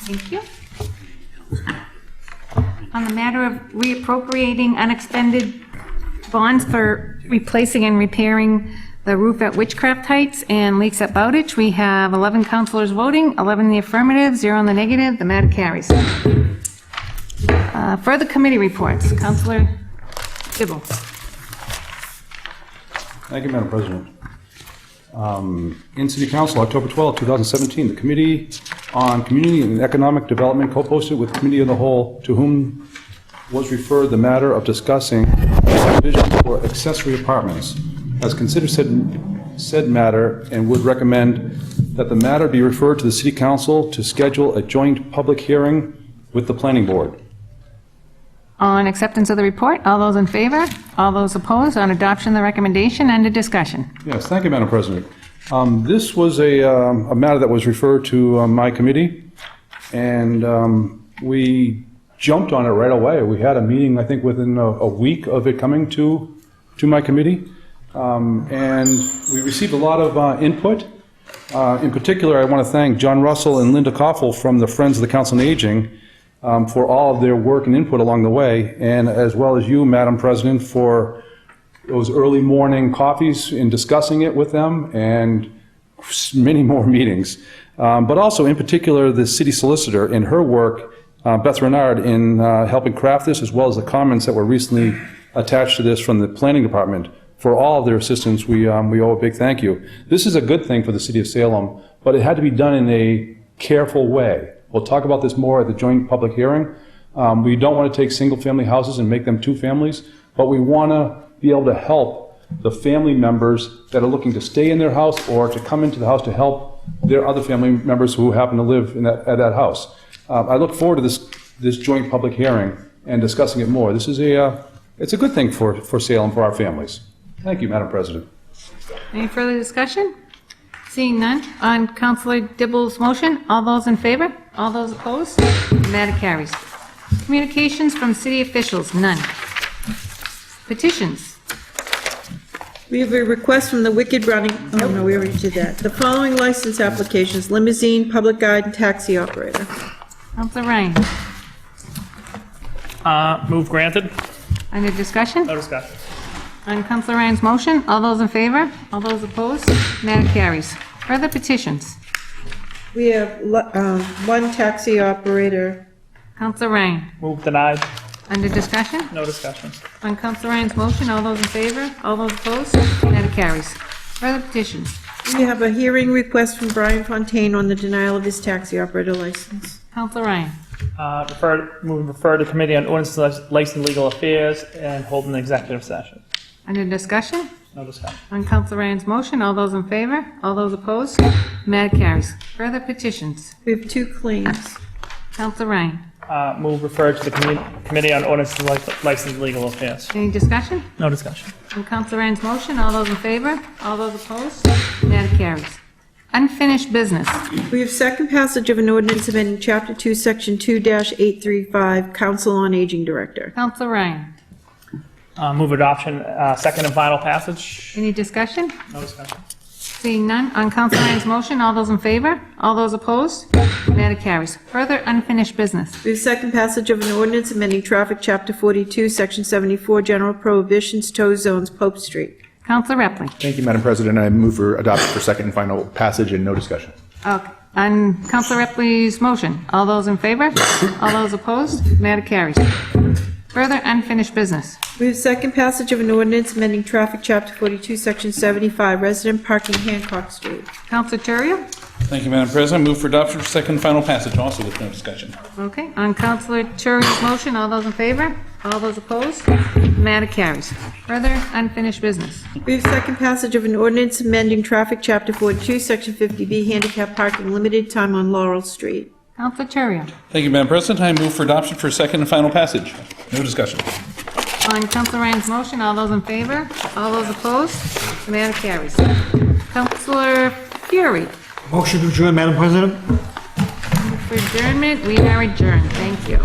Thank you. On the matter of reappropriating unexpended bonds for replacing and repairing the roof at Witchcraft Heights and leaks at Bowditch, we have 11 councilors voting, 11 in the affirmative, 0 in the negative. The matter carries. Further committee reports. Councilor Dibble. Thank you, Madam President. In City Council, October 12, 2017, the Committee on Community and Economic Development co-posted with the Committee of the Whole, to whom was referred the matter of discussing provisions for accessory apartments, has considered said matter and would recommend that the matter be referred to the City Council to schedule a joint public hearing with the Planning Board. On acceptance of the report, all those in favor? All those opposed? On adoption of the recommendation, under discussion. Yes, thank you, Madam President. This was a matter that was referred to my committee, and we jumped on it right away. We had a meeting, I think, within a week of it coming to my committee, and we received a lot of input. In particular, I want to thank John Russell and Linda Koffel from the Friends of the Council on Aging for all of their work and input along the way, and as well as you, Madam President, for those early morning coffees in discussing it with them, and many more meetings. But also, in particular, the city solicitor in her work, Beth Renard, in helping craft this, as well as the comments that were recently attached to this from the planning department. for all of their assistance, we owe a big thank you. This is a good thing for the city of Salem, but it had to be done in a careful way. We'll talk about this more at the joint public hearing. We don't want to take single-family houses and make them two families, but we want to be able to help the family members that are looking to stay in their house or to come into the house to help their other family members who happen to live at that house. I look forward to this joint public hearing and discussing it more. This is it's a good thing for Salem, for our families. Thank you, Madam President. Any further discussion? Seeing none, on Councilor Dibble's motion, all those in favor? All those opposed? The matter carries. Communications from city officials, none. Petitions. We have a request from the Wicked Running, oh no, we already did that. The following license applications: limousine, public guide, and taxi operator. Councilor Ryan. Move granted. Under discussion? No discussion. On Councilor Ryan's motion, all those in favor? All those opposed? Matter carries. Further petitions. We have one taxi operator. Councilor Ryan. Move denied. Under discussion? No discussion. On Councilor Ryan's motion, all those in favor? All those opposed? Matter carries. Further petitions. We have a hearing request from Brian Fontaine on the denial of his taxi operator license. Councilor Ryan. Refer to Committee on Ordinance, License, Legal Affairs, and hold an executive session. Under discussion? No discussion. On Councilor Ryan's motion, all those in favor? All those opposed? Matter carries. Further petitions. We have two claims. Councilor Ryan. Move refer to the Committee on Ordinance, License, Legal Affairs. Any discussion? No discussion. On Councilor Ryan's motion, all those in favor? All those opposed? Matter carries. Unfinished business. We have second passage of an ordinance amending Chapter 2, Section 2-835, Council on Aging Director. Councilor Ryan. Move adoption, second and final passage. Any discussion? No discussion. Seeing none, on Councilor Ryan's motion, all those in favor? All those opposed? Matter carries. Further unfinished business. We have second passage of an ordinance amending Traffic Chapter 42, Section 74, General Prohibitions, Tow Zones, Pope Street. Councilor Repley. Thank you, Madam President. I move for adoption for second and final passage and no discussion. Okay. On Councilor Repley's motion, all those in favor? All those opposed? Matter carries. Further unfinished business. We have second passage of an ordinance amending Traffic Chapter 42, Section 75, Resident Parking, Hancock Street. Councilor Terrio. Thank you, Madam President. Move for adoption for second and final passage, also with no discussion. Okay. On Councilor Terrio's motion, all those in favor? All those opposed? Matter carries. Further unfinished business. We have second passage of an ordinance amending Traffic Chapter 42, Section 50B, Handicap Parking, limited time on Laurel Street. Councilor Terrio. Thank you, Madam President. I move for adoption for second and final passage. No discussion. On Councilor Ryan's motion, all those in favor? All those opposed? The matter carries. Councilor Fury. Motion to adjourn, Madam President? For adjournment, we are adjourned. Thank you.